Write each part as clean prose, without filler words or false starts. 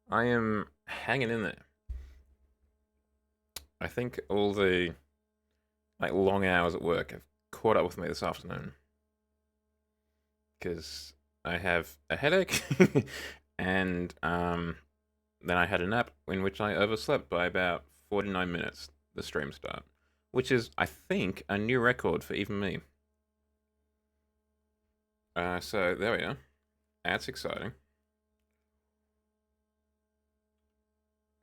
I am hanging in there. I think all the long hours at work have caught up with me this afternoon because I have a headache, and then I had a nap in which I overslept by about 49 minutes. The stream start, which is I think a new record for even me. So there we are. That's exciting.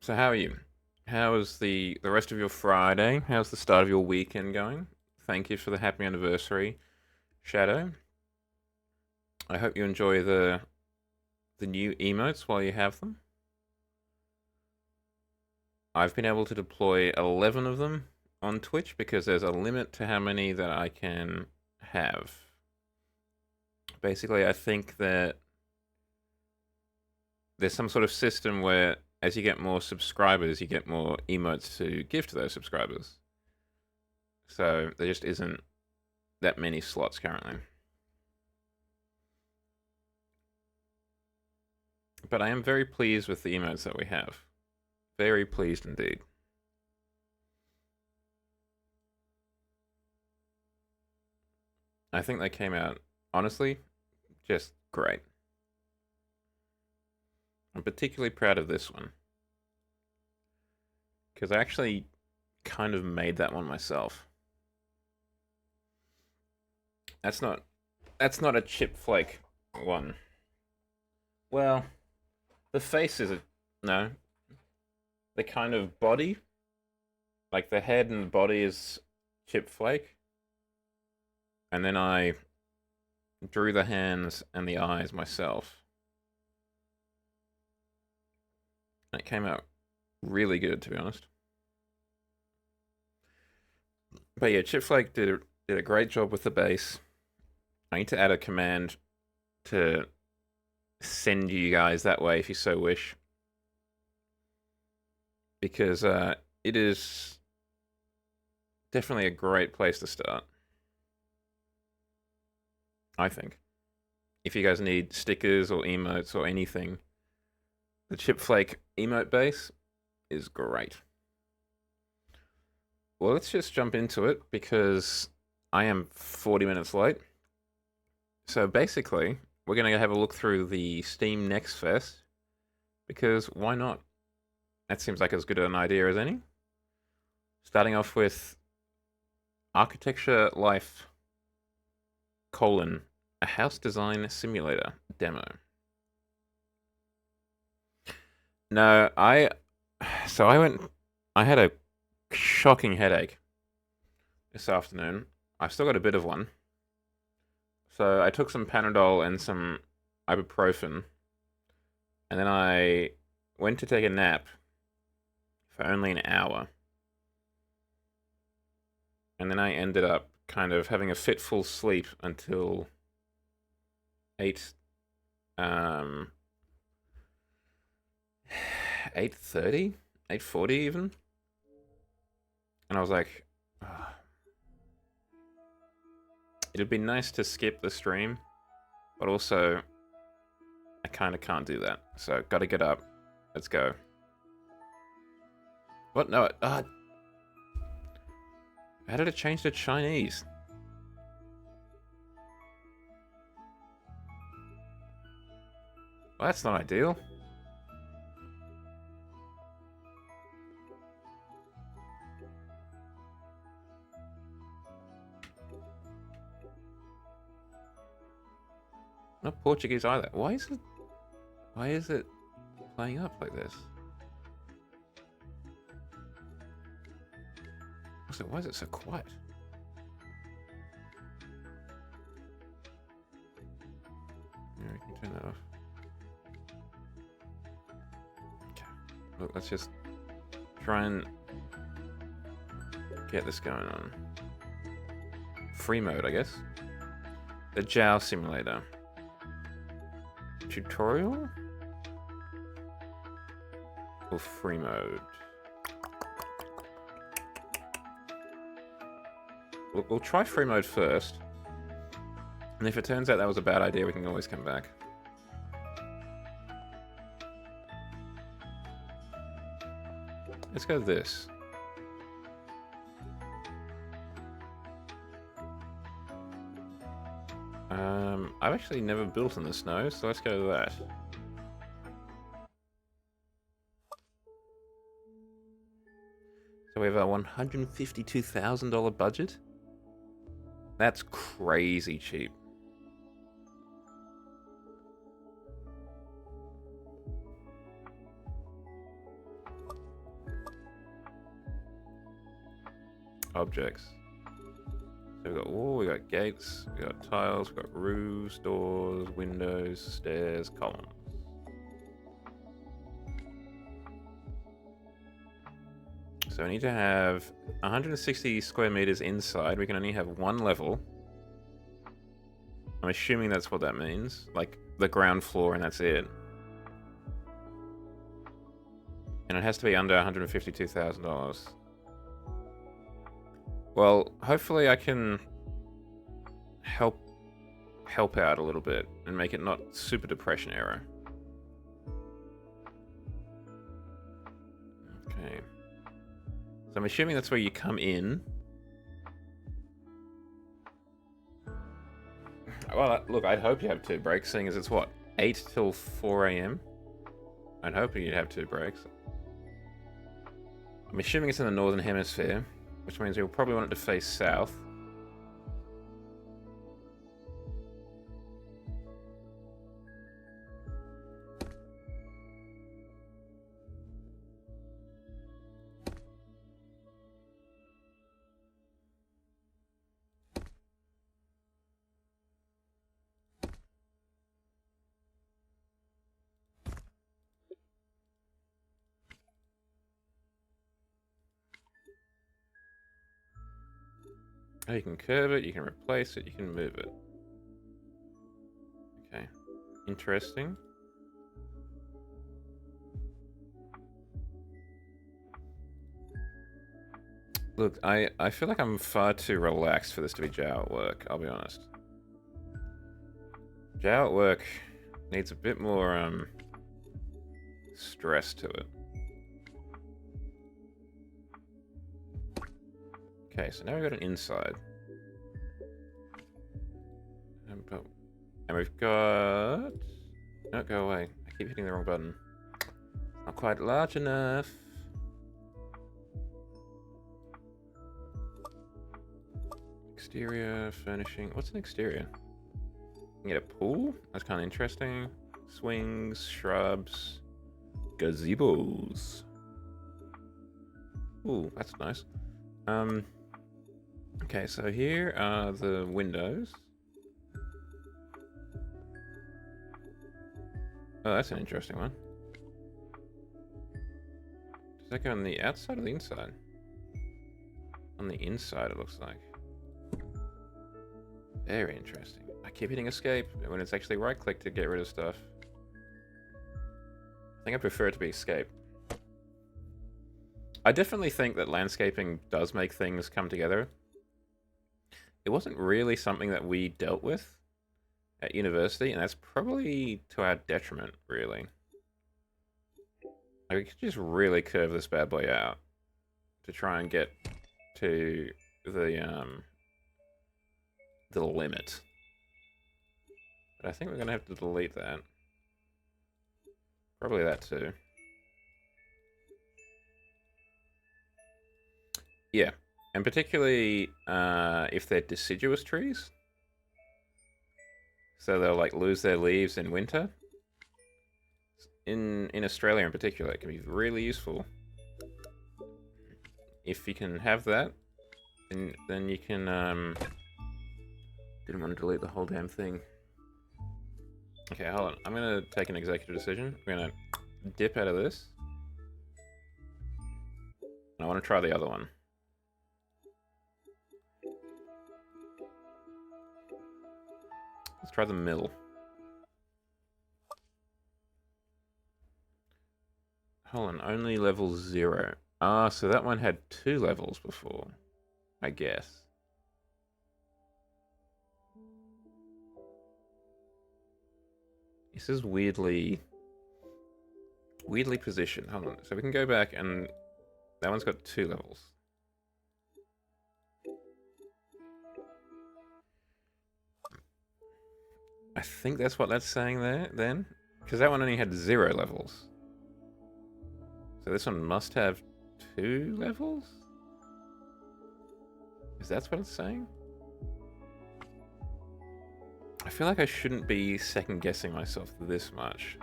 So how are you? How is the rest of your Friday? How's the start of your weekend going? Thank you for the happy anniversary, Shadow. I hope you enjoy the new emotes while you have them. I've been able to deploy 11 of them on Twitch because there's a limit to how many that I can have. Basically, I think that there's some sort of system where as you get more subscribers, you get more emotes to give to those subscribers. So there just isn't that many slots currently. But I am very pleased with the emotes that we have. Very pleased indeed. I think they came out, honestly, just great. I'm particularly proud of this one because I actually kind of made that one myself. That's not that's not a chip flake one. Well, the face is a no. The kind of body, like the head and the body is chip flake, and then I drew the hands and the eyes myself. And it came out really good, to be honest. But yeah, Chip Flake did a great job with the base. I need to add a command to send you guys that way if you so wish, because it is definitely a great place to start. I think if you guys need stickers or emotes or anything, the Chip Flake emote base is great. Well, let's just jump into it because I am 40 minutes late. So basically, we're going to have a look through the Steam Next Fest because why not? That seems like as good an idea as any. Starting off with Architecture Life colon a house design simulator demo. No, I went. I had a shocking headache this afternoon. I've still got a bit of one. So I took some Panadol and some ibuprofen, and then I went to take a nap for only an hour. And then I ended up kind of having a fitful sleep until 8 um 8:30, 8:40 even. And I was like, "Ah, it'd be nice to skip the stream, but also I kind of can't do that. So got to get up. Let's go." What? No. How did it change to Chinese? Well, that's not ideal. Not Portuguese either. Why is it? Why is it playing up like this? Also, why is it so quiet? Yeah, we can turn that off. Okay. Look, let's just try and get this going on. Free mode, I guess. The Jow Simulator. Tutorial? Or free mode? We'll try free mode first. And if it turns out that was a bad idea, we can always come back. Let's go this. I've actually never built in the snow, so let's go to that. So we have a $152,000 budget? That's crazy cheap. Objects. So we got gates, we got tiles, we got roofs, doors, windows, stairs, columns. So we need to have 160 square meters inside. We can only have one level. I'm assuming that's what that means. Like the ground floor and that's it. And it has to be under $152,000. Well, hopefully I can help out a little bit and make it not super depression era. Okay. So I'm assuming that's where you come in. Well, look, I'd hope you have 2 breaks, seeing as it's what, 8 till 4 a.m. I'd hope you'd have 2 breaks. I'm assuming it's in the northern hemisphere, which means you'll probably want it to face south. Oh, you can curve it, you can replace it, you can move it. Okay. Interesting. Look, I feel like I'm far too relaxed for this to be Jow at work, I'll be honest. Jow at work needs a bit more, stress to it. Okay, so now we've got an inside. And we've got... No, go away. I keep hitting the wrong button. Not quite large enough. Exterior, furnishing. What's an exterior? You can get a pool? That's kind of interesting. Swings, shrubs, gazebos. Ooh, that's nice. Okay, so here are the windows. Oh, that's an interesting one. Does that go on the outside or the inside? On the inside, it looks like. Very interesting. I keep hitting escape when it's actually right-click to get rid of stuff. I think I prefer it to be escape. I definitely think that landscaping does make things come together. It wasn't really something that we dealt with at university, and that's probably to our detriment, really. I could just really curve this bad boy out to try and get to the limit. But I think we're gonna have to delete that. Probably that too. Yeah, and particularly if they're deciduous trees. So they'll like lose their leaves in winter. In Australia in particular, it can be really useful. If you can have that, then you can didn't want to delete the whole damn thing. Okay, hold on. I'm gonna take an executive decision. We're gonna dip out of this. And I want to try the other one. Let's try the mill. Hold on, only level 0. Ah, so that one had 2 levels before, I guess. This is weirdly positioned. Hold on, so we can go back and That one's got 2 levels. I think that's what that's saying there, then. Because that one only had 0 levels. So this one must have 2 levels? Is that what it's saying? I feel like I shouldn't be second-guessing myself this much.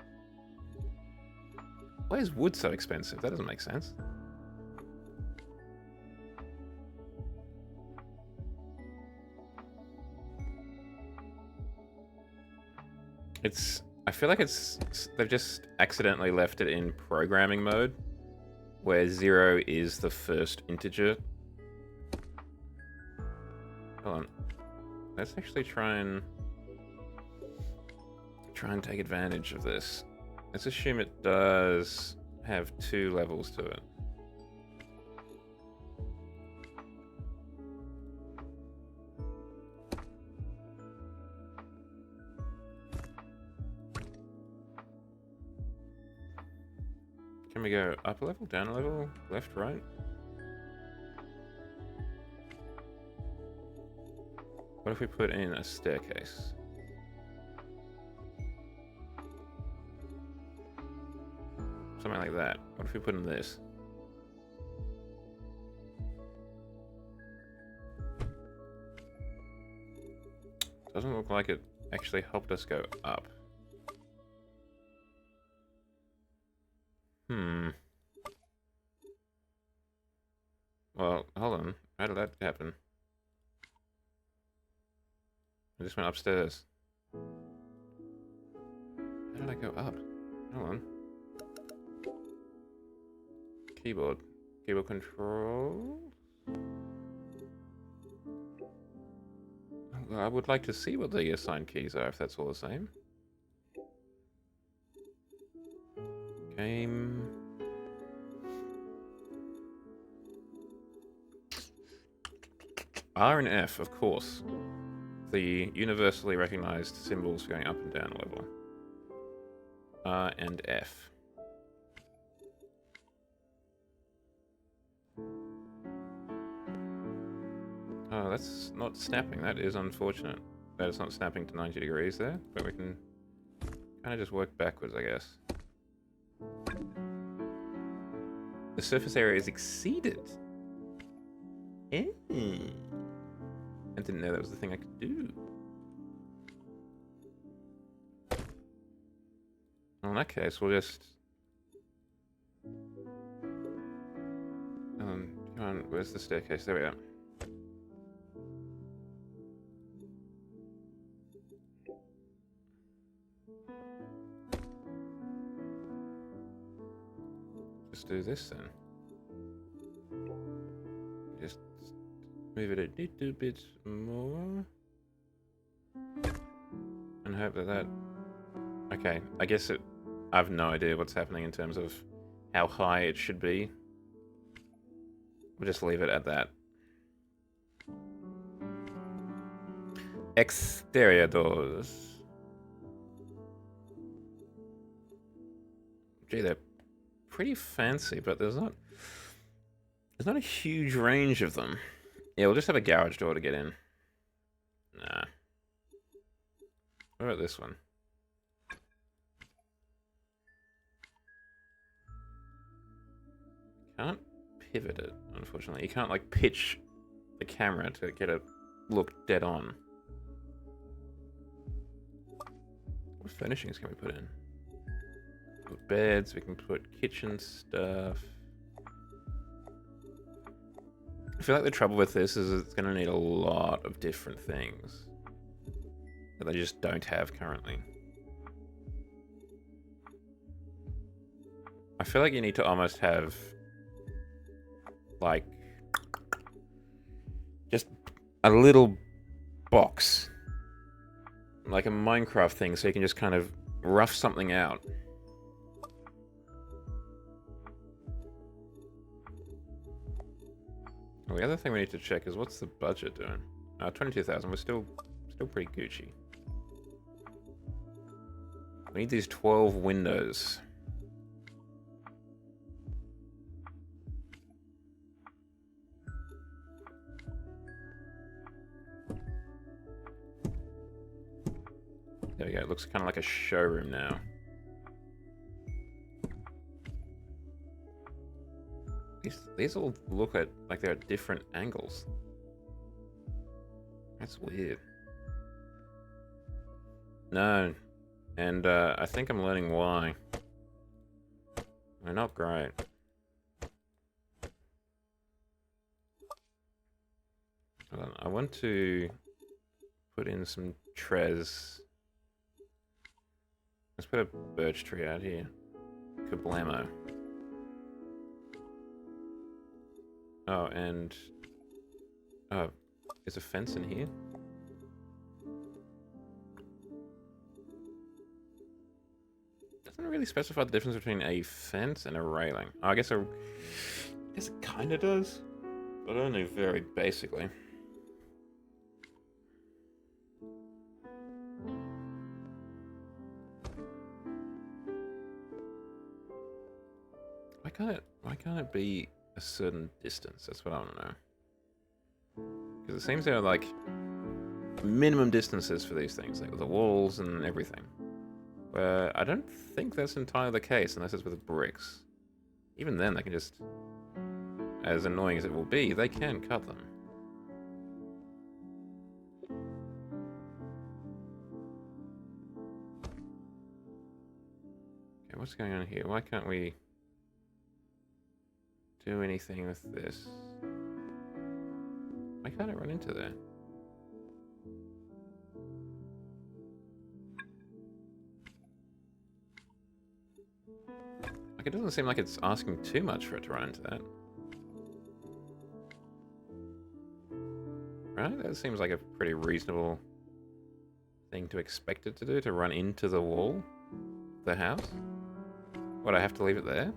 Why is wood so expensive? That doesn't make sense. I feel like they've just accidentally left it in programming mode, where 0 is the first integer. Hold on. Let's actually try and take advantage of this. Let's assume it does have 2 levels to it. Can we go up a level, down a level, left, right? What if we put in a staircase? Something like that. What if we put in this? Doesn't look like it actually helped us go up. Well, hold on. How did that happen? I just went upstairs. How did I go up? Hold on. Keyboard. Keyboard control. I would like to see what the assigned keys are, if that's all the same. Game. R and F, of course. The universally recognized symbols for going up and down a level. R and F. Oh, that's not snapping. That is unfortunate. That it's not snapping to 90 degrees there, but we can kind of just work backwards, I guess. The surface area is exceeded. I didn't know that was the thing I could do. Well, in that case, we'll just... come on, where's the staircase? There we are. Just do this then. Just move it a little bit more. And hope that... Okay, I guess I have no idea what's happening in terms of how high it should be. We'll just leave it at that. Exterior doors. Gee, they're pretty fancy, but there's not a huge range of them. Yeah, we'll just have a garage door to get in. Nah. What about this one? Can't pivot it, unfortunately. You can't, like, pitch the camera to get it look dead on. What furnishings can we put in? Put beds, we can put kitchen stuff. I feel like the trouble with this is it's going to need a lot of different things that they just don't have currently. I feel like you need to almost have, like, just a little box. Like a Minecraft thing, so you can just kind of rough something out. Well, the other thing we need to check is what's the budget doing? 22,000. We're still pretty Gucci. We need these 12 windows. Okay, it looks kind of like a showroom now. These all look at like they're at different angles. That's weird. No, and I think I'm learning why. They're not great. Hold on, I want to put in some trees. Let's put a birch tree out here. Kablamo. Oh, and... oh, is a fence in here? Doesn't really specify the difference between a fence and a railing. Oh, I guess it kind of does, but only very basically. Why can't it be a certain distance? That's what I want to know. Because it seems there are like minimum distances for these things, like with the walls and everything. I don't think that's entirely the case unless it's with bricks. Even then, they can just, as annoying as it will be, they can cut them. Okay, what's going on here? Why can't we do anything with this? Why can't it run into there? Like, it doesn't seem like it's asking too much for it to run into that. Right? That seems like a pretty reasonable thing to expect it to do, to run into the wall of the house. What, I have to leave it there?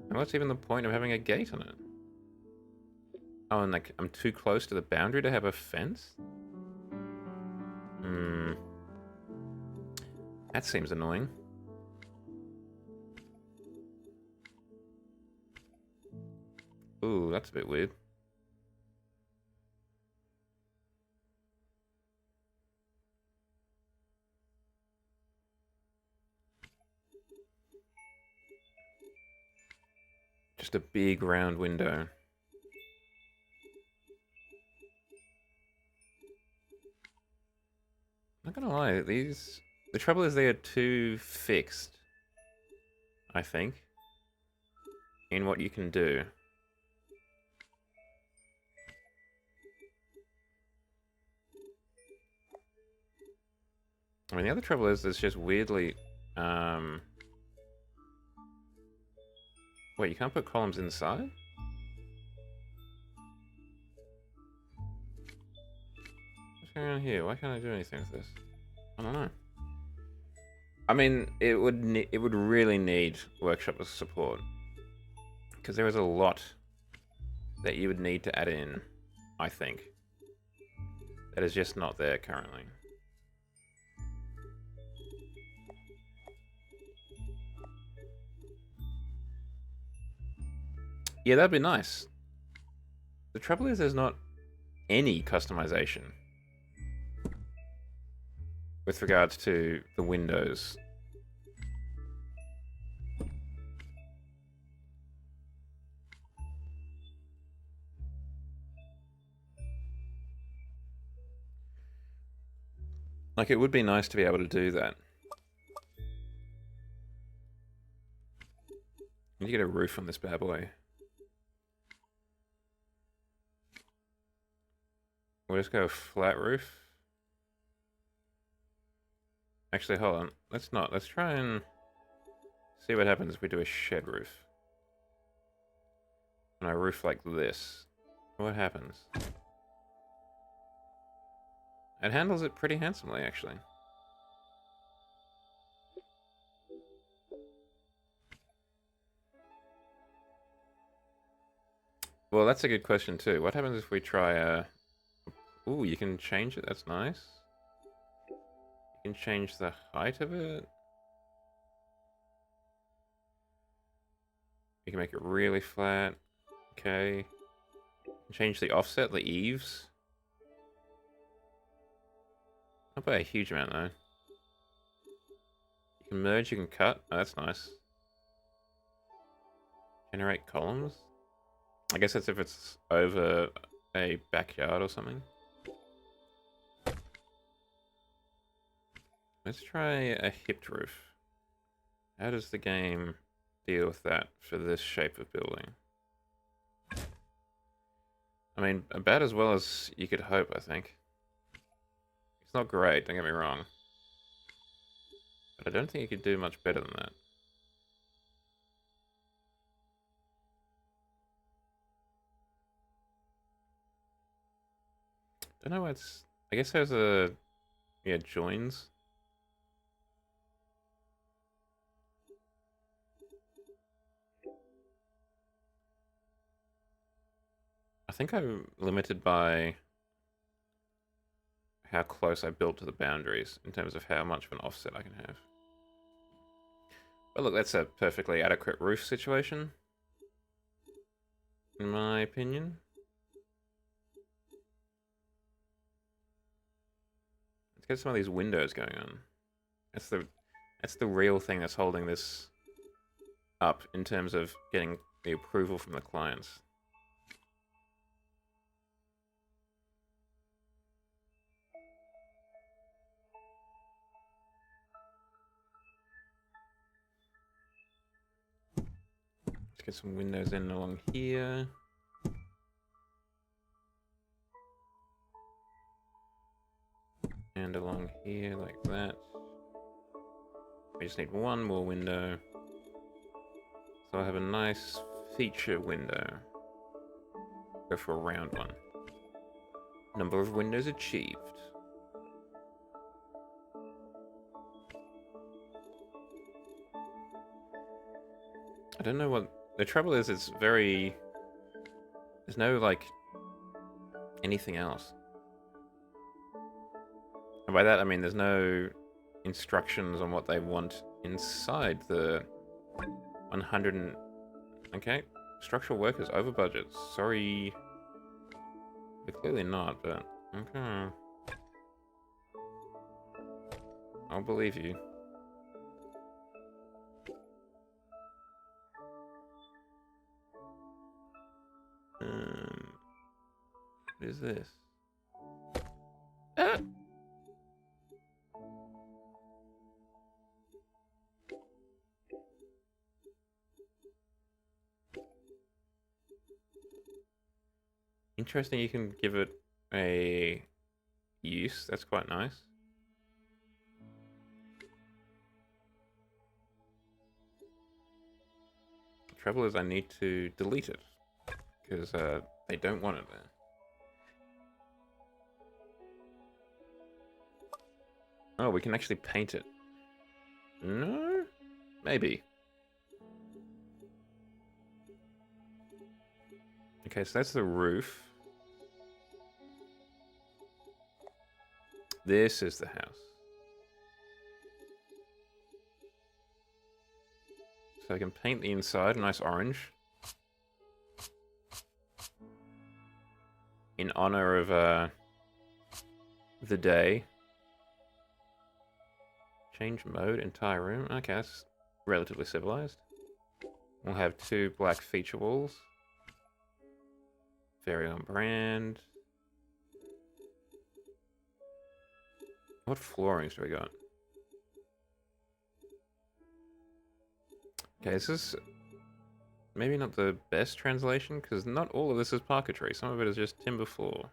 And what's even the point of having a gate on it? Oh, and like, I'm too close to the boundary to have a fence? Hmm. That seems annoying. Ooh, that's a bit weird. Just a big round window. Not gonna lie, these... the trouble is they are too fixed, I think, in what you can do. I mean, the other trouble is there's just weirdly... wait, you can't put columns inside? What's going on here? Why can't I do anything with this? I don't know. I mean, it would really need workshop support, because there is a lot that you would need to add in, I think, that is just not there currently. Yeah, that'd be nice. The trouble is there's not any customization with regards to the windows. Like, it would be nice to be able to do that. You get a roof on this bad boy. We'll just go flat roof. Actually, hold on. Let's not. Let's try and see what happens if we do a shed roof. And a roof like this. What happens? It handles it pretty handsomely, actually. Well, that's a good question, too. What happens if we try a... ooh, you can change it. That's nice. You can change the height of it. You can make it really flat. Okay. Change the offset, the eaves. Not by a huge amount though. You can merge, you can cut. Oh, that's nice. Generate columns? I guess that's if it's over a backyard or something. Let's try a hipped roof. How does the game deal with that for this shape of building? I mean, about as well as you could hope, I think. It's not great, don't get me wrong. But I don't think you could do much better than that. Don't know why it's... I guess there's a... Yeah, joins. I think I'm limited by how close I built to the boundaries in terms of how much of an offset I can have. But look, that's a perfectly adequate roof situation, in my opinion. Let's get some of these windows going on. That's the real thing that's holding this up in terms of getting the approval from the clients. Let's get some windows in along here. And along here like that. We just need one more window. So I have a nice feature window. Go for a round one. Number of windows achieved. I don't know what... The trouble is, it's very... There's no, like, anything else. And by that, I mean there's no instructions on what they want inside the 100 and... Okay, structural workers over budget. Sorry. They're clearly not, but... Okay. I'll believe you. What is this? Ah! Interesting, you can give it a use. That's quite nice. The trouble is I need to delete it because they don't want it there. Oh, we can actually paint it. No? Maybe. Okay, so that's the roof. This is the house. So I can paint the inside a nice orange. In honor of the day. Change mode, entire room. Okay, that's relatively civilized. We'll have 2 black feature walls. Very on brand. What floorings do we got? Okay, this is maybe not the best translation, because not all of this is parquetry. Some of it is just timber floor.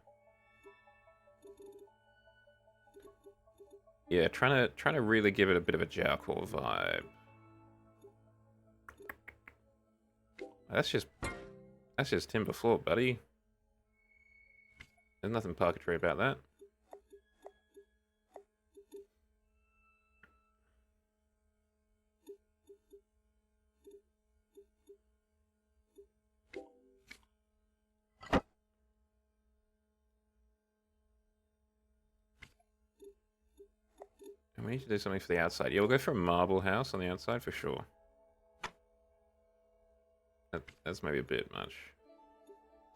Yeah, trying to really give it a bit of a Jowcore vibe. That's just timber floor, buddy. There's nothing parquetry about that. And we need to do something for the outside. Yeah, we'll go for a marble house on the outside for sure. That's maybe a bit much.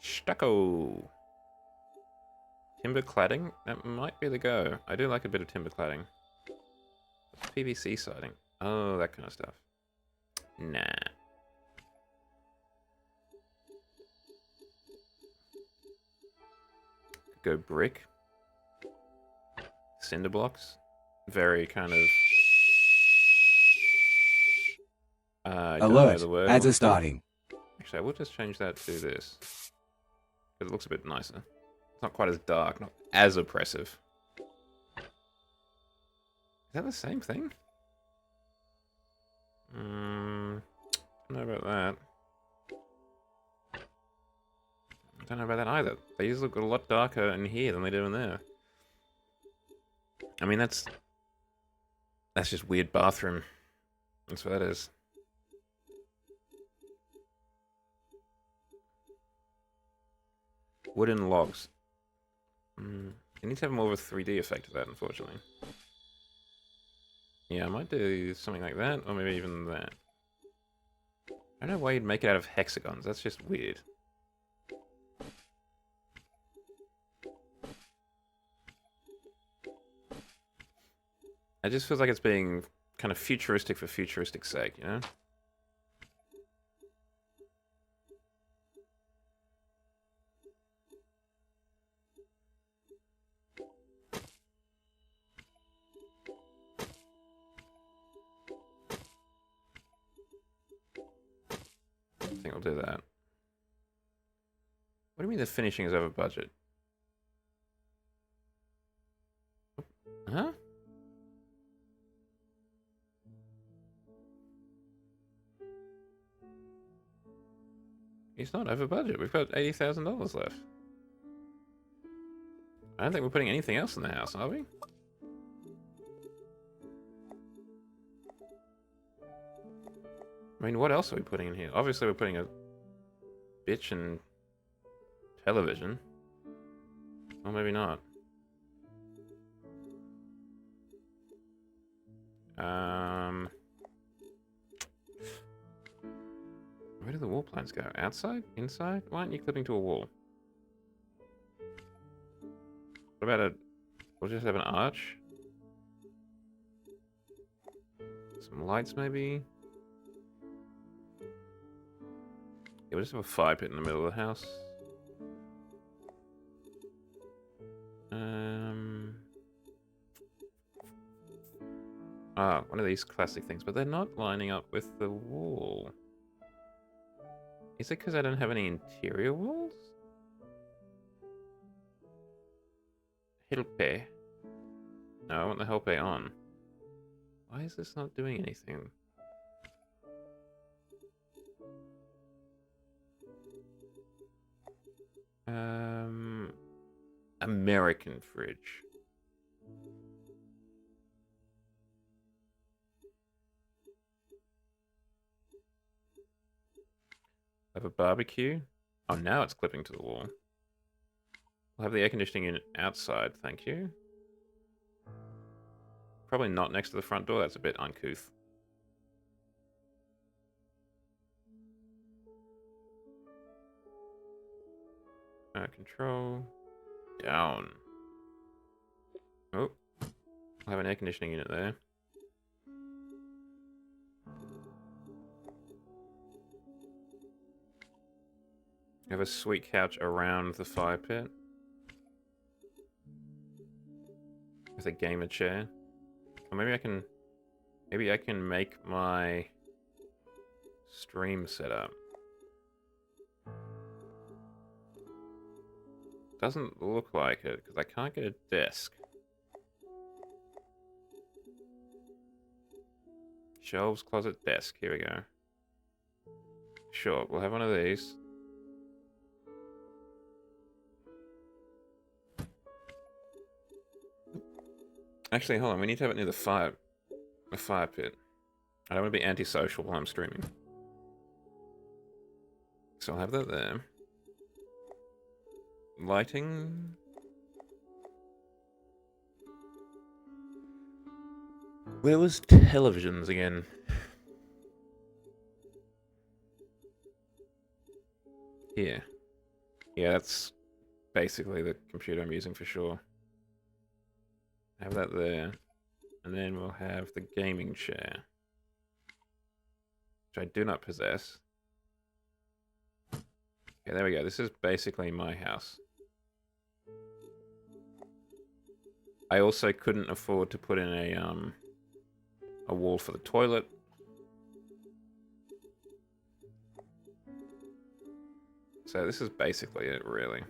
Stucco. Timber cladding? That might be the go. I do like a bit of timber cladding. PVC siding. Oh, that kind of stuff. Nah. Go brick. Cinder blocks. Very kind of... I don't know the word. Ads are starting. Actually, I will just change that to this. Because it looks a bit nicer. It's not quite as dark, not as oppressive. Is that the same thing? Don't know about that. I don't know about that either. These look a lot darker in here than they do in there. I mean, that's just weird bathroom. That's what that is. Wooden logs. You need to have more of a 3D effect of that, unfortunately. Yeah, I might do something like that, or maybe even that. I don't know why you'd make it out of hexagons. That's just weird. It just feels like it's being kind of futuristic for futuristic sake, you know? I think I'll do that. What do you mean the finishing is over budget? Huh? It's not over budget. We've got $80,000 left. I don't think we're putting anything else in the house, are we? I mean, what else are we putting in here? Obviously, we're putting a bitch and television. Or maybe not. Where do the wall plans go? Outside? Inside? Why aren't you clipping to a wall? What about a... We'll just have an arch? Some lights, maybe? Yeah, we'll just have a fire pit in the middle of the house. One of these classic things, but they're not lining up with the wall. Is it because I don't have any interior walls? Helpe. No, I want the helpe on. Why is this not doing anything? American fridge. I have a barbecue. Oh, now it's clipping to the wall. We'll have the air conditioning unit outside, thank you. Probably not next to the front door, that's a bit uncouth. Control. Down. Oh. I'll have an air conditioning unit there. I have a sweet couch around the fire pit. With a gamer chair. Or maybe I can make my stream setup. Doesn't look like it, because I can't get a desk. Shelves, closet, desk. Here we go. Sure, we'll have one of these. Actually, hold on. We need to have it near the fire pit. I don't want to be antisocial while I'm streaming. So I'll have that there. Lighting. Where was televisions again? Here. Yeah, that's basically the computer I'm using for sure. Have that there. And then we'll have the gaming chair, which I do not possess. Okay, there we go. This is basically my house. I also couldn't afford to put in a wall for the toilet. So this is basically it, really.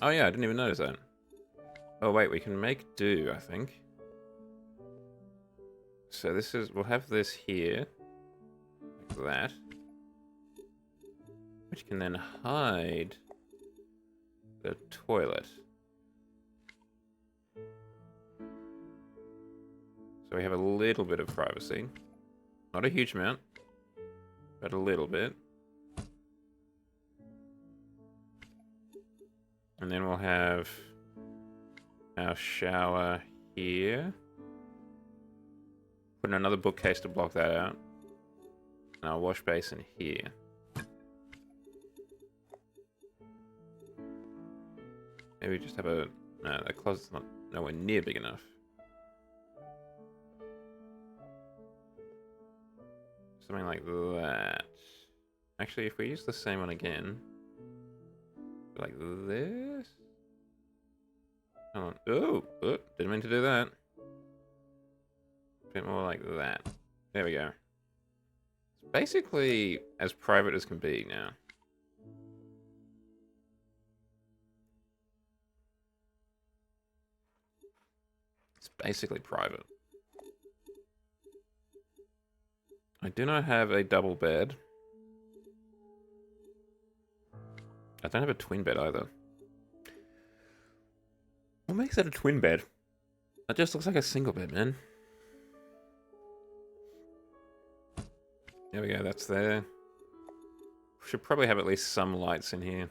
Oh yeah, I didn't even notice that. Oh wait, we can make do, I think. So this is, we'll have this here, like that, which can then hide the toilet. So we have a little bit of privacy. Not a huge amount, but a little bit. And then we'll have our shower here. Put in another bookcase to block that out. And our wash basin here. Maybe just have a... No, that closet's not nowhere near big enough. Something like that. Actually, if we use the same one again... Like this? Oh, didn't mean to do that. A bit more like that. There we go. It's basically as private as can be now. It's basically private. I do not have a double bed. I don't have a twin bed either. What makes that a twin bed? That just looks like a single bed, man. There we go, that's there. Should probably have at least some lights in here.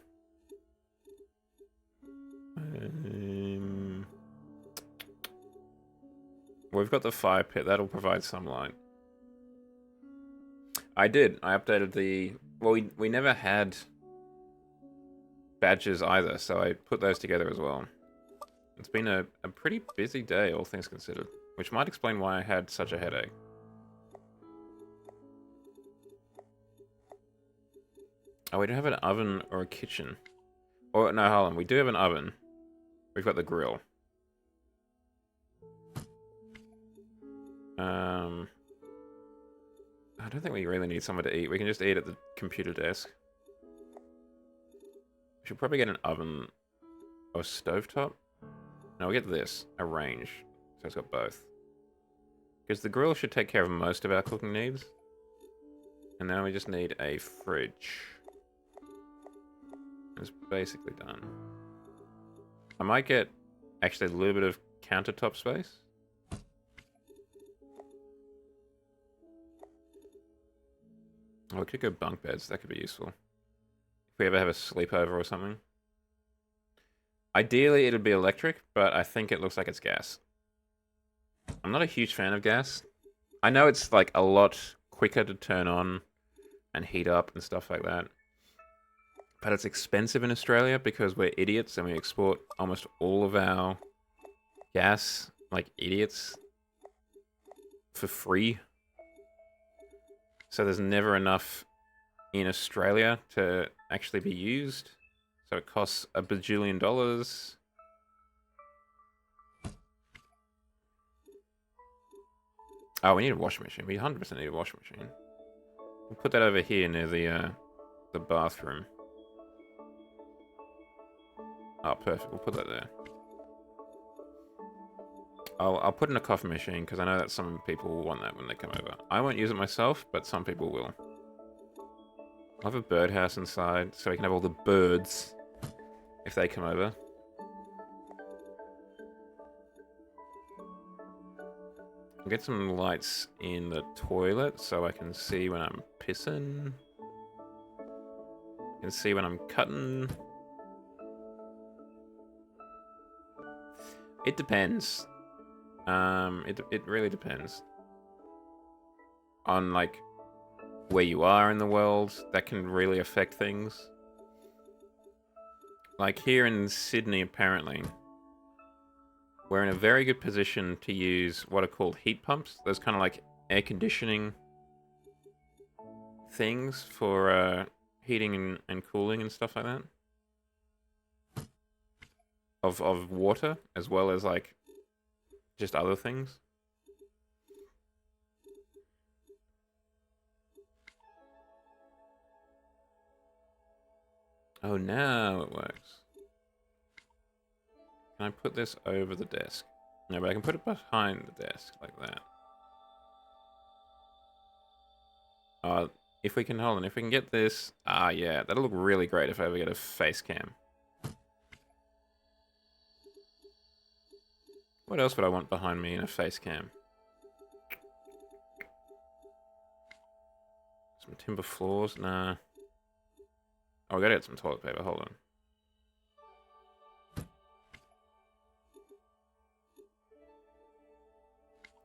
We've got the fire pit, that'll provide some light. I did, I updated the... Well, we never had badges either, so I put those together as well. It's been a pretty busy day, all things considered, which might explain why I had such a headache. Oh, we don't have an oven or a kitchen. Or, no, hold on, we do have an oven. We've got the grill. I don't think we really need somewhere to eat. We can just eat at the computer desk. We should probably get an oven or a stovetop. No, we'll get this, a range. So it's got both. Because the grill should take care of most of our cooking needs. And now we just need a fridge. It's basically done. I might get actually a little bit of countertop space. Oh, we could go bunk beds. That could be useful. If we ever have a sleepover or something. Ideally, it'd be electric, but I think it looks like it's gas. I'm not a huge fan of gas. I know it's like a lot quicker to turn on and heat up and stuff like that. But it's expensive in Australia because we're idiots and we export almost all of our gas like idiots for free. So there's never enough in Australia to actually be used. So it costs $1 bajillion. Oh, we need a washing machine. We 100% need a washing machine. We'll put that over here near the bathroom. Oh, perfect. We'll put that there. I'll put in a coffee machine because I know that some people will want that when they come over. I won't use it myself, but some people will. I'll have a birdhouse inside so we can have all the birds if they come over. I'll get some lights in the toilet so I can see when I'm pissing. I can see when I'm cutting. It depends. It really depends on like where you are in the world, that can really affect things. Like here in Sydney, apparently, we're in a very good position to use what are called heat pumps. Those kind of like air conditioning things for heating and cooling and stuff like that. Of water, as well as like just other things. Oh, now it works. Can I put this over the desk? No, but I can put it behind the desk, like that. If we can, hold on, if we can get this... Ah, yeah, that'll look really great if I ever get a face cam. What else would I want behind me in a face cam? Some timber floors? Nah. Oh, I gotta get some toilet paper, hold on.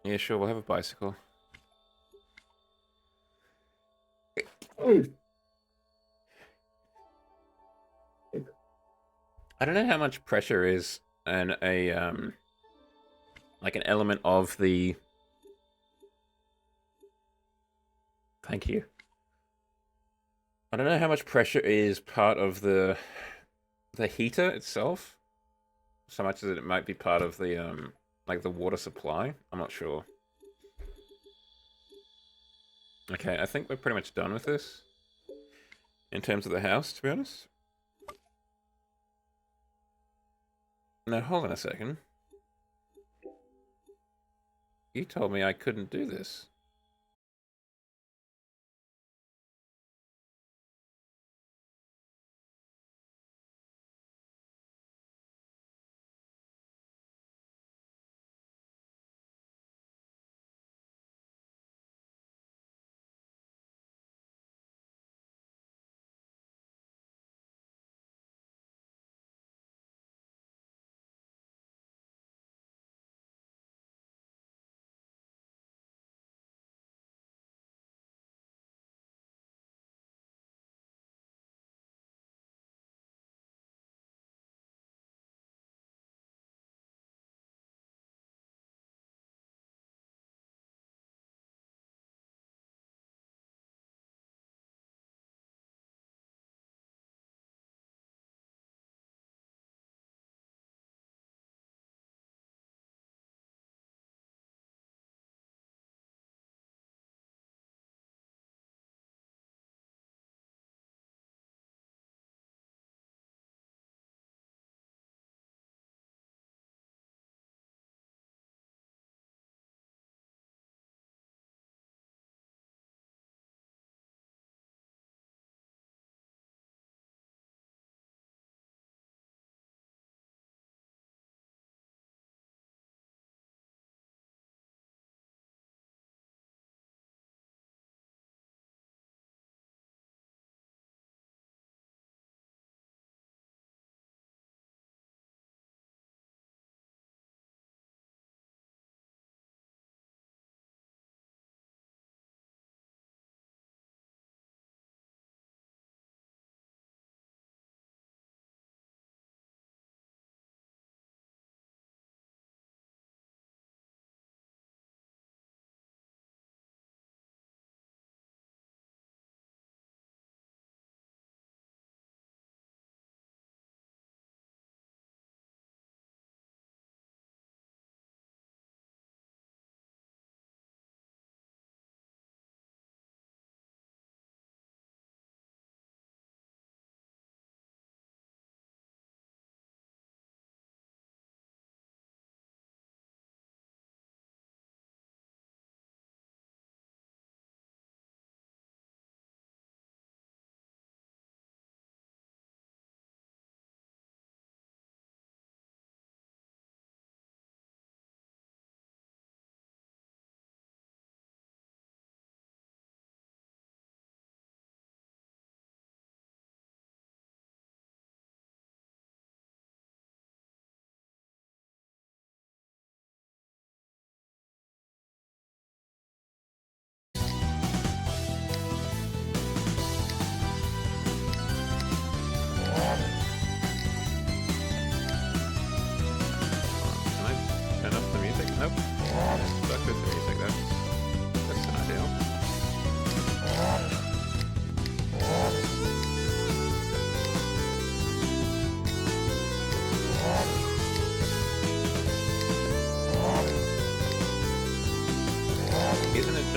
Yeah, sure, we'll have a bicycle. I don't know how much pressure is like an element of the... Thank you. I don't know how much pressure is part of the heater itself, so much as it might be part of the like the water supply. I'm not sure. Okay, I think we're pretty much done with this in terms of the house, to be honest. No, hold on a second. You told me I couldn't do this.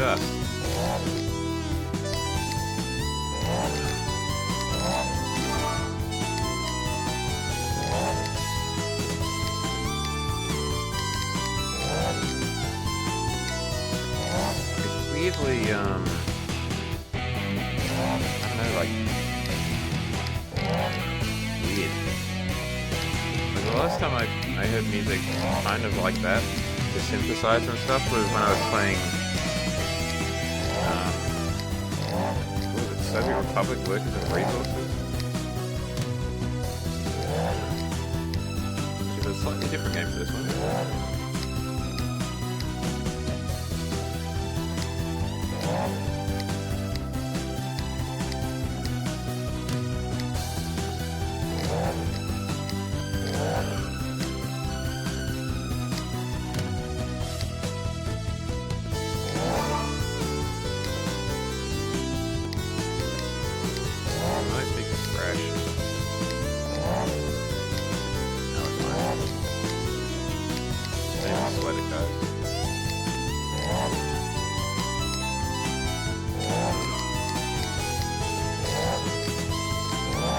dust. It's weirdly, I don't know, like, weird. Like, the last time I heard music kind of like that, the synthesizer and stuff, was when I was playing, what was it, Soviet Republic Workers and Resources? It's a slightly different game for this one.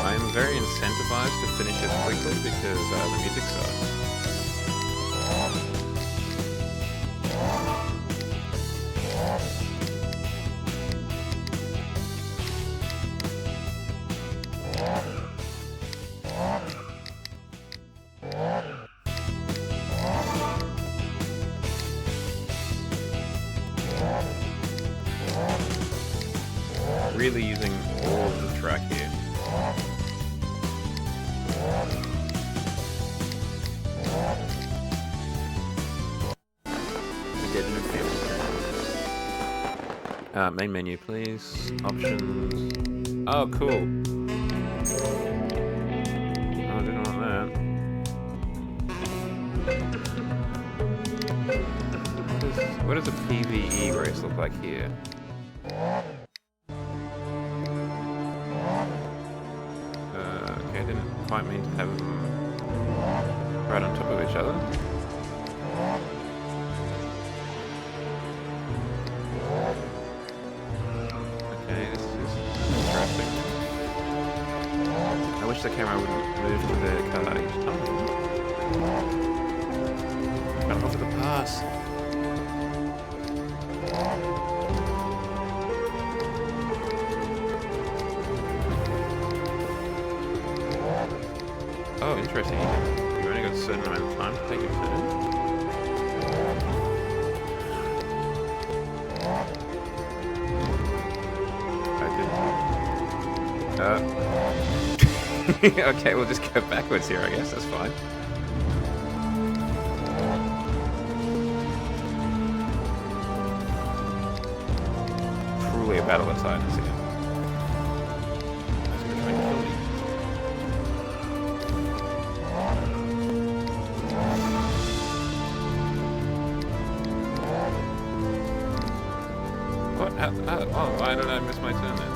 I'm very incentivized to finish it quickly because the music sucks. Really using all of the track here. Main menu, please. Options. Oh, cool. Oh, I didn't want that. What does a PvE race look like here? Okay, I didn't quite mean to have them right on top of each other. Okay, this is interesting. I wish the camera wouldn't move to the car each time. Gotta look at the pass. Oh, interesting. You only got a certain amount of time to take your turn. Okay, we'll just go backwards here, I guess. That's fine. Truly a battle of titans here. What? Oh, why did I miss my turn then?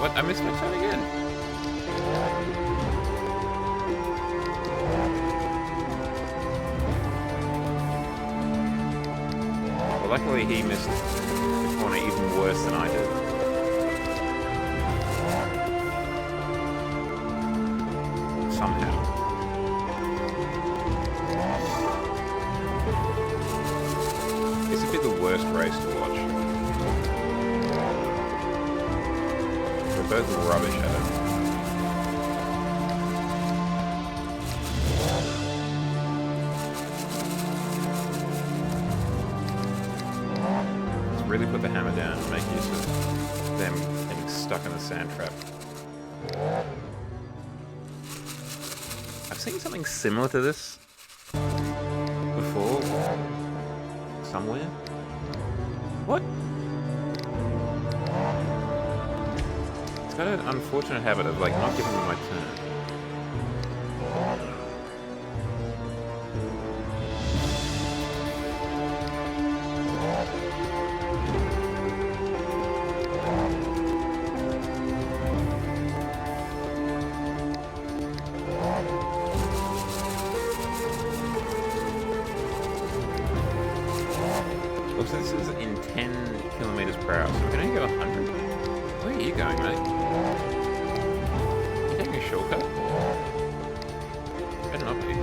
What? I missed my turn again. Well, luckily he missed the corner even worse than I did. Somehow. This would be the worst race to watch. Both rubbish at it. Let's really put the hammer down and make use of them getting stuck in the sand trap. I've seen something similar to this before. Somewhere. What? It's got an unfortunate habit of, like, not giving me my turn. So this is in 10 kilometers per hour. So we can only go 100. Where are you going, mate? You taking a shortcut? Better not be.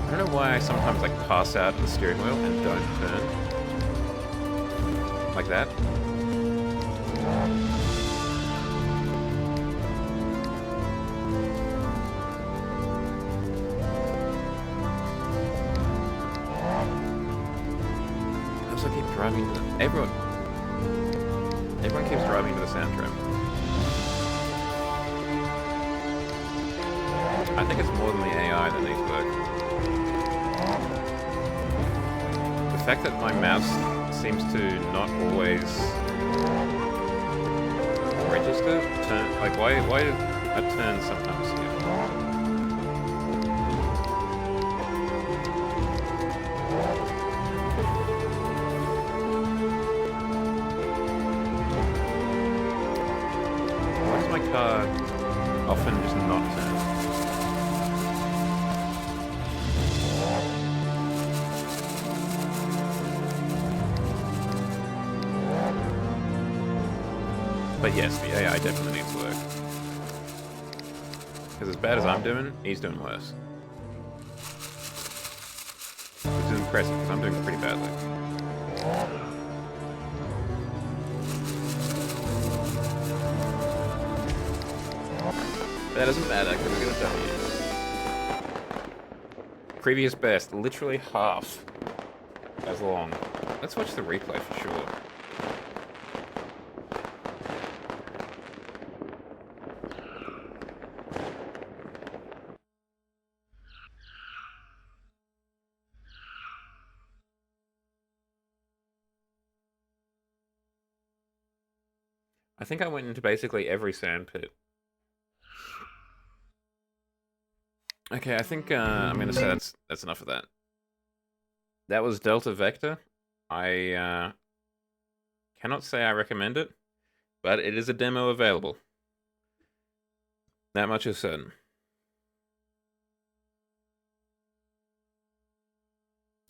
I don't know why I sometimes like pass out at the steering wheel and don't turn. Like that. I also keep driving into the... Everyone keeps driving into the sand trap. I think it's more than the AI that needs work. The fact that my mouse seems to not always register turn, like why a turn sometimes skip? Why does my car often just not turn? But yes, the AI definitely needs work. Because as bad as I'm doing, he's doing worse. Which is impressive, because I'm doing pretty badly. But that doesn't matter, because we're going to W. Previous best, literally half as long. Let's watch the replay for sure. I think I went into basically every sand pit. Okay, I think I'm going to say that's enough of that. That was Delta Vector. I cannot say I recommend it, but it is a demo available. That much is certain.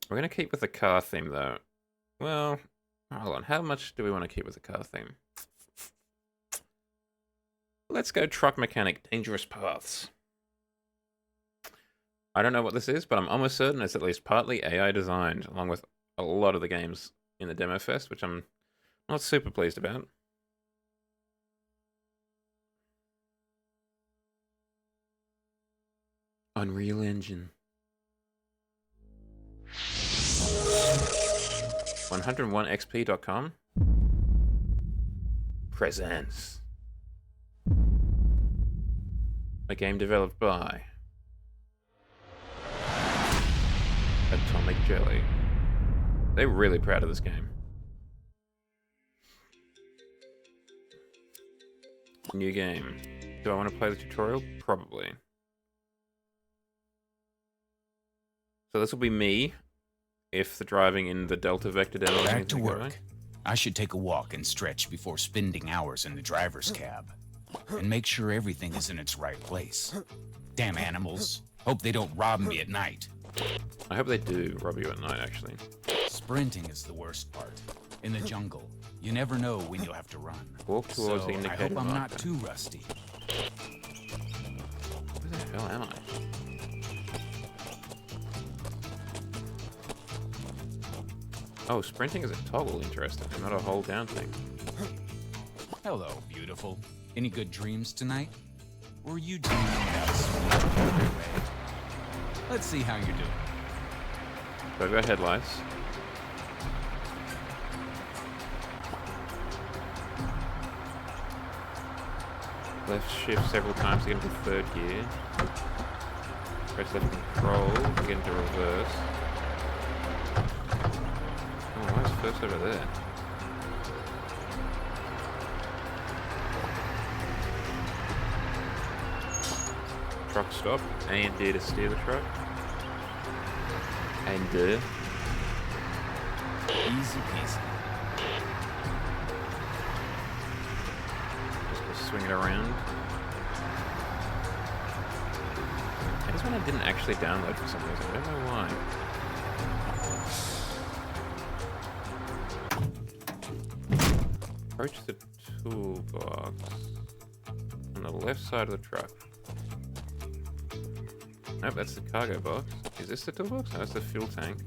We're going to keep with the car theme, though. Well, hold on. How much do we want to keep with the car theme? Let's go truck mechanic, dangerous paths. I don't know what this is, but I'm almost certain it's at least partly AI designed, along with a lot of the games in the demo fest, which I'm not super pleased about. Unreal Engine. 101xp.com presents a game developed by Atomic Jelly. They're really proud of this game. New game. Do I want to play the tutorial? Probably. So this will be me if the driving in the Delta Vector demo. Back to work. I should take a walk and stretch before spending hours in the driver's cab. And make sure everything is in its right place. Damn animals. Hope they don't rob me at night. I hope they do rob you at night, actually. Sprinting is the worst part. In the jungle, you never know when you'll have to run. Walk towards the I indicated hope I'm not marker. too rusty. Where the hell am I? Oh, sprinting is a toggle, interesting. Not a hold down thing. Hello, beautiful. Any good dreams tonight? Or are you dreaming about sweet way? Let's see how you're doing. So I've got headlights. Left shift several times to get into third gear. Press left control to get into reverse. Oh, why is first over there? Truck stop. A and D to steer the truck. A and D. Easy peasy. Just go swing it around. This one I didn't actually download for some reason. I don't know why. Approach the toolbox on the left side of the truck. Nope, that's the cargo box. Is this the toolbox? No, that's the fuel tank.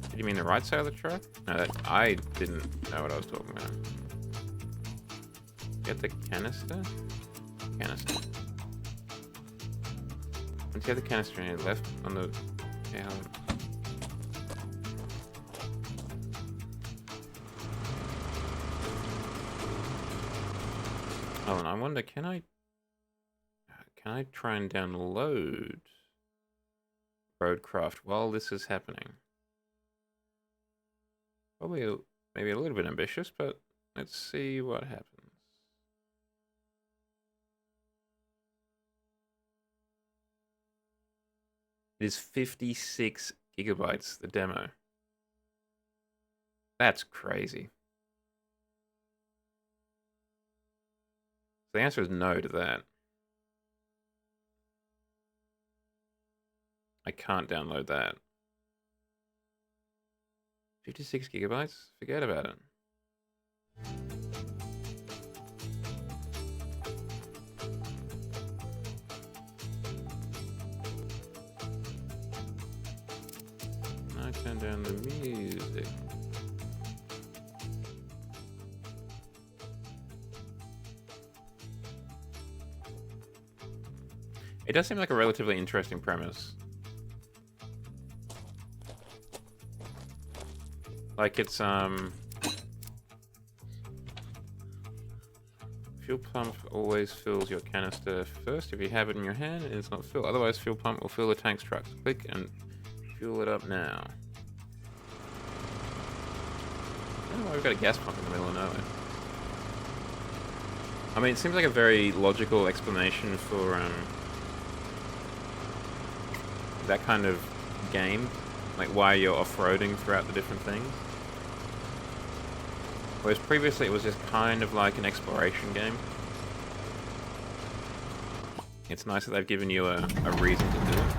Did you mean the right side of the truck? No, that I didn't know what I was talking about. Get the canister? Canister. Once you have the canister in your left on the... Yeah, oh, and I wonder, can I try and download Roadcraft while this is happening? Probably maybe a little bit ambitious, but let's see what happens. It is 56 gigabytes, the demo. That's crazy. The answer is no to that. I can't download that. 56 gigabytes? Forget about it. I turn down the music. It does seem like a relatively interesting premise. Like it's fuel pump always fills your canister first if you have it in your hand and it's not filled. Otherwise, fuel pump will fill the tank's trucks. Click and fuel it up now. I don't know why we've got a gas pump in the middle of nowhere. I mean, it seems like a very logical explanation for that kind of game, like why you're off-roading throughout the different things. Whereas previously it was just kind of like an exploration game. It's nice that they've given you a reason to do it.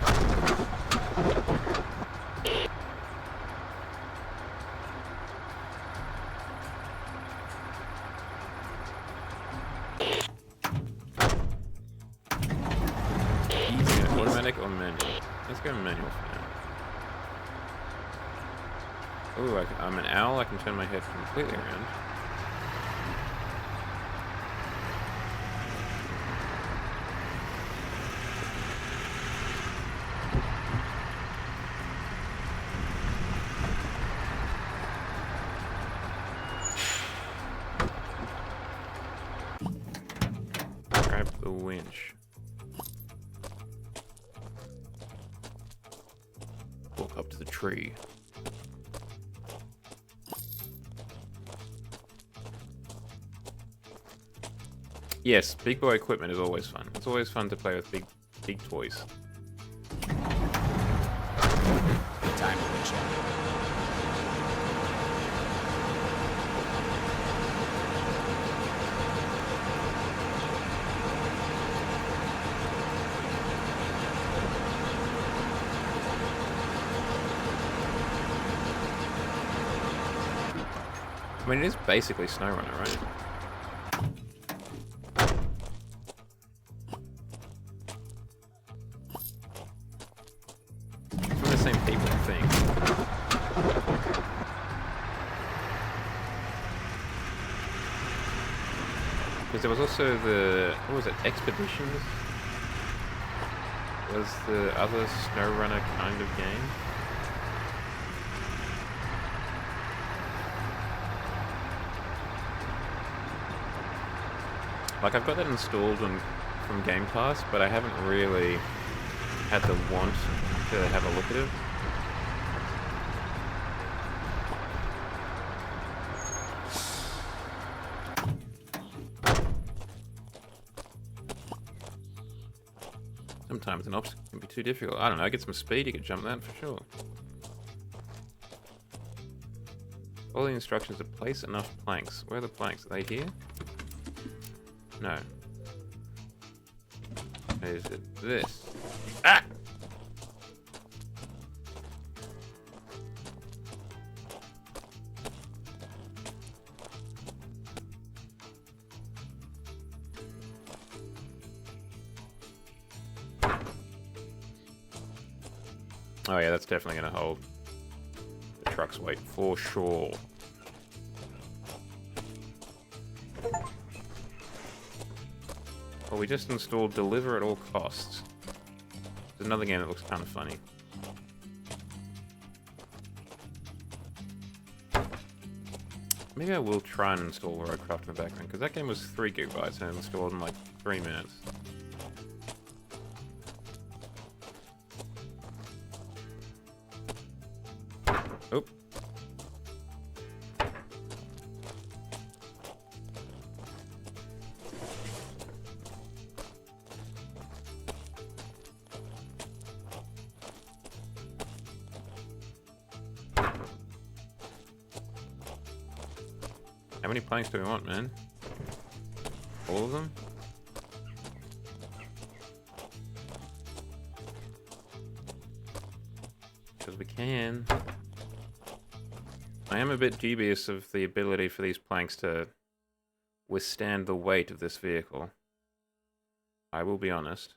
Automatic or manual? Let's go manual for now. Ooh, I'm an owl. I can turn my head completely around. Grab the winch. Walk up to the tree. Yes, big boy equipment is always fun. It's always fun to play with big toys. Time to check. I mean, it is basically SnowRunner, right? It's from the same people, I think. Because there was also the... what was it? Expeditions? Was the other SnowRunner kind of game? Like, I've got that installed from Game Pass, but I haven't really had the want to have a look at it. Sometimes an obstacle can be too difficult. I don't know, get some speed, you could jump that for sure. Follow the instructions to place enough planks. Where are the planks? Are they here? No. Is it this? Ah! Oh yeah, that's definitely going to hold the truck's weight for sure. Well, we just installed Deliver at all costs. There's another game that looks kind of funny. Maybe I will try and install Roadcraft in the background, because that game was 3 gigabytes and installed in like 3 minutes. Oh. How many planks do we want, man? All of them? Because we can. I am a bit dubious of the ability for these planks to withstand the weight of this vehicle. I will be honest.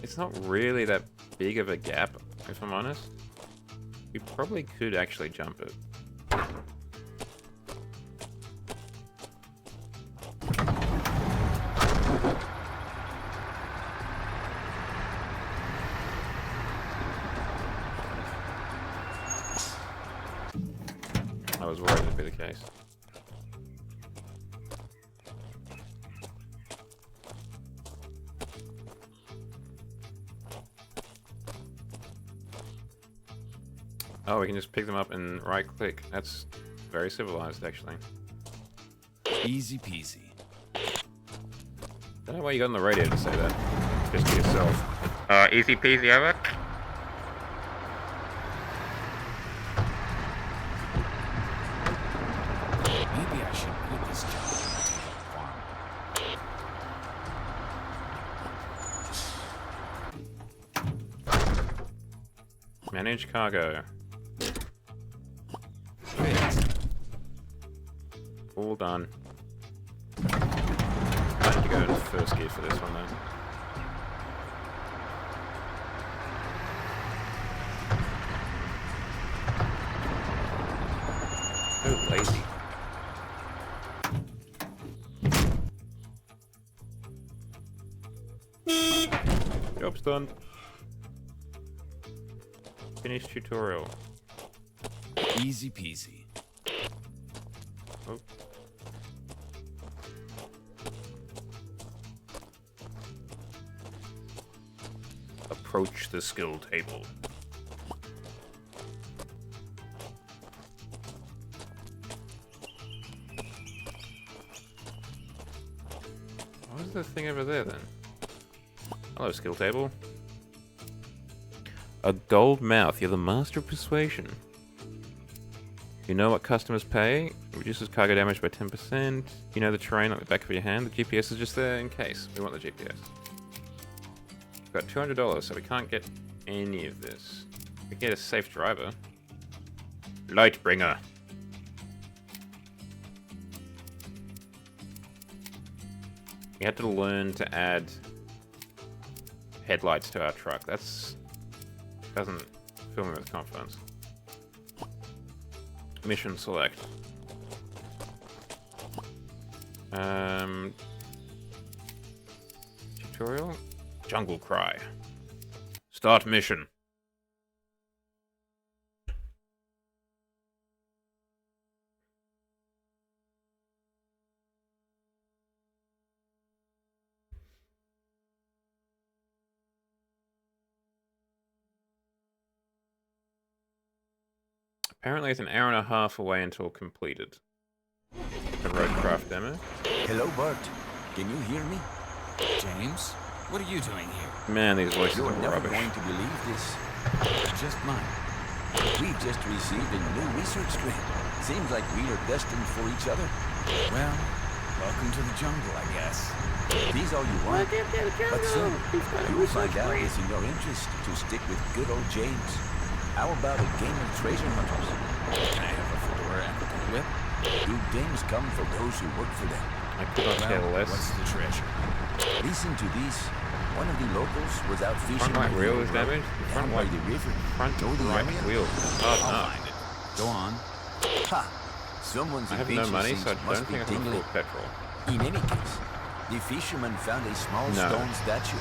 It's not really that big of a gap, if I'm honest. We probably could actually jump it. I was worried that'd be the case. Oh, we can just pick them up and right-click. That's very civilized, actually. Easy peasy. Don't know why you got on the radio to say that. Just to yourself. Easy peasy, over. Maybe I should put this job on the farm. Manage cargo. All done. I need to go into first gear for this one then. So lazy. Job's done. Finish tutorial. Easy peasy. Oh. Approach the skill table. What is the thing over there then? Hello, skill table. A gold mouth. You're the master of persuasion. You know what customers pay. Reduces cargo damage by 10%. You know the terrain like the back of your hand. The GPS is just there in case. We want the GPS. We've got $200, so we can't get any of this. We can get a safe driver. Lightbringer. We had to learn to add headlights to our truck. That's doesn't fill me with confidence. Mission select. Tutorial? Jungle Cry. Start mission. Apparently it's an hour and a half away until completed. The Roadcraft demo. Hello, Bart. Can you hear me? James, what are you doing here? Man, these voices You're are never rubbish. going to believe this. Just mine. We've just received a new research grant. Seems like we are destined for each other. Well, welcome to the jungle, I guess. These all you want. But soon, you'll find out it's in your interest to stick with good old James. How about a game of treasure hunters? Can I have a fedora and a whip? Do games come for those who work for them? I could not care Well, less. what's the treasure? Listen to these. One of the locals was out fishing Front right on the wheel old is road damaged. down Front by right, the river. front Know the right area? wheel. Oh, I'll no. find it. Go on. Ha! Someone's I have no adventure money, so I sense don't must be think I can tingling. afford petrol. In any case, the fisherman found a small No. stone statue.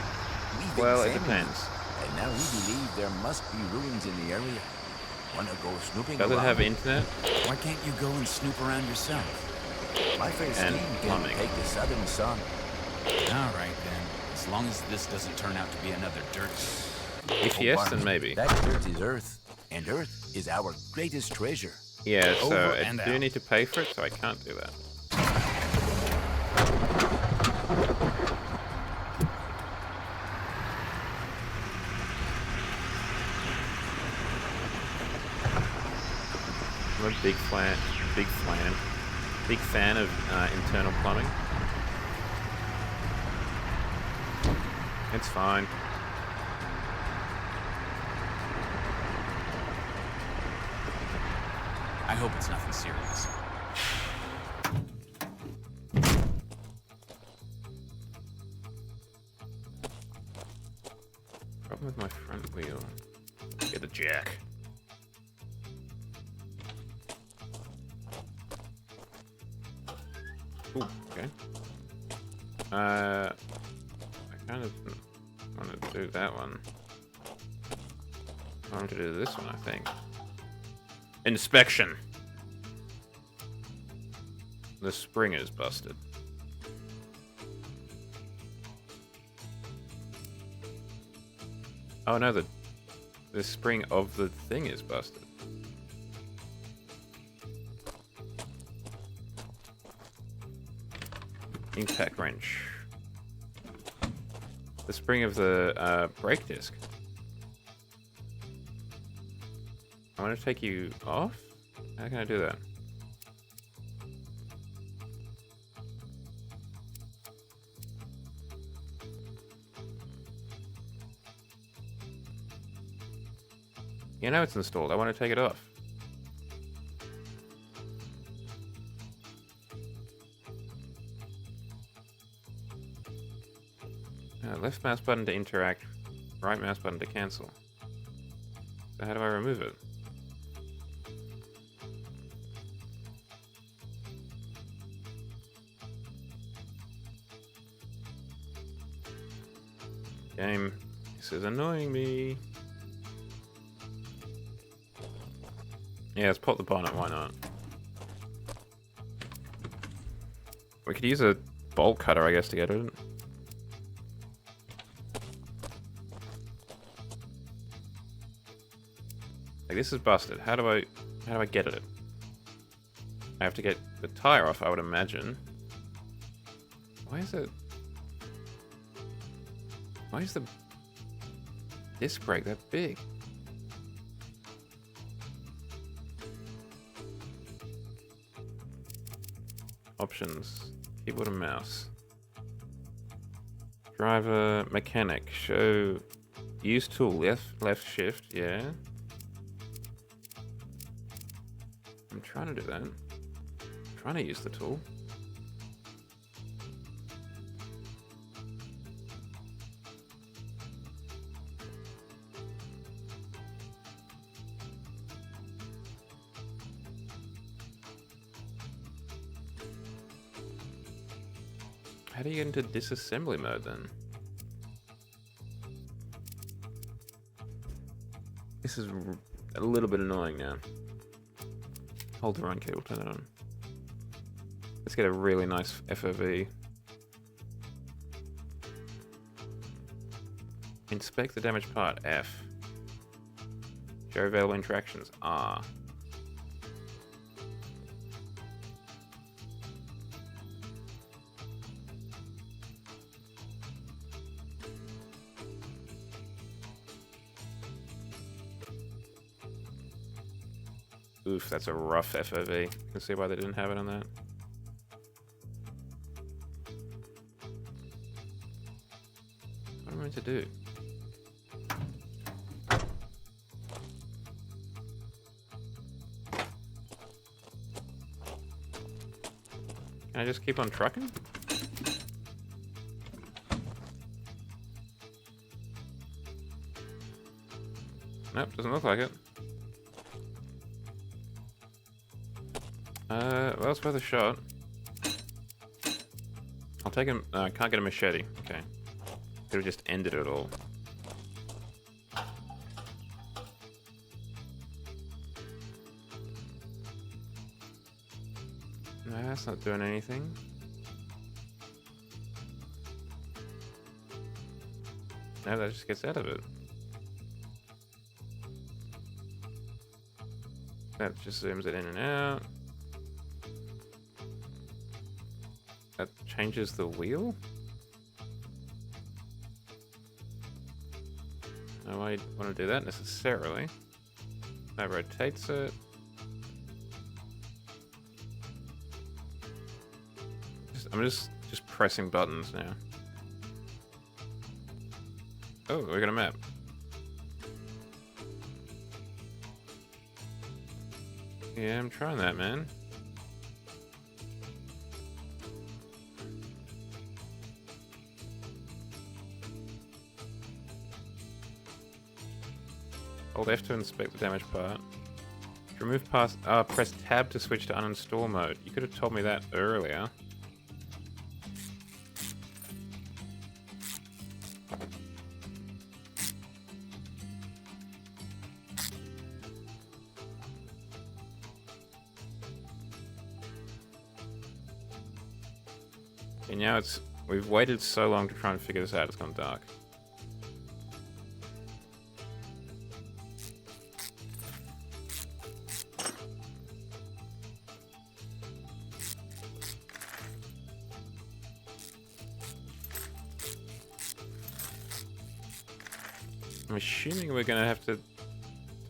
We've Well, it examined depends. and now we believe there must be ruins in the area. Wanna go snooping Does it around? have internet? Why can't you go and snoop around yourself? My first and team can plumbing? take the southern sun. All right, then. As long as this doesn't turn out to be another dirt. If yes, then maybe. That dirt is Earth, and Earth is our greatest treasure. Yeah, so Over I and do out. need to pay for it, so I can't do that. I'm a big fan of internal plumbing. It's fine. I hope it's nothing serious. Problem with my front wheel. Get a jack. Ooh, okay. I kind of want to do that one. I want to do this one, I think. Inspection. The spring is busted. Oh no, the spring of the thing is busted. Impact wrench. The spring of the brake disc. I want to take you off? How can I do that? You know it's installed. I want to take it off. Left mouse button to interact, right mouse button to cancel. So how do I remove it? Game, this is annoying me. Yeah, let's pop the bonnet, why not? We could use a bolt cutter, I guess, to get it. Like, this is busted. How do I get at it? I have to get the tire off, I would imagine. Why is the disc brake that big? Options. Keyboard and mouse. Driver, mechanic. Show. Use tool. Left shift. Yeah. I'm trying to do that. I'm trying to use the tool. How do you get into disassembly mode then? This is a little bit annoying now. Hold the run key, we'll turn it on. Let's get a really nice FOV. Inspect the damaged part, F. Show available interactions, R. Oof, that's a rough FOV. You can see why they didn't have it on that. What am I meant to do? Can I just keep on trucking? Nope, doesn't look like it. Well, it's worth a shot. I'll take him. I can't get a machete. Okay. Could have just ended it all. No, that's not doing anything. No, that just gets out of it. That just zooms it in and out. That changes the wheel? No, I want to do that necessarily. That rotates it. I'm just pressing buttons now. Oh, we got a map. Yeah, I'm trying that, man. Hold F to inspect the damaged part. To remove parts, press tab to switch to uninstall mode. You could have told me that earlier. Okay, now we've waited so long to try and figure this out, it's gone dark. I'm assuming we're gonna have to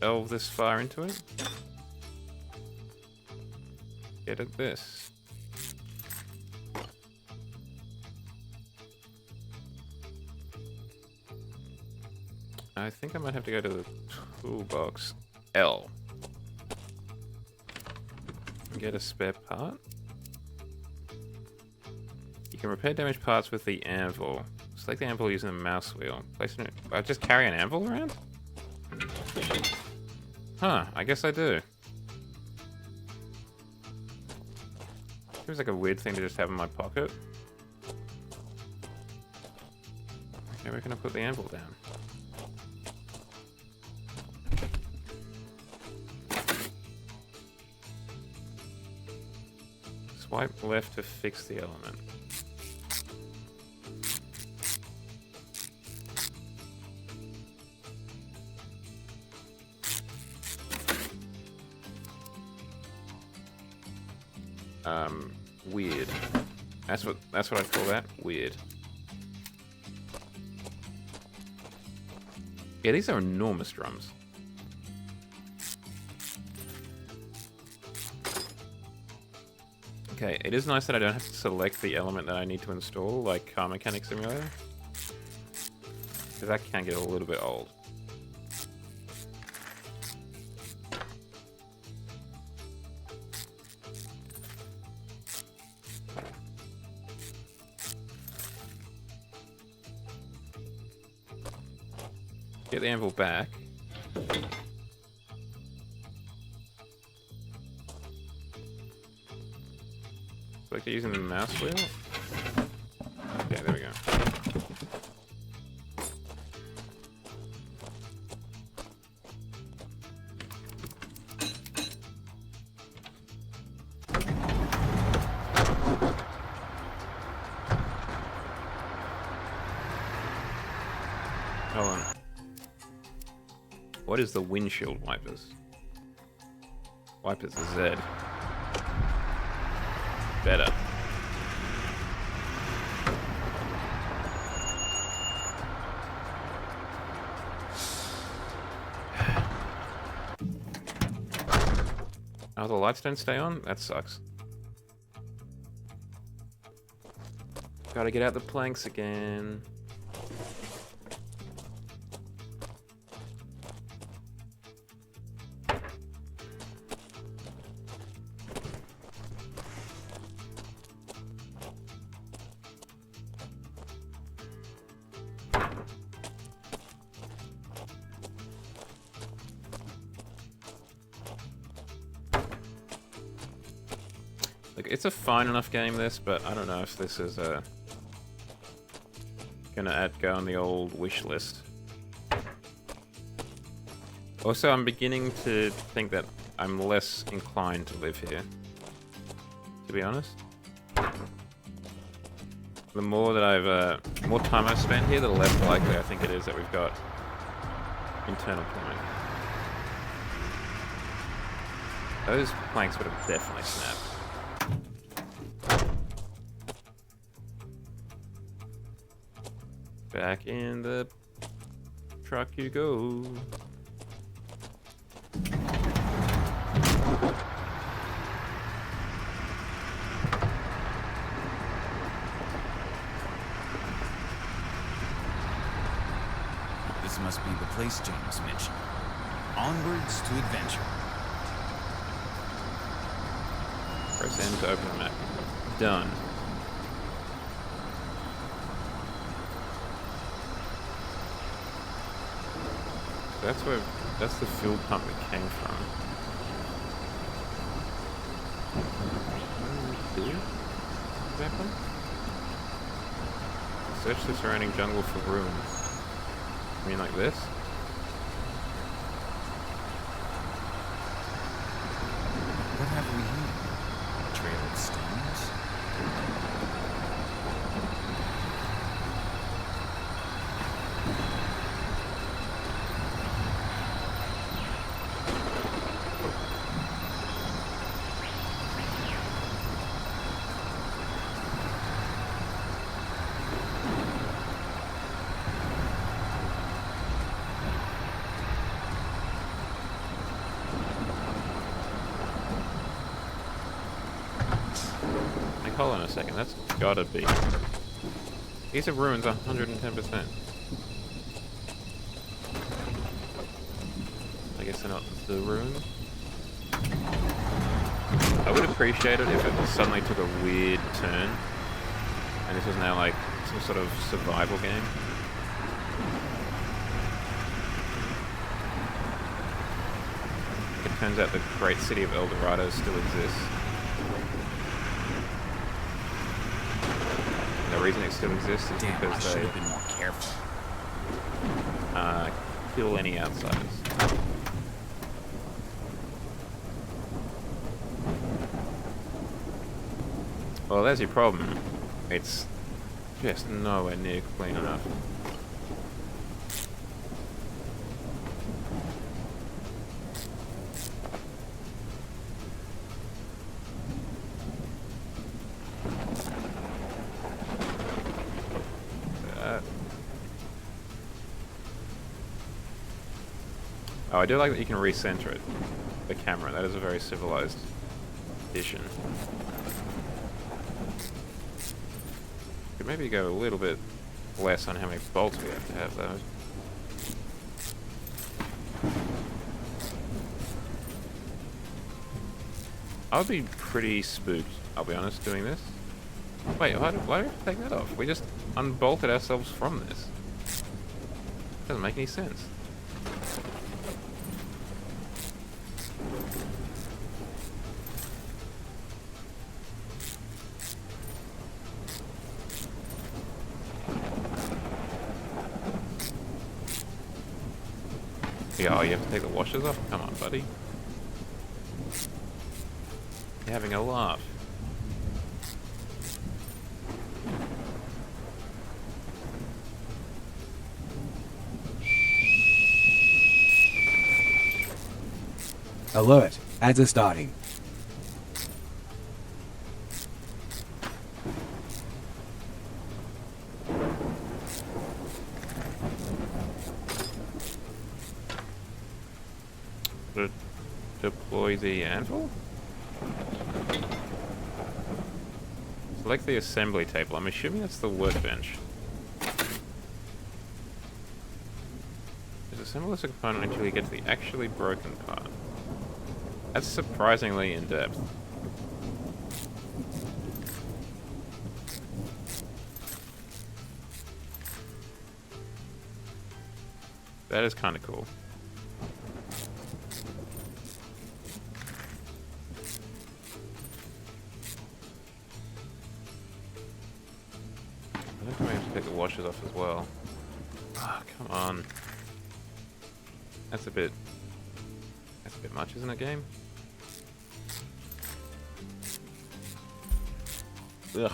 delve this far into it. Get at this. I think I might have to go to the toolbox. L. Get a spare part. You can repair damaged parts with the anvil. Select the anvil using the mouse wheel. Place it. I just carry an anvil around? Huh, I guess I do. Seems like a weird thing to just have in my pocket. Okay, where can I put the anvil down? Swipe left to fix the element. Weird. That's what I call that. Weird. Yeah, these are enormous drums. Okay, it is nice that I don't have to select the element that I need to install, like Car Mechanic Simulator. Because that can get a little bit old. Get the anvil back. Like using the mouse wheel? Okay, there we go. Hold on. What is the windshield wipers? Wipers are Z. Better. Oh, the lights don't stay on? That sucks. Gotta get out the planks again. Look, it's a fine enough game, this, but I don't know if this is gonna go on the old wish list. Also, I'm beginning to think that I'm less inclined to live here, to be honest. The more that more time I've spent here, the less likely I think it is that we've got internal plumbing. Those planks would have definitely snapped. Back in the truck you go. This must be the place James mentioned. Onwards to adventure. Press N to open the map. Done. That's the fuel pump it came from. Search the surrounding jungle for ruins. I mean like this? What have we here? A trail of stones? Hold on a second, that's gotta be. These are ruins 110%. I guess they're not the ruins. I would appreciate it if it suddenly took a weird turn and this was now like some sort of survival game. It turns out the great city of El Dorado still exists. The reason it still exists is Damn, I because should they have been more careful. kill any outsiders. Well, there's your problem. It's just nowhere near clean enough. Oh, I do like that you can recenter it, the camera. That is a very civilized addition. Could maybe go a little bit less on how many bolts we have to have, though. I would be pretty spooked, I'll be honest, doing this. Wait, why do we have to take that off? We just unbolted ourselves from this. Doesn't make any sense. Yeah, oh, you have to take the washers off? Come on, buddy. You're having a laugh. Alert, ads are starting. Deploy the anvil? Select the assembly table. I'm assuming that's the workbench. Assemble this component until you get to the actually broken part. That's surprisingly in-depth. That is kind of cool. I think I have to take the washers off as well. Ah, come on. That's a bit much, isn't it, game? Ugh.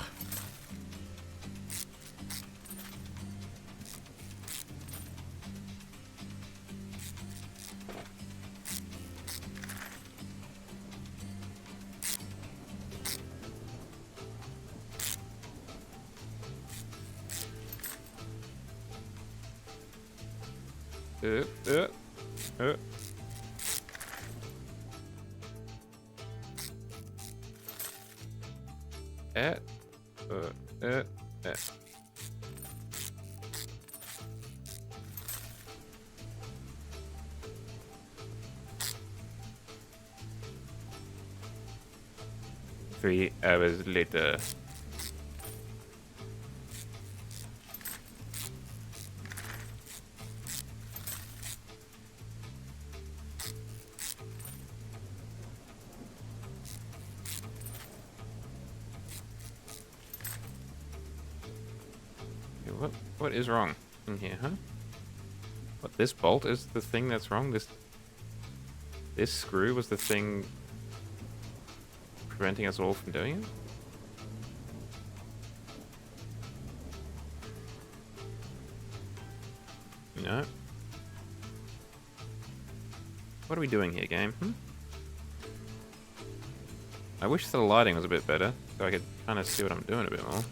Uh. Eh. 3 hours later. What is wrong in here, huh? What, this bolt is the thing that's wrong? This screw was the thing preventing us all from doing it? No. What are we doing here, game? I wish the lighting was a bit better, so I could kind of see what I'm doing a bit more.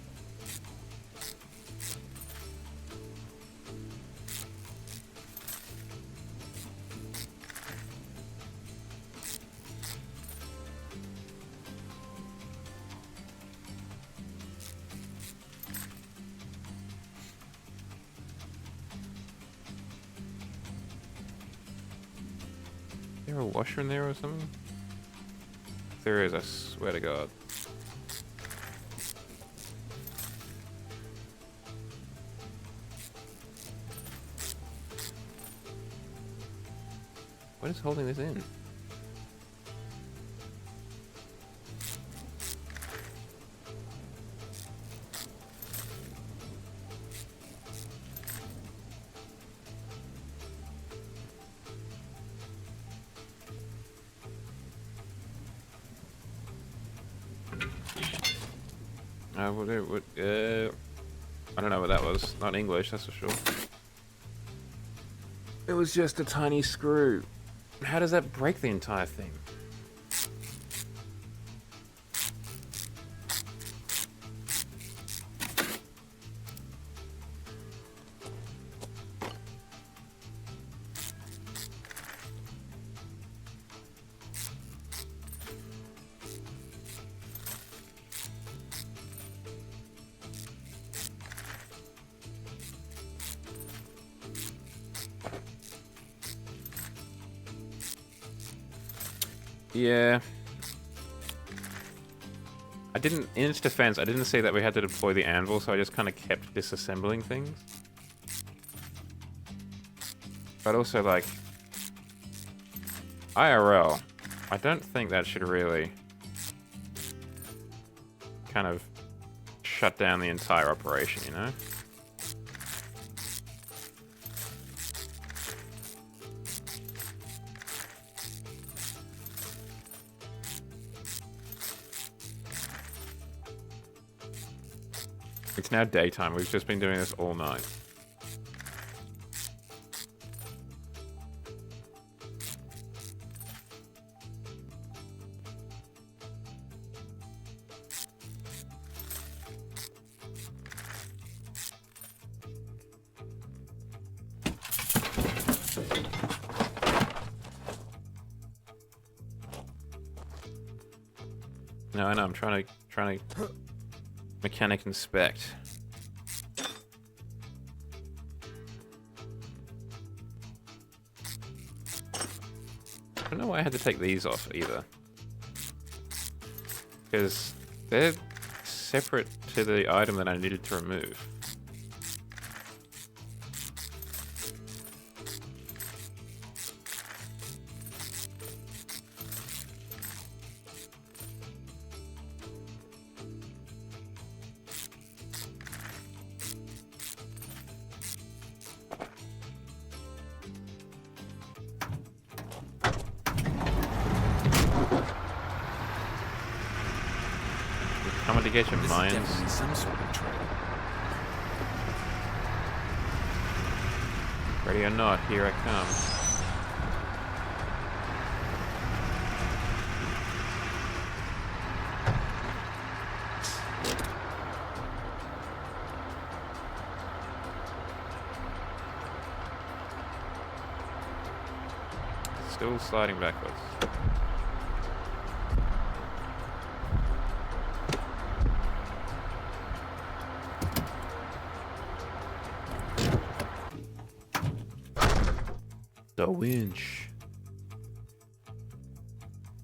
Is there a washer in there or something? If there is, I swear to God. What is holding this in? I don't know what that was. Not English, that's for sure. It was just a tiny screw. How does that break the entire thing? Yeah. I didn't, in its defense, I didn't say that we had to deploy the anvil, so I just kind of kept disassembling things. But also, like, IRL, I don't think that should really kind of shut down the entire operation, you know? It's now daytime. We've just been doing this all night. No, I know. I'm trying to mechanic inspect. I don't know why I had to take these off either, because they're separate to the item that I needed to remove. Coming to get your This is mines. definitely some sort of trail. Ready or not, here I come. Still sliding backwards. The winch.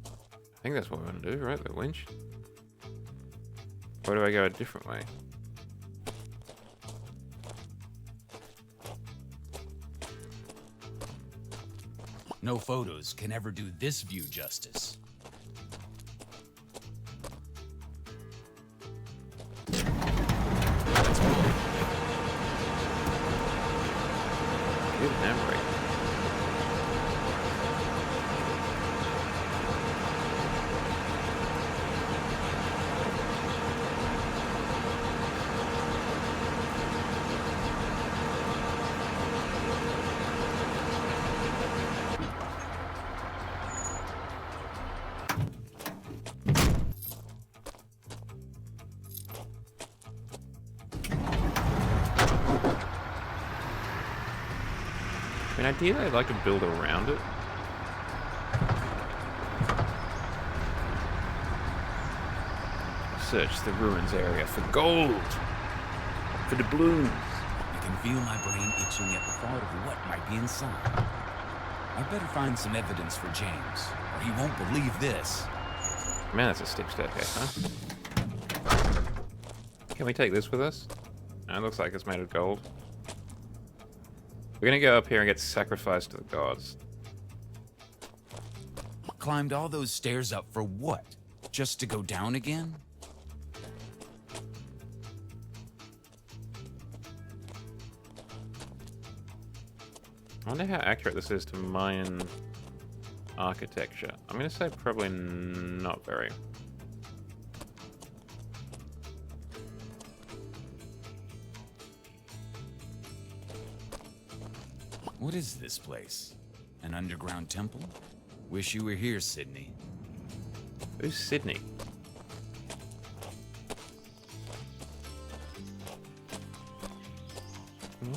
I think that's what we're gonna do, right? The winch? Or do I go a different way? No photos can ever do this view justice. Let's go. Good memory. I mean, ideally, I'd like to build around it. Search the ruins area for gold. For the blues. I can feel my brain itching at the thought of what might be inside. I'd better find some evidence for James, or he won't believe this. Man, that's a steep staircase, huh? Can we take this with us? Oh, it looks like it's made of gold. We're gonna go up here and get sacrificed to the gods. Climbed all those stairs up for what? Just to go down again? I wonder how accurate this is to Mayan architecture. I'm gonna say probably not very. What is this place? An underground temple? Wish you were here, Sydney. Who's Sydney?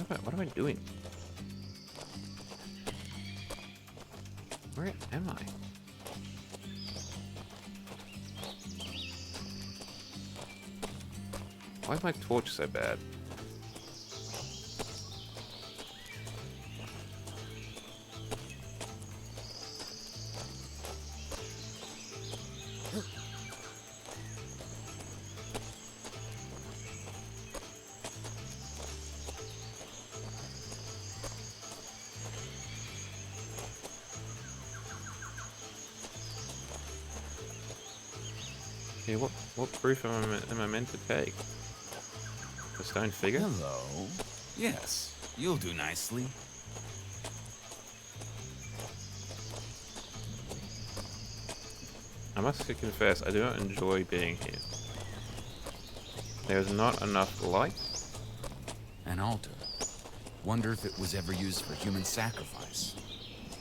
What am I doing? Where am I? Why is my torch so bad? Yeah, what proof am I meant to take? The stone figure? Hello. Yes, you'll do nicely. I must confess, I do not enjoy being here. There's not enough light. An altar. Wonder if it was ever used for human sacrifice.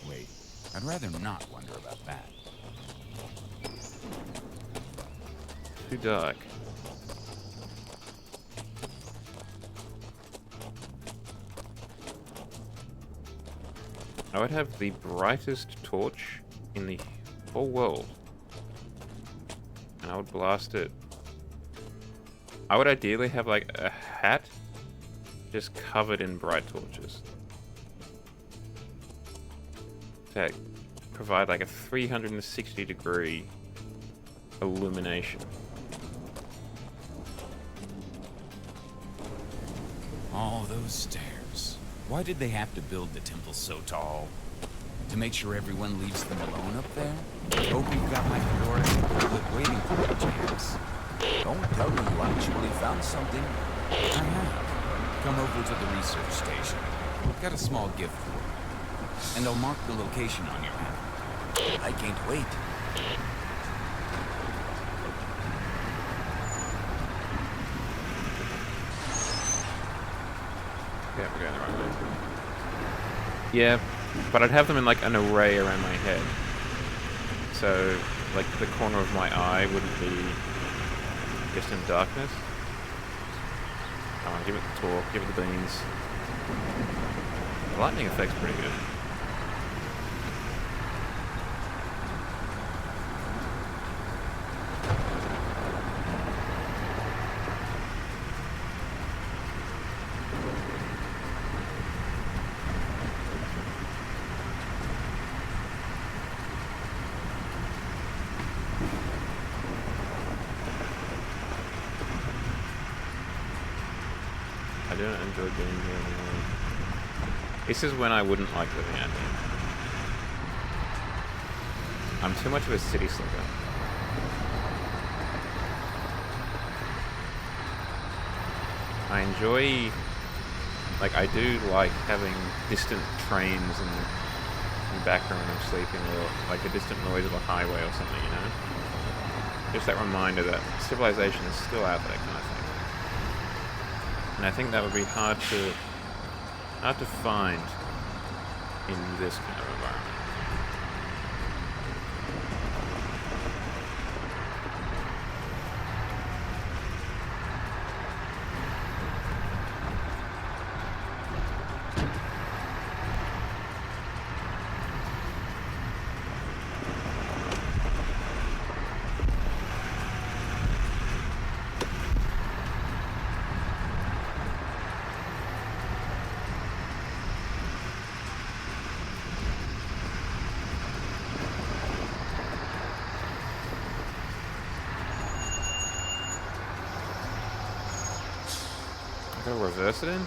Wait, I'd rather not wonder about that. Too dark. I would have the brightest torch in the whole world. And And I would blast it. I would ideally have like a hat just covered in bright torches. To provide like a 360-degree illumination. All those stairs. Why did they have to build the temple so tall? To make sure everyone leaves them alone up there? Hope you've got my fedora and toilet waiting for you, James. Don't tell me you actually found something. I have. Come over to the research station. Got a small gift for you. And I'll mark the location on your map. I can't wait. Yeah, we're going the right way. Yeah, but I'd have them in like an array around my head. So, like, the corner of my eye wouldn't be just in darkness. Come on, give it the talk, give it the beans. The lightning effect's pretty good. I don't enjoy being here anymore. This is when I wouldn't like living out here. I'm too much of a city slicker. I enjoy, like, I do like having distant trains in the background when I'm sleeping, or like the distant noise of a highway or something, you know? Just that reminder that civilization is still out there, kind of thing. And I think that would be hard to find in this kind of environment. I'll reverse it in?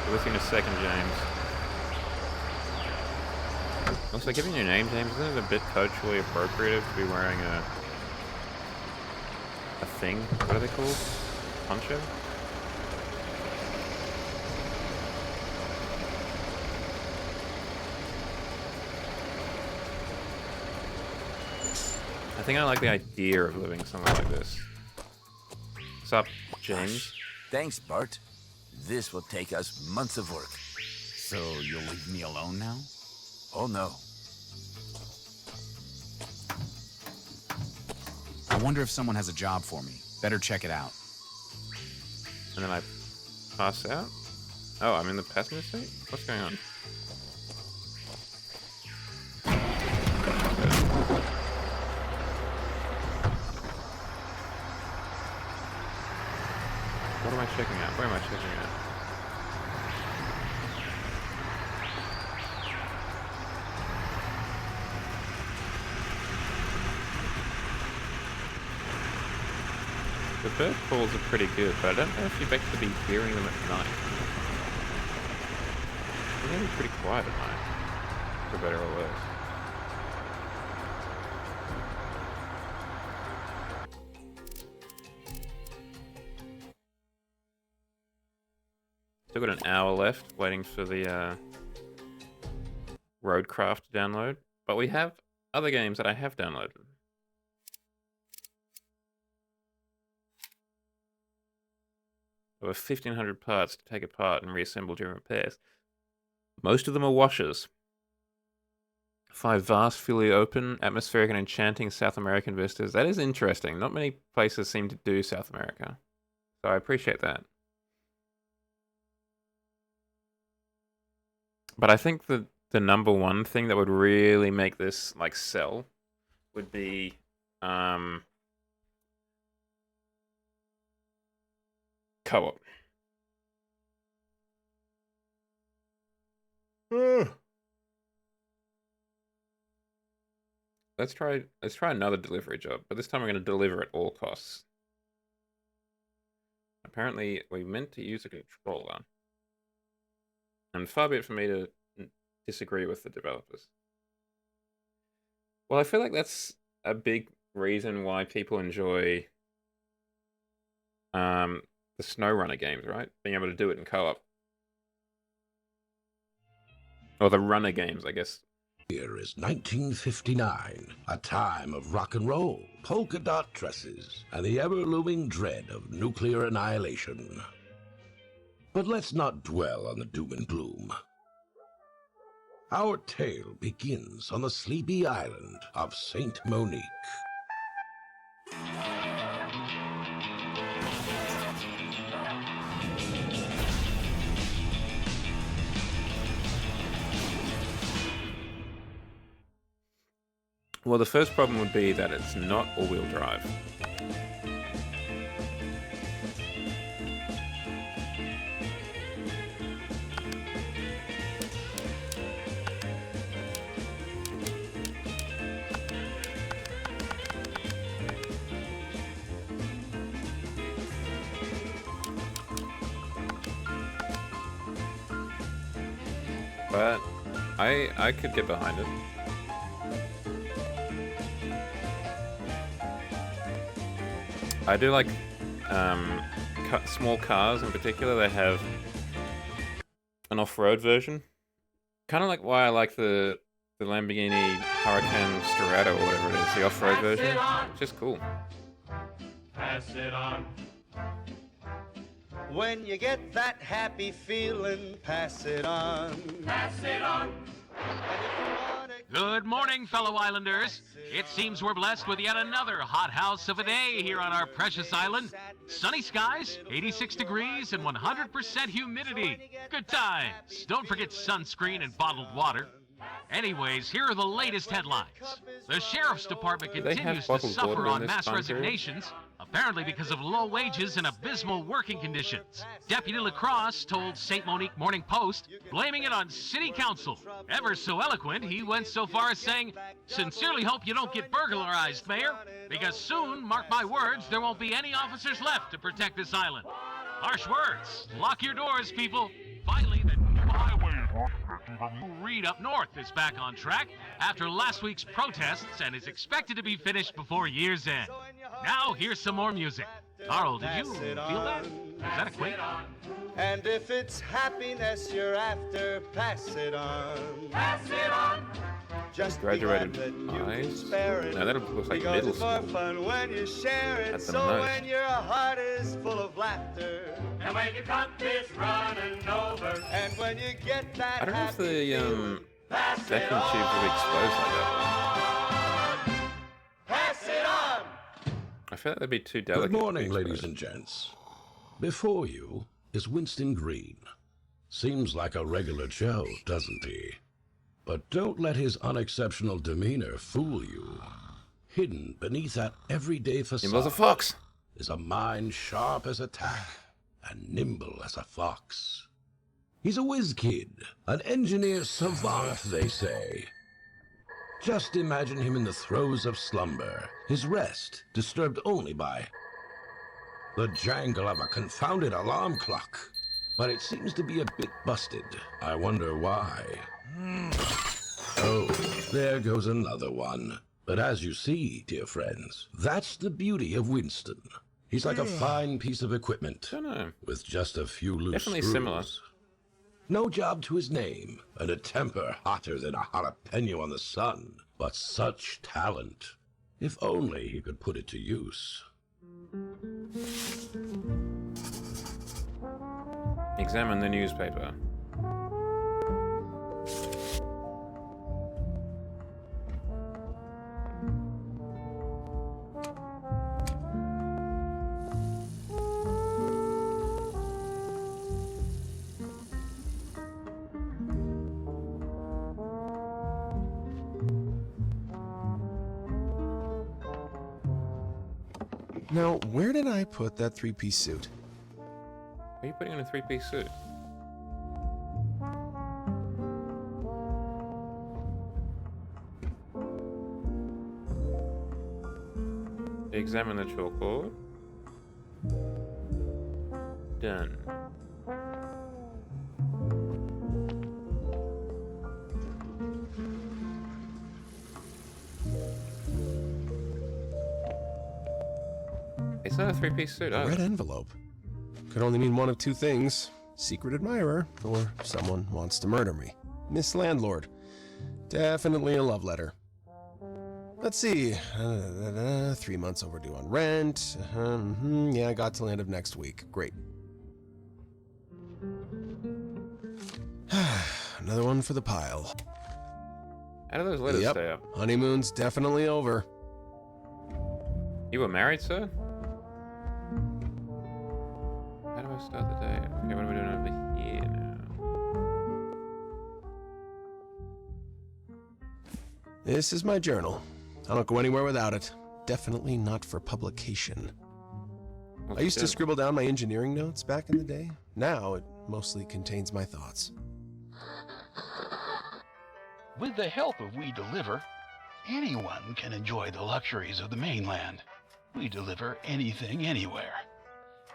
Be with you in a second, James. Also, given your name, James, isn't it a bit culturally appropriative to be wearing a thing? What are they called? Poncho? I think I like the idea of living somewhere like this. What's up, James? Thanks, Bart. This will take us months of work. So you'll leave me alone now? Oh no. I wonder if someone has a job for me. Better check it out. And then I pass out? Oh, I'm in the passenger seat? What's going on? What am I checking out? Where am I checking out? The bird calls are pretty good, but I don't know if you've actually be hearing them at night. They're going to be pretty quiet at night, for better or worse. Still got an hour left, waiting for the Roadcraft to download. But we have other games that I have downloaded. Over 1,500 parts to take apart and reassemble during repairs. Most of them are washers. 5 vast, fully open, atmospheric and enchanting South American vistas. That is interesting. Not many places seem to do South America. So I appreciate that. But I think the the number one thing that would really make this like sell would be co-op. Let's try another delivery job, but this time we're going to deliver at all costs. Apparently, we meant to use a controller. And far be it for me to disagree with the developers. Well, I feel like that's a big reason why people enjoy the SnowRunner games, right? Being able to do it in co-op. Or the runner games, I guess. Here is 1959, a time of rock and roll, polka dot dresses, and the ever-looming dread of nuclear annihilation. But let's not dwell on the doom and gloom. Our tale begins on the sleepy island of Saint Monique. Well, the first problem would be that it's not all-wheel drive. But I could get behind it. I do like small cars in particular. They have an off-road version. Kind of like why I like the Lamborghini Huracan Storado or whatever it is, the off-road version. It's just cool. Pass it on. When you get that happy feeling, pass it on. Pass it on. Good morning, fellow islanders. It seems we're blessed with yet another hot house of a day here on our precious island. Sunny skies, 86 degrees, and 100% humidity. Good times. Don't forget sunscreen and bottled water. Anyways, here are the latest headlines. The Sheriff's Department continues to suffer on mass resignations, apparently because of low wages and abysmal working conditions. Deputy Lacrosse told St. Monique Morning Post, blaming it on City Council. Ever so eloquent, he went so far as saying, "Sincerely hope you don't get burglarized, Mayor, because soon, mark my words, there won't be any officers left to protect this island." Harsh words. Lock your doors, people. Finally, the new highway Reed up north is back on track after last week's protests and is expected to be finished before year's end. Now, here's some more music. Carl, did you feel that? Is that a quake? And if it's happiness you're after, pass it on. Pass it on. Just Graduated be glad that you high can spare it. school? No, that looks like Because middle it's more school. fun when you share it. At the So most. when your heart is full of laughter, And when your cup is running over, and when you get that I don't know if happy the feeling, pass it vacuum tubes will be exposed like that. on. Pass it on. I feel like they'd be too delicate. Good to be morning, ladies exposed. and gents. Before you is Winston Green. Seems like a regular Joe, doesn't he? But don't let his unexceptional demeanor fool you. Hidden beneath that everyday He was a facade fox. is a mind sharp as a tack and nimble as a fox. He's a whiz kid, an engineer savant, they say. Just imagine him in the throes of slumber, his rest disturbed only by the jangle of a confounded alarm clock. But it seems to be a bit busted. I wonder why. Oh, there goes another one. But as you see, dear friends, that's the beauty of Winston. He's like a fine piece of equipment I don't know. with just a few loose Definitely screws. similar. No job to his name, and a temper hotter than a jalapeno on the sun. But such talent. If only he could put it to use. Examine the newspaper. Now, where did I put that three-piece suit? Why are you putting on a three-piece suit? Examine the chalkboard. Done. It's not a three-piece suit, A either. red envelope. Could only mean one of two things. Secret admirer, or someone wants to murder me. Miss Landlord. Definitely a love letter. Let's see. 3 months overdue on rent. Yeah, I got till end of next week. Great. Another one for the pile. How do those letters Yep. stay up? Honeymoon's definitely over. You were married, sir? How do I start the day? Okay, what are we doing over here now? This is my journal. I don't go anywhere without it. Definitely not for publication. What's I used it to do? scribble down my engineering notes back in the day. Now it mostly contains my thoughts. With the help of We Deliver, anyone can enjoy the luxuries of the mainland. We deliver anything, anywhere.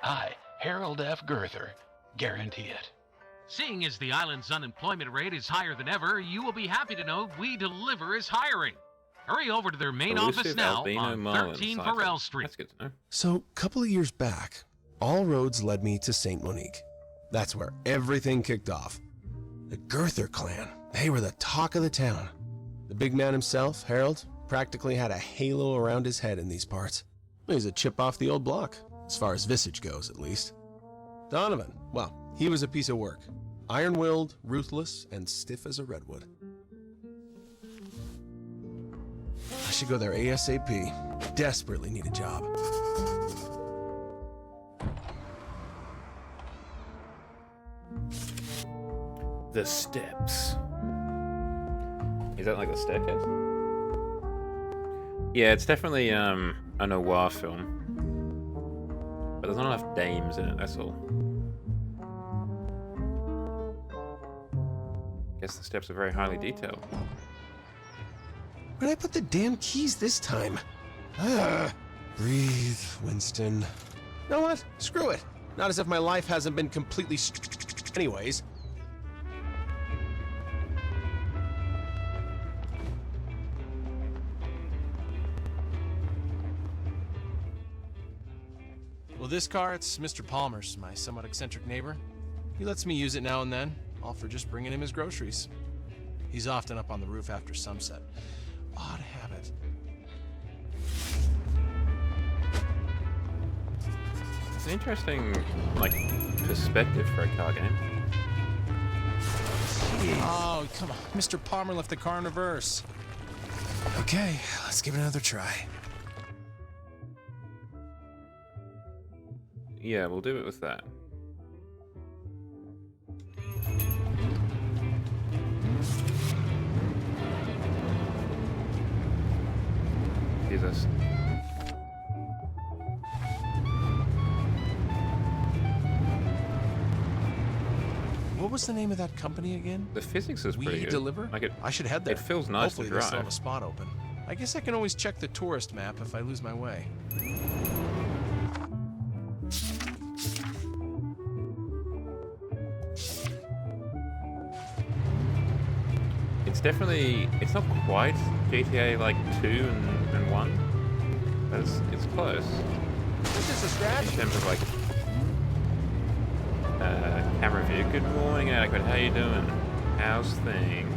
I, Harold F. Girther, guarantee it. Seeing as the island's unemployment rate is higher than ever, you will be happy to know We Deliver is hiring. Hurry over to their main office Elusive now albino on marlin 13 cipher. Farrell Street. That's good to know. So, a couple of years back, all roads led me to St. Monique. That's where everything kicked off. The Girther clan, they were the talk of the town. The big man himself, Harold, practically had a halo around his head in these parts. He's a chip off the old block, as far as visage goes, at least. Donovan, well, he was a piece of work. Iron-willed, ruthless, and stiff as a redwood. I should go there ASAP. Desperately need a job. The steps. Is that like the staircase? Yeah, it's definitely a noir film. But there's not enough dames in it, that's all. Guess the steps are very highly detailed. Where'd I put the damn keys this time? Breathe, Winston. You know what? Screw it. Not as if my life hasn't been completely anyways. Well, this car, it's Mr. Palmer's, my somewhat eccentric neighbor. He lets me use it now and then, all for just bringing him his groceries. He's often up on the roof after sunset. Odd habit. It's an interesting, like, perspective for a car game. Oh, come on. Mr. Palmer left the car in reverse. Okay, let's give it another try. Yeah, we'll do it with that. Jesus. What was the name of that company again? The physics is pretty We good. Deliver? Like it, I should head there. it feels nice Hopefully to they still drive. have a spot open. I guess I can always check the tourist map if I lose my way. It's definitely, it's not quite GTA like 2 and 1, but it's close This is a scratch. in terms of like camera view. Good morning, Adequate. How you doing? How's things?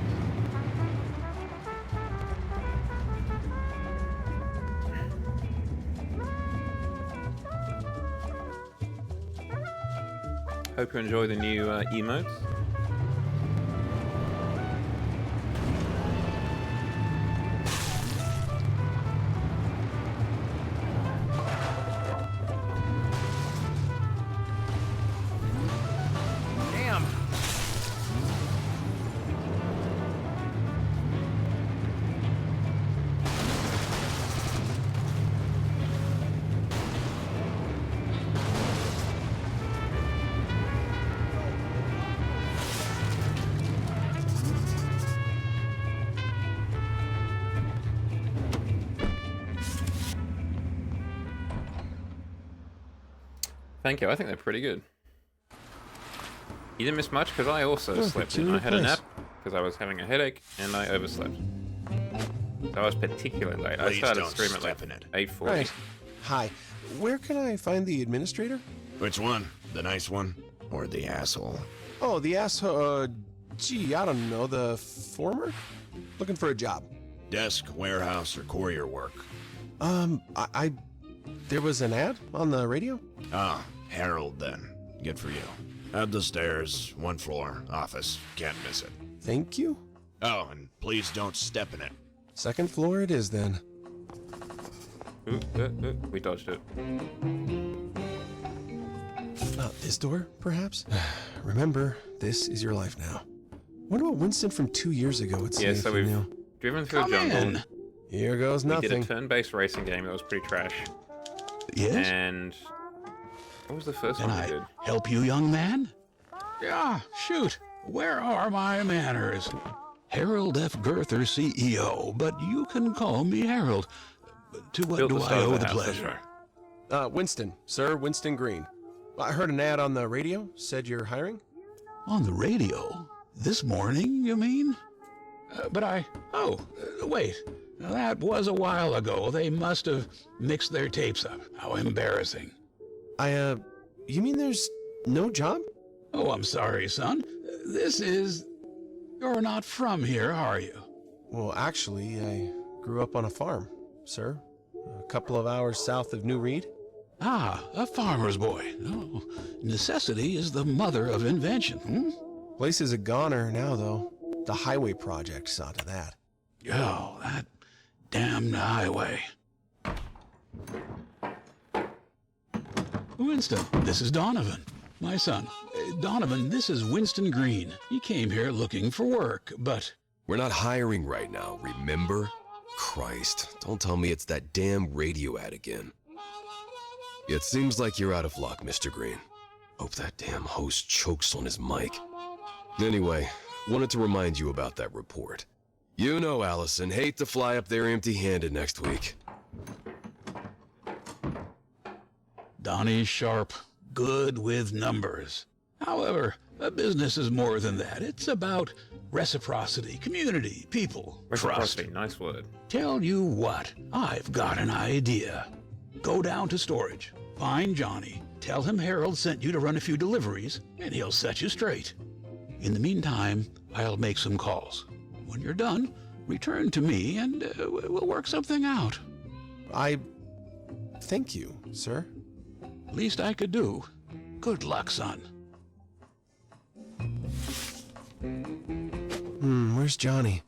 Hope you enjoy the new emotes. Damn. Thank you. I think they're pretty good. You didn't miss much because I also slept in. peculiar I had a place. nap because I was having a headache and I overslept. So I was particularly late. I Please started don't streaming at like step in it. 8:40. Right. Hi. Where can I find the administrator? Which one? The nice one? Or the asshole? Oh, the asshole. Gee, I don't know. The former? Looking for a job. Desk, warehouse, or courier work? There was an ad on the radio? Ah, Harold then. Good for you. Up the stairs, 1 floor, office. Can't miss it. Thank you. Oh, and please don't step in it. 2nd floor it is then. Ooh, we dodged it. This door, perhaps? Remember, this is your life now. What about Winston from 2 years ago would say Yeah, if so he we've knew? driven through a Come jungle. in. Here goes We nothing. did a turn-based racing game that was pretty trash. Yes? And what was the first Can one we I did? help you, young man? Yeah, shoot. Where are my manners? Harold F. Girther, CEO, but you can call me Harold. To what Built do the I start of owe the the house, that's pleasure? right. Winston. Sir, Winston Green. I heard an ad on the radio. Said you're hiring? On the radio? This morning, you mean? Wait. Now, that was a while ago. They must have mixed their tapes up. How embarrassing. You mean there's no job? Oh, I'm sorry, son. You're not from here, are you? Well, actually, I grew up on a farm, sir. A couple of hours south of New Reed. Ah, a farmer's boy. Oh, necessity is the mother of invention, hmm? Place is a goner now, though. The highway project saw to that. Oh, that damned highway. Winston, this is Donovan, my son. Donovan, this is Winston Green. He came here looking for work, but... We're not hiring right now, remember? Christ, don't tell me it's that damn radio ad again. It seems like you're out of luck, Mr. Green. Hope that damn host chokes on his mic. Anyway, wanted to remind you about that report. You know, Allison, hate to fly up there empty-handed next week. Donnie Sharp, good with numbers. However, a business is more than that. It's about reciprocity, community, people, trust. Reciprocity, nice word. Tell you what, I've got an idea. Go down to storage, find Johnny, tell him Harold sent you to run a few deliveries, and he'll set you straight. In the meantime, I'll make some calls. When you're done, return to me and we'll work something out. I thank you, sir. Least I could do. Good luck, son. Where's Johnny?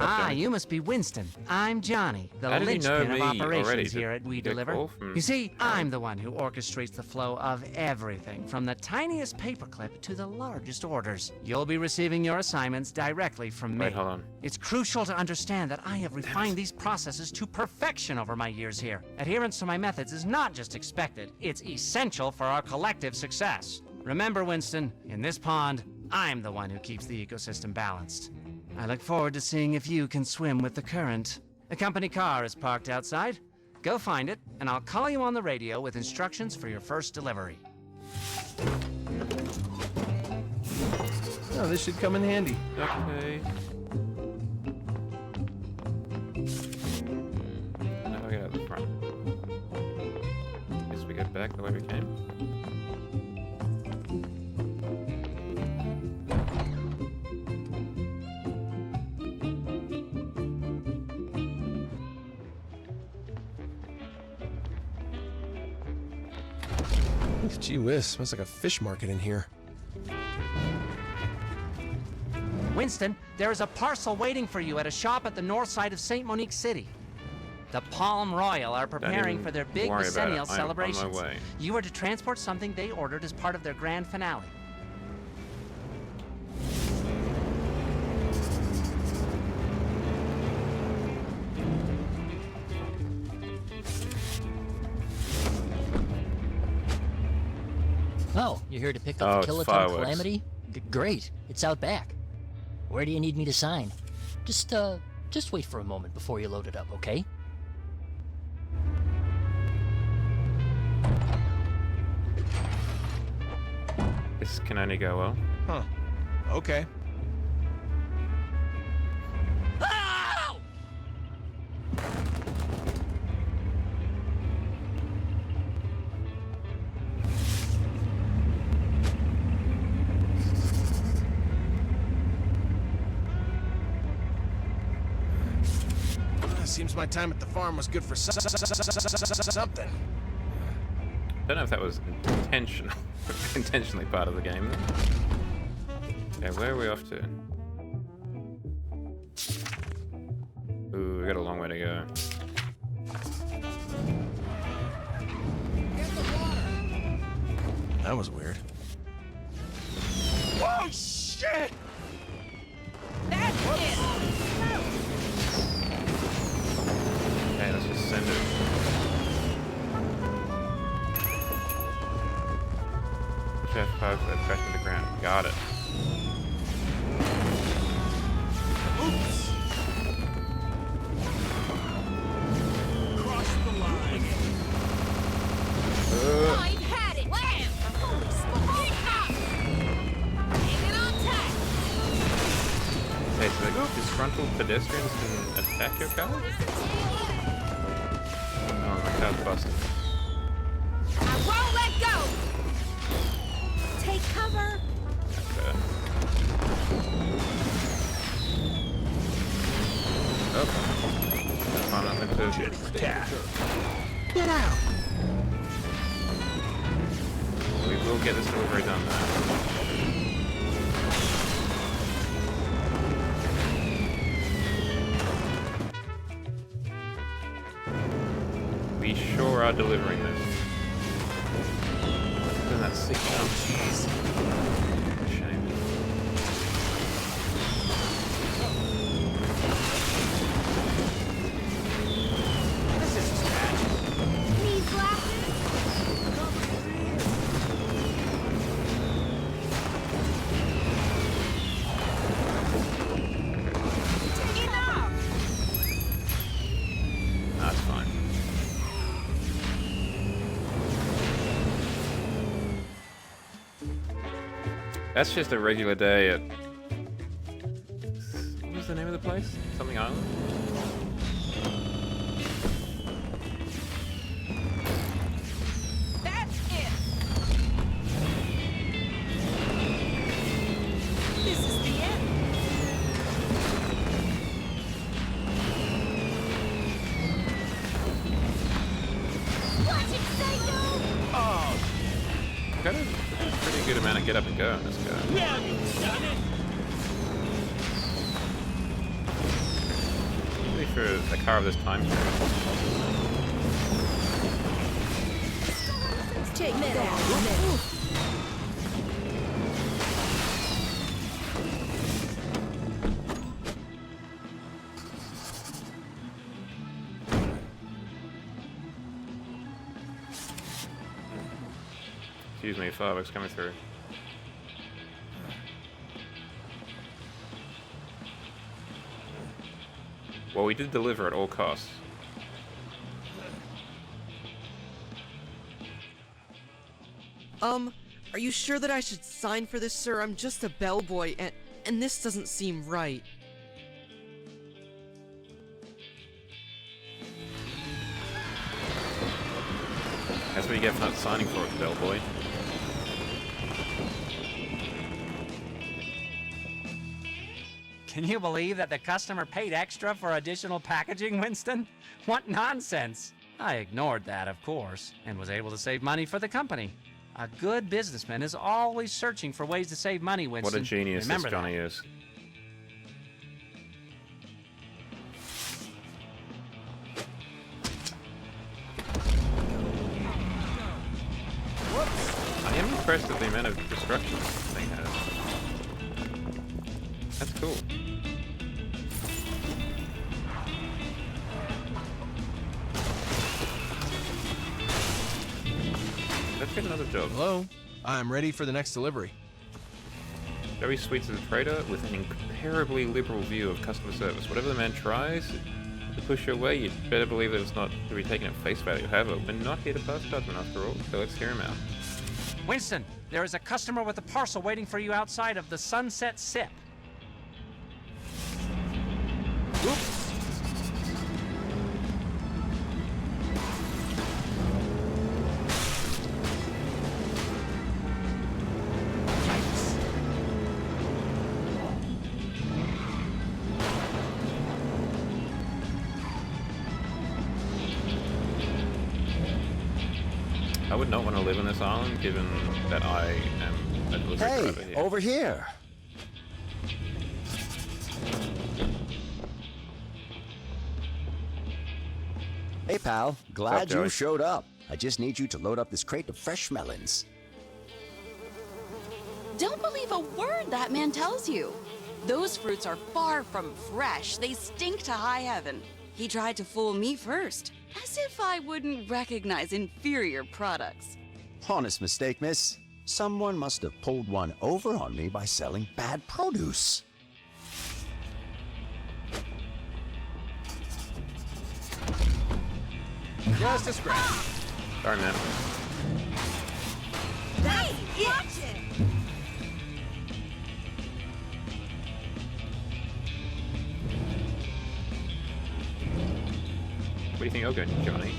Ah, you must be Winston. I'm Johnny, the How did he know linchpin of me operations already? here at We Did you Deliver. call from- You see, I'm the one who orchestrates the flow of everything, from the tiniest paperclip to the largest orders. You'll be receiving your assignments directly from me. Wait, hold on. It's crucial to understand that I have refined these processes to perfection over my years here. Adherence to my methods is not just expected, it's essential for our collective success. Remember, Winston, in this pond, I'm the one who keeps the ecosystem balanced. I look forward to seeing if you can swim with the current. A company car is parked outside. Go find it, and I'll call you on the radio with instructions for your first delivery. Oh, this should come in handy. Okay. How do I get out the front? Guess we go back the way we came. Gee whiz, smells like a fish market in here. Winston, there is a parcel waiting for you at a shop at the north side of St. Monique City. The Palm Royal are preparing even for their big worry about it. decennial I am on my celebrations. way. You are to transport something they ordered as part of their grand finale. Oh, you're here to pick Oh, up it's the Kiloton fireworks. Calamity? Great. It's out back. Where do you need me to sign? Just wait for a moment before you load it up, okay? This can only go well. Huh. Okay. Seems my time at the farm was good for something. Don't know if that was intentional, intentionally part of the game. Okay, where are we off to? Ooh, we got a long way to go. That was weird. Whoa, shit! That's it! Okay, let's just send it. Chef pipes that crash to the ground. Got it. Oops! Cross the line. I've had it! Wham! Holy smoke! Hang it on tight! Okay, so like disgruntled pedestrians can attack your car? Oh, my car's busted. I won't let go! Take cover! Okay. Oh. I'm not going to Get out! We will get this delivery done now. We sure are delivering this. Isn't that sick? Oh, jeez. Shame. This is tragic. Need glasses? Take it off! That's fine. That's just a regular day at... What was the name of the place? Something Island? That's it! This is the end! Watch it, Psycho! Oh, Got a pretty good amount of get up and go in this guy. Now you've done it! Really for a car of this time period. Take that out. Excuse me, fireworks coming through. Well, we did deliver at all costs. Are you sure that I should sign for this, sir? I'm just a bellboy, and this doesn't seem right. That's what you get for not signing for it, bellboy. Can you believe that the customer paid extra for additional packaging, Winston? What nonsense! I ignored that, of course, and was able to save money for the company. A good businessman is always searching for ways to save money, Winston. What a genius Remember this Johnny that. is. I am impressed with the amount of destruction this thing has. That's cool. Let's get another job. hello. I'm ready for the next delivery. Joey Sweets is a trader with an incomparably liberal view of customer service. Whatever the man tries to push your way, you'd better believe that it's not to be taken at face value. However, we're not here to pass judgment after all, so let's hear him out. Winston, There is a customer with a parcel waiting for you outside of the Sunset Sip. Oops. I would not want to live on this island, given that I am a delivery driver Hey, here. over here. Hey, pal. Glad you Joey? showed up. I just need you to load up this crate of fresh melons. Don't believe a word that man tells you. Those fruits are far from fresh. They stink to high heaven. He tried to fool me first, as if I wouldn't recognize inferior products. Honest mistake, miss. Someone must have pulled one over on me by selling bad produce. Just a scratch. Sorry, man. Hey, watch it! What do you think you're going, Johnny?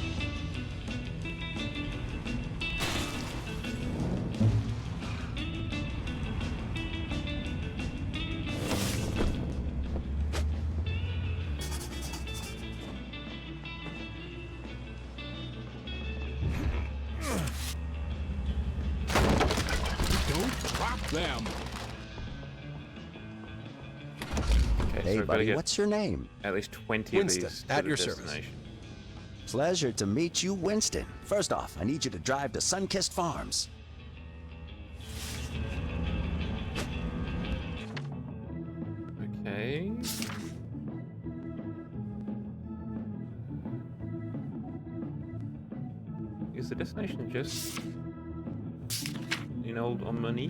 Don't drop them. Okay, Hey, so we've got to buddy, get what's your name? at least 20 Winston, of these to at the your service. destination. Pleasure to meet you, Winston. First off, I need you to drive to Sunkissed Farms. Okay. Is the destination just in old Omani?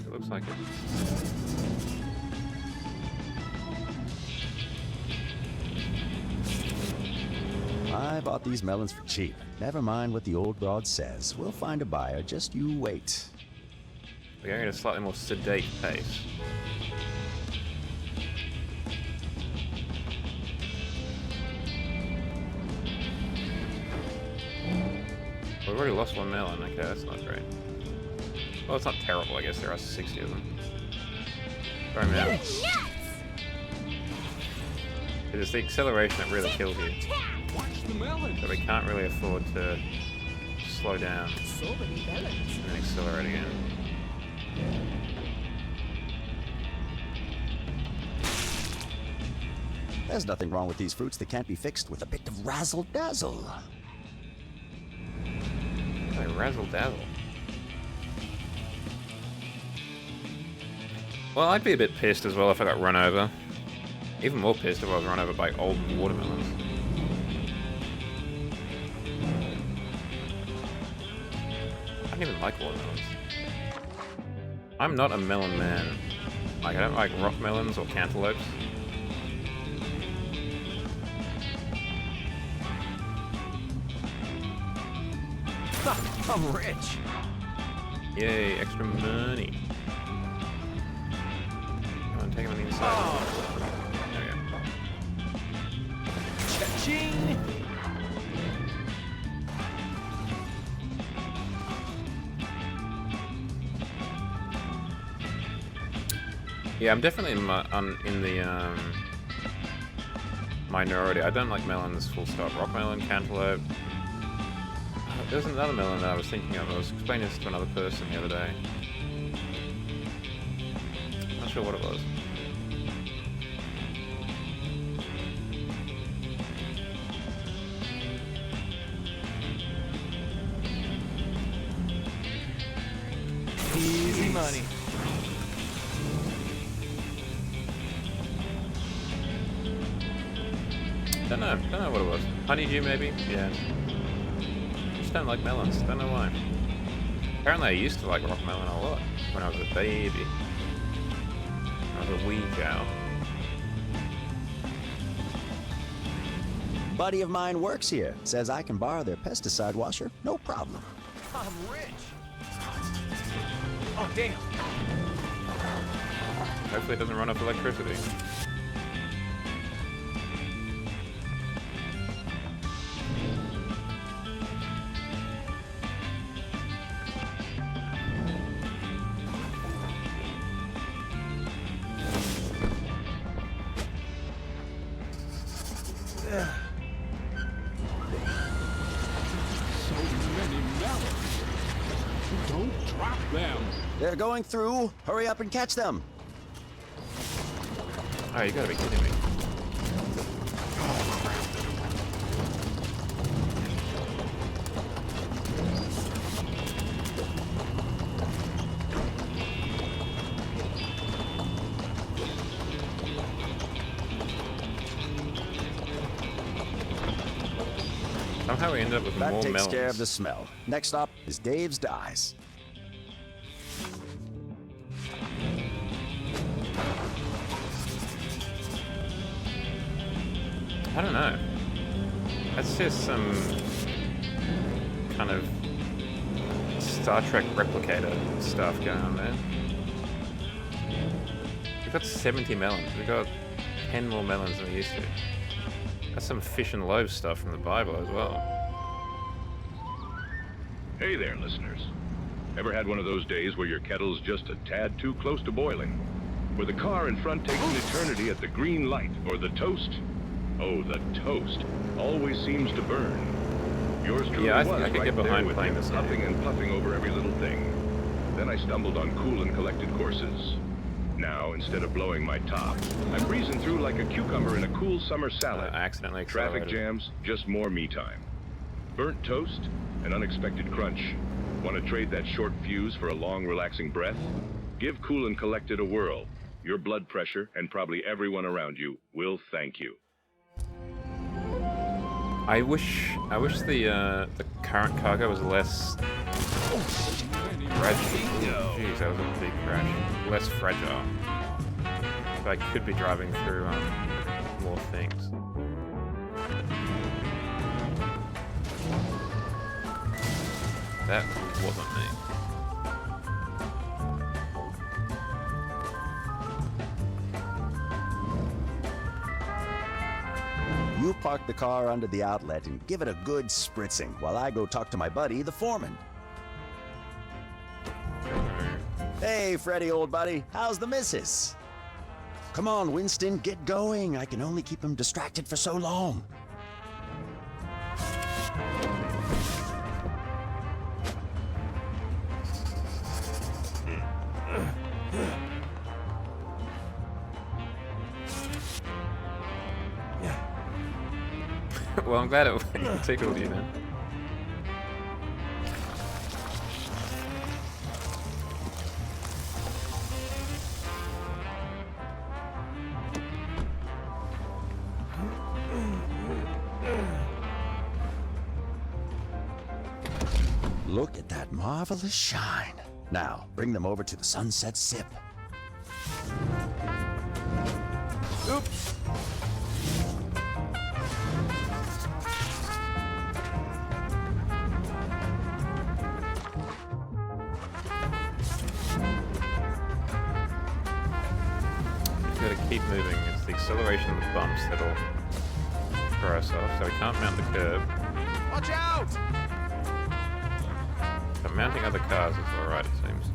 It looks like it. I bought these melons for cheap. Never mind what the old broad says. We'll find a buyer, just you wait. We're going at a slightly more sedate pace. We've already lost one melon. Okay, that's not great. Well, it's not terrible, I guess. There are 60 of them. Sorry, man. It is the acceleration that really kills you. Watch the melon. So we can't really afford to slow down So many melons. and then accelerate again. There's nothing wrong with these fruits that can't be fixed with a bit of razzle-dazzle. Like razzle-dazzle. Well, I'd be a bit pissed as well if I got run over. Even more pissed if I was run over by old watermelons. I don't even like watermelons. I'm not a melon man. Like, I don't like rock melons or cantaloupes. I'm rich. Yay, extra money. Come on, take them on the inside. There we go. Cha-ching! Yeah, I'm definitely in the minority. I don't like melons, full stop. Rock melon, cantaloupe. There was another melon that I was thinking of. I was explaining this to another person the other day. Not sure what it was. Easy money. Don't know what it was. Honeydew maybe? Yeah. Just don't like melons. Don't know why. Apparently I used to like rock melon a lot when I was a baby. I was a wee cow. Buddy of mine works here. Says I can borrow their pesticide washer. No problem. I'm rich. Oh, damn. Hopefully it doesn't run off electricity. Don't drop them. They're going through. Hurry up and catch them. Oh, you gotta be kidding me. Somehow we ended up with That more takes melons. care of the smell. Next up is Dave's dyes. I don't know. That's just some kind of Star Trek replicator stuff going on there. We've got 70 melons. We've got 10 more melons than we used to. That's some fish and loaves stuff from the Bible as well. Hey there, listeners. Ever had one of those days where your kettle's just a tad too close to boiling? Where the car in front takes an eternity at the green light, or the toast? Oh, the toast always seems to burn. Yours truly Yeah, I was think I could right get there behind with playing him, this puffing game. and puffing over every little thing. Then I stumbled on cool and collected courses. Now, instead of blowing my top, I'm breezing through like a cucumber in a cool summer salad. Accidentally Traffic accelerated. jams, just more me time. Burnt toast, an unexpected crunch. Want to trade that short fuse for a long, relaxing breath? Give Cool and Collected a whirl. Your blood pressure, and probably everyone around you, will thank you. I wish the current cargo was less fragile. Jeez, that was a big crash. Less fragile. So I could be driving through more things. That wasn't me. You park the car under the outlet and give it a good spritzing while I go talk to my buddy, the foreman. Hey, Freddy, old buddy. How's the missus? Come on, Winston, get going. I can only keep him distracted for so long. Well, I'm glad it tickled you then. Look at that marvelous shine. Now, bring them over to the Sunset Sip. Oops. We've got to keep moving. It's the acceleration of the bumps that'll throw us off, so we can't mount the curb. Watch out! But mounting other cars is alright, it seems.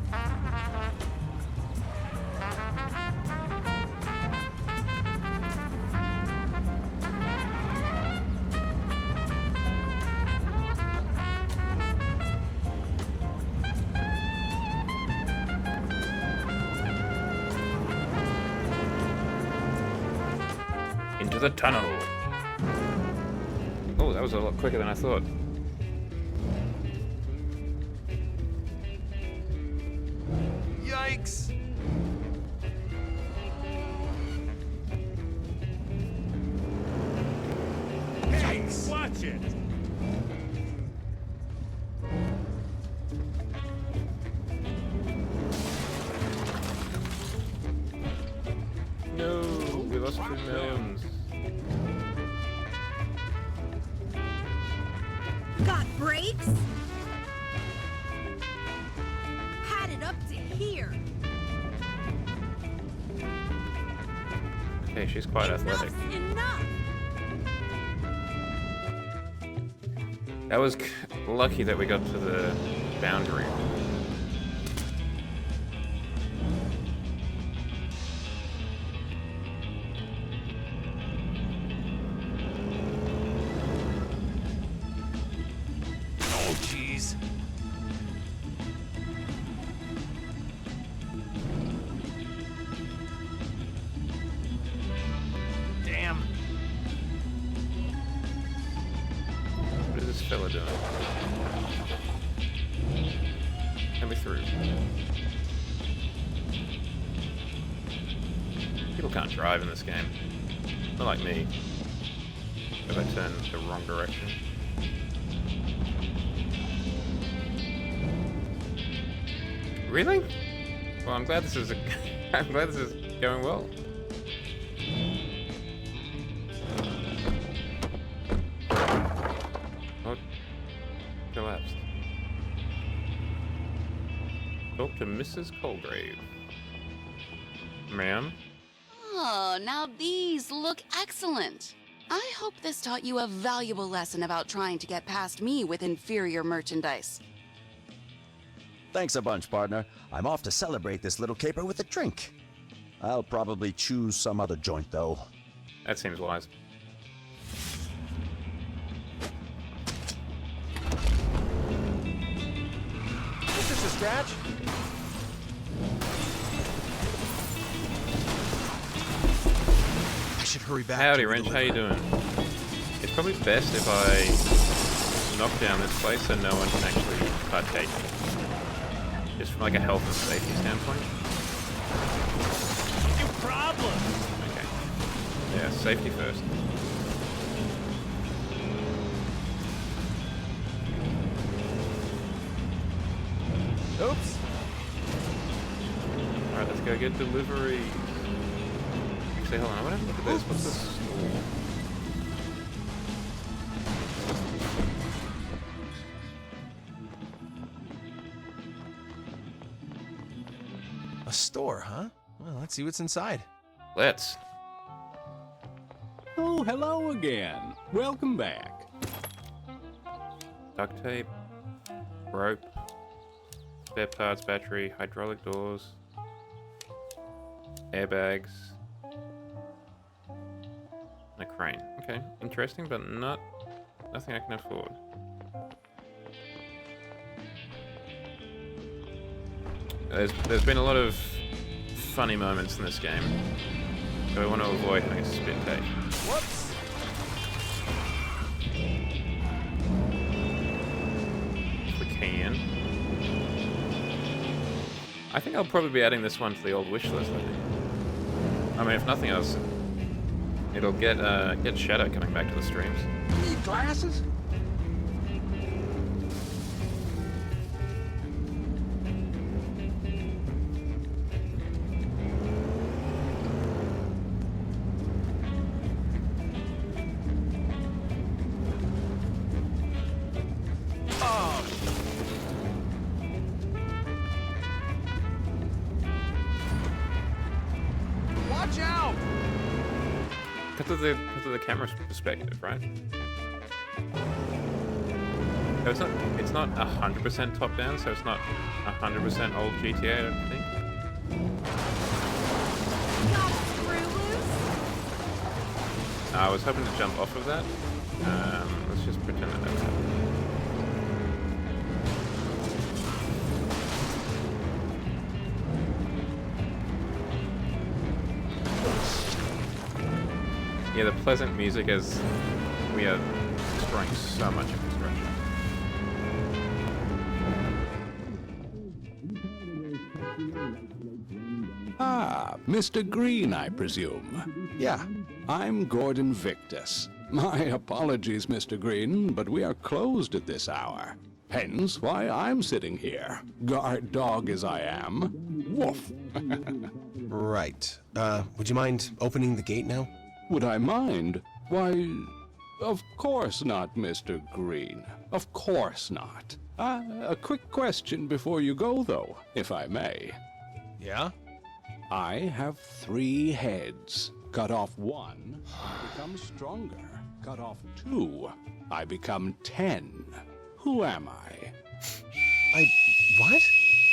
Into the tunnel. Oh, that was a lot quicker than I thought. Yikes! Yikes! Watch it! No, we lost 2 millions. Got brakes? Had it up to Okay, she's quite athletic. Enough! That was lucky that we got to the boundary. Oh, jeez. Damn. What is this fella doing? Let me through. People can't drive in this game. Not like me. If I turn the wrong direction. Really? Well, I'm glad this is I'm glad this is going well. Oh, collapsed. Talk to Mrs. Colgrave. Ma'am? Oh, now these look excellent. I hope this taught you a valuable lesson about trying to get past me with inferior merchandise. Thanks a bunch, partner. I'm off to celebrate this little caper with a drink. I'll probably choose some other joint, though. That seems wise. Is this a scratch? I should hurry back. Howdy, Wrench. How you doing? It's probably best if I knock down this place so no one can actually partake. Just from like a health and safety standpoint. Your problem. Okay. Yeah, safety first. Oops. Alright, let's go get delivery. Actually, hold on, I want to have a look at this. What's this store? A store, huh? Well, let's see what's inside. Let's. Oh, hello again. Welcome back. Duct tape, rope, spare parts, battery, hydraulic doors, airbags, and a crane. Okay, interesting, but nothing I can afford. There's been a lot of funny moments in this game, so I want to avoid having a spit take. Whoops! If we can. I think I'll probably be adding this one to the old wish list, I think. I mean, if nothing else, it'll get Shadow coming back to the streams. Need glasses? Watch out! Because of the camera's perspective, right? So it's not 100% top down, so it's not 100% old GTA, I don't think. I was hoping to jump off of that. Let's just pretend that never happened. Yeah, the pleasant music as we are destroying so much infrastructure. Ah, Mr. Green, I presume. Yeah. I'm Gordon Victus. My apologies, Mr. Green, but we are closed at this hour. Hence why I'm sitting here, guard dog as I am. Woof. Right. Would you mind opening the gate now? Would I mind? Why, of course not, Mr. Green. Of course not. A quick question before you go, though, if I may. Yeah? I have 3 heads. Cut off one, I become stronger. Cut off two, I become 10. Who am I? What?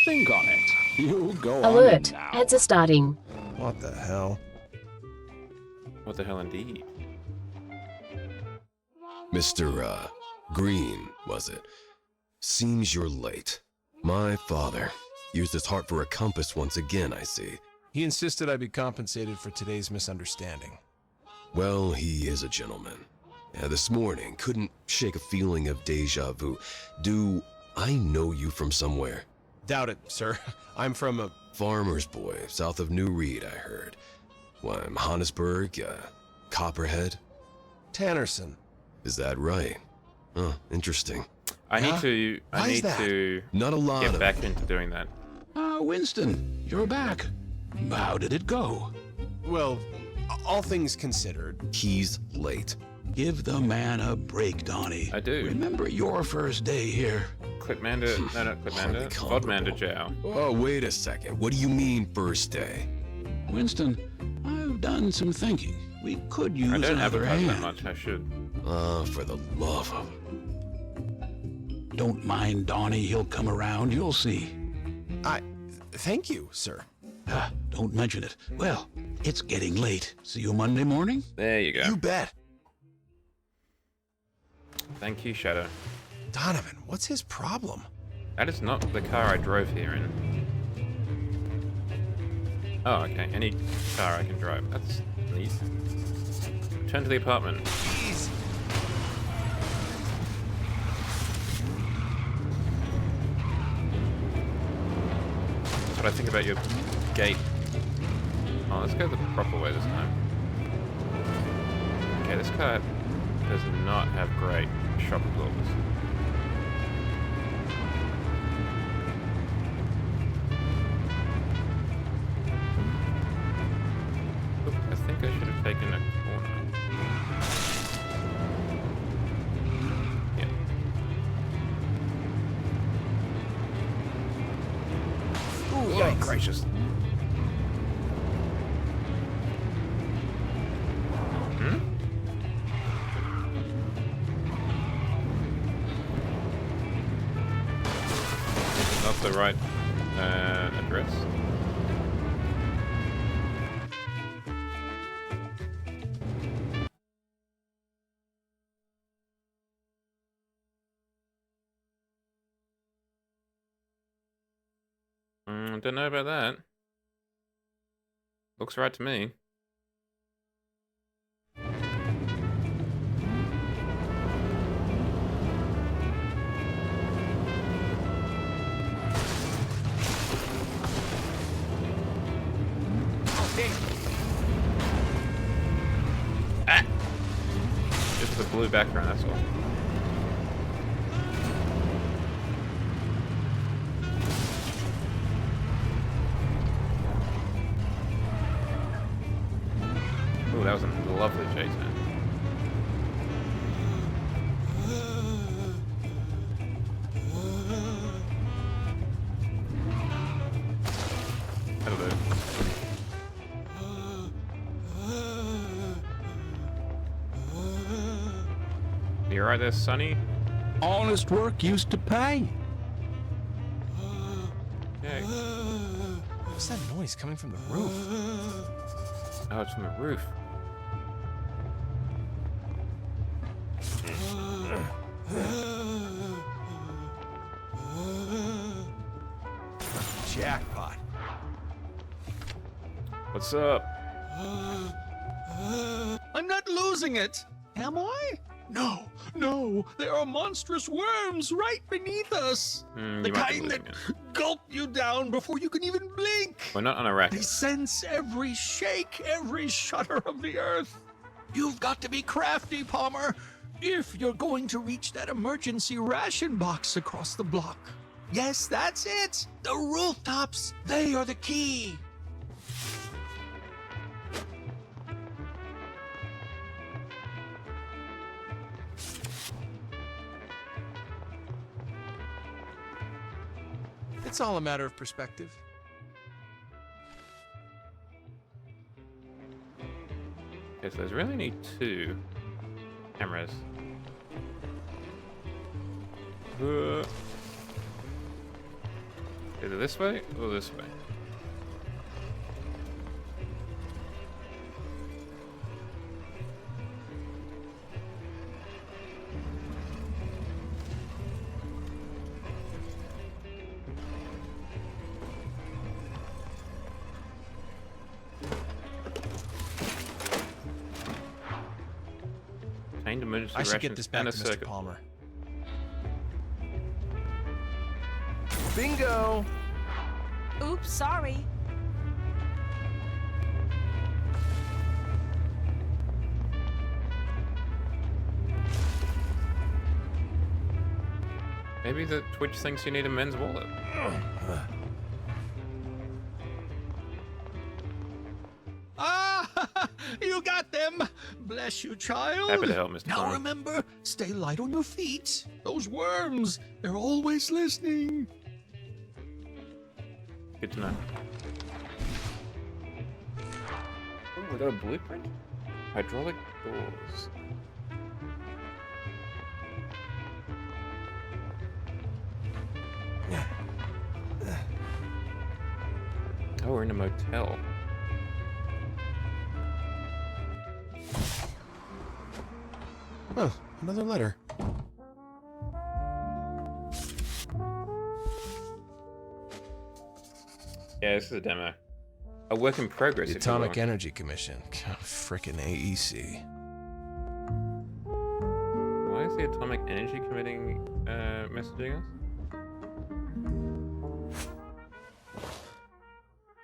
Think on it. You go on Alert! in now. Ads are starting. What the hell? What the hell indeed? Mr. Green, was it? Seems you're late. My father used his heart for a compass once again, I see. He insisted I be compensated for today's misunderstanding. Well, he is a gentleman. This morning, couldn't shake a feeling of deja vu. Do I know you from somewhere? Doubt it, sir. I'm from a... Farmer's boy, south of New Reed, I heard. Why, Hannesburg, Copperhead? Tannerson. Is that right? Oh, interesting. I need to. Why I is need that? to Not a lot get of back into doing that. Winston, you're back. How did it go? Well, all things considered. He's late. Give the man a break, Donnie. I do. Remember your first day here. Clipmander, no, not Clipmander. Vod-mander Jow. Oh, wait a second. What do you mean, first day? Winston, I've done some thinking. We could use I don't another advertise that hand. much. I should. For the love of... Don't mind Donnie. He'll come around. You'll see. Thank you, sir. Don't mention it. Well, it's getting late. See you Monday morning? There you go. You bet. Thank you, Shadow. Donovan, what's his problem? That is not the car I drove here in. Oh, okay. Any car I can drive. That's neat. Return to the apartment. Jeez. That's what I think about your gate. Oh, let's go the proper way this time. Okay, this car does not have great shock absorbers. Oop, I think I should have taken a corner. Yeah. Ooh, yay, gracious. Not the right address. Don't know about that. Looks right to me. Ah! Just the blue background, that's all. Ooh, that was a lovely chase, man. Hello. You alright there, Sonny? Honest work used to pay. Yeah. What's that noise coming from the roof? Oh, it's from the roof. Jackpot. What's up? I'm not losing it, am I? No, no, there are monstrous worms right beneath us. The You might be kind that losing it. gulp you down before you can even blink. We're not on a They racket. sense every shake, every shudder of the earth. You've got to be crafty, Palmer, if you're going to reach that emergency ration box across the block. Yes, that's it. The rooftops, they are the key. It's all a matter of perspective. Okay, so there's really only 2 cameras. Either this way or this way. Emergency I should get rations this back and to a Mr. circuit. Palmer. Bingo! Oops, sorry. Maybe the Twitch thinks you need a men's wallet. Ah, you got them. Bless you, child. Happy to help, Mr. Now Palmer. remember, stay light on your feet. Those worms, they're always listening. Good to know. Oh, we got a blueprint? Hydraulic doors. Oh, we're in a motel. Oh, another letter. Yeah, this is a demo. A work in progress. The if you Atomic will. Energy Commission. Frickin' AEC. Why is the Atomic Energy Committee messaging us?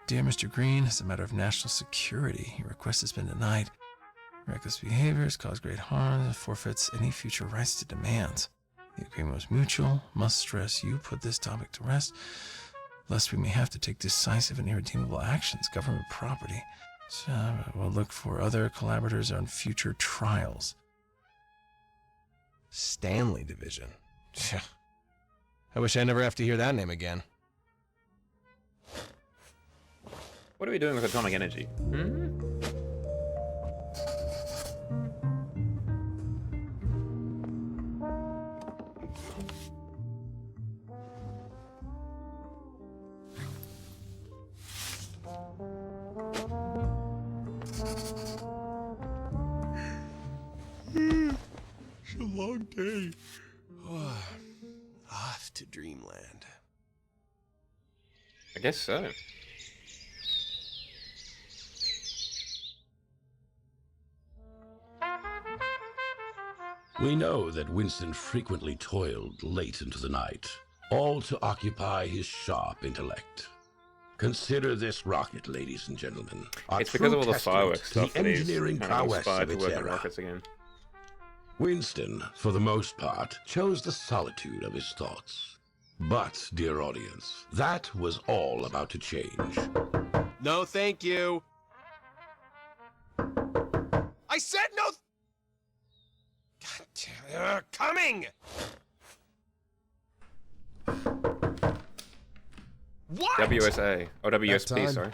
Dear Mr. Green, as a matter of national security, your request has been denied. Reckless behaviors cause great harm and forfeits any future rights to demands. The agreement was mutual. Must stress you put this topic to rest, lest we may have to take decisive and irredeemable actions. Government property. So we'll look for other collaborators on future trials. Stanley Division. I wish I never have to hear that name again. What are we doing with atomic energy? Hmm? It's a long day. Off to dreamland. I guess so. We know that Winston frequently toiled late into the night, all to occupy his sharp intellect. Consider this rocket, ladies and gentlemen. a It's because of all true the testament fireworks to the stuff that he's engineering kind of prowess inspired of to its work on era. rockets again. Winston, for the most part, chose the solitude of his thoughts. But, dear audience, that was all about to change. No, thank you. I said no. God damn it. Coming! What? WSA. Oh, That WSP, time. sorry.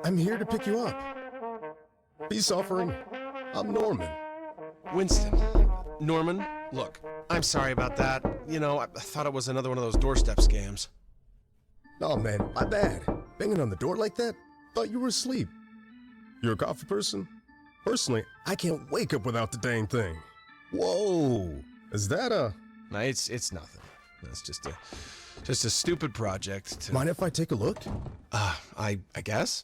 I'm here to pick you up. Peace offering. I'm Norman. Winston. Norman, look, I'm sorry about that. You know, I thought it was another one of those doorstep scams. Oh man, my bad. Banging on the door like that? Thought you were asleep. You're a coffee person? Personally, I can't wake up without the dang thing. Whoa! Is that a... No, it's nothing. It's just a stupid project to... Mind if I take a look? I guess?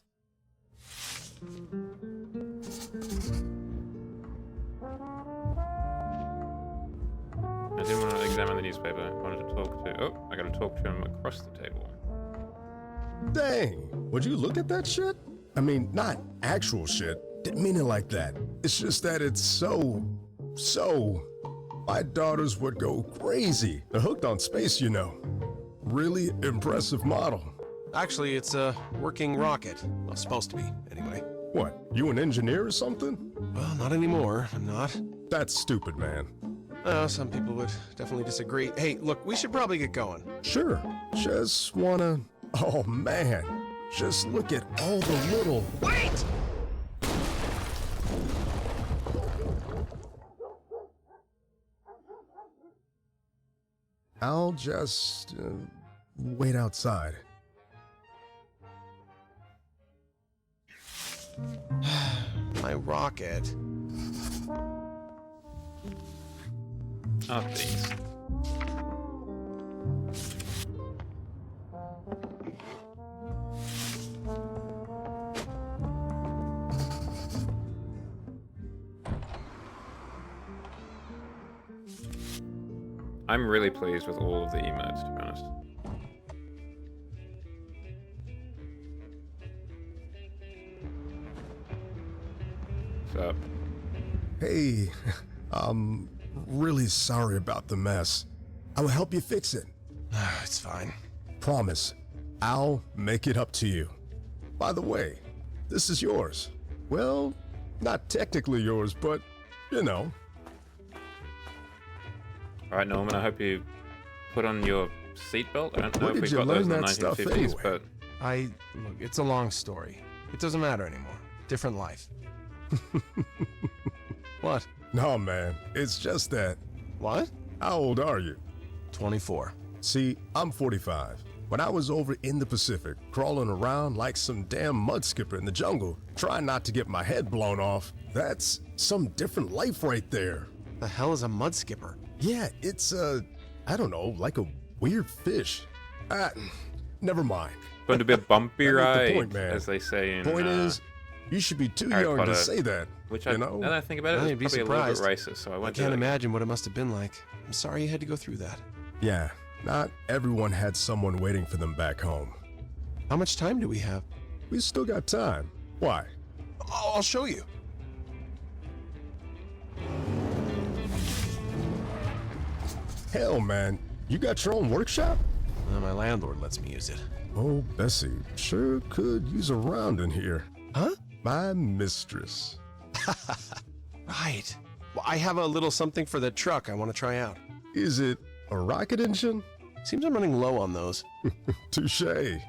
I didn't want to examine the newspaper. I wanted to talk to... Oh, I gotta talk to him across the table. Dang, would you look at that shit? I mean, not actual shit. Didn't mean it like that. It's just that it's so... My daughters would go crazy. They're hooked on space, you know. Really impressive model. Actually, it's a working rocket. Well, supposed to be, anyway. What, you an engineer or something? Well, not anymore. I'm not. That's stupid, man. Some people would definitely disagree. Hey, look, we should probably get going. Sure. Just wanna... Oh, man. Just look at all the little... Wait! I'll just wait outside. My rocket. Oh, please. I'm really pleased with all of the emotes, to be honest. What's up? Hey, I'm really sorry about the mess. I will help you fix it. It's fine. Promise, I'll make it up to you. By the way, this is yours. Well, not technically yours, but, you know. Alright, Norman, I hope you put on your seatbelt. I don't know Where if did we've you got those in learn the that stuff 1950s, anyway? but Look, it's a long story. It doesn't matter anymore. Different life. What? No, man, it's just that. What? How old are you? 24. See, I'm 45. When I was over in the Pacific, crawling around like some damn mud skipper in the jungle, trying not to get my head blown off, that's some different life right there. The hell is a mud skipper? Yeah, it's I don't know, like a weird fish. Never mind. going to be a bumpy That ain't ride, the point, man. as they say in Point is, you should be too Harry young Potter, to say that. Which you I, know? now that I think about it, I'd be it's probably a little surprised. bit racist, so I I won't can't do it. imagine what it must have been like. I'm sorry you had to go through that. Yeah, not everyone had someone waiting for them back home. How much time do we have? We still got time. Why? I'll show you. Hell, man, you got your own workshop? My landlord lets me use it. Oh, Bessie, sure could use a round in here. Huh? My mistress. Right. Well, I have a little something for that truck I want to try out. Is it a rocket engine? Seems I'm running low on those. Touché.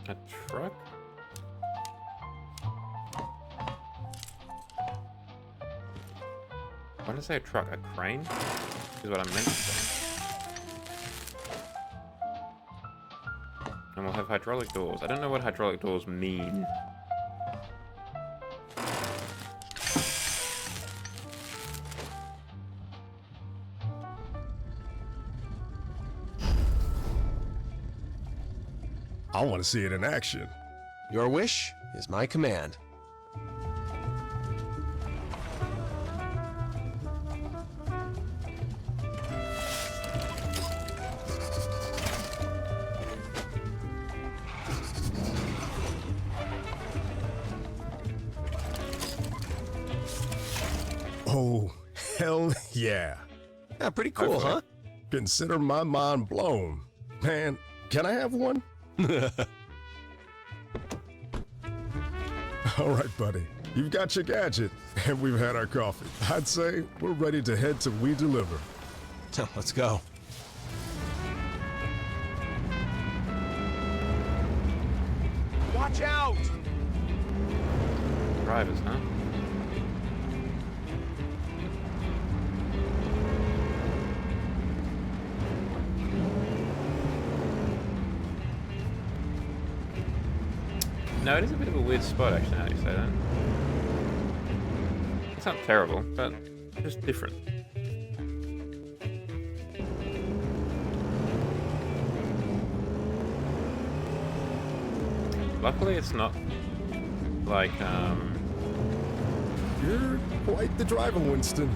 A truck? Why did I say a truck? A crane? Is what I meant to say. And we'll have hydraulic doors. I don't know what hydraulic doors mean. I want to see it in action. Your wish is my command. Oh, hell yeah. Yeah, pretty cool, huh? Consider my mind blown. Man, can I have one? All right, buddy. You've got your gadget, and we've had our coffee. I'd say we're ready to head to We Deliver. Let's go. Watch out! Drivers, huh? No, it is a bit of a weird spot, actually, now you say that. It's not terrible, but just different. Luckily, it's not like, You're quite the driver, Winston.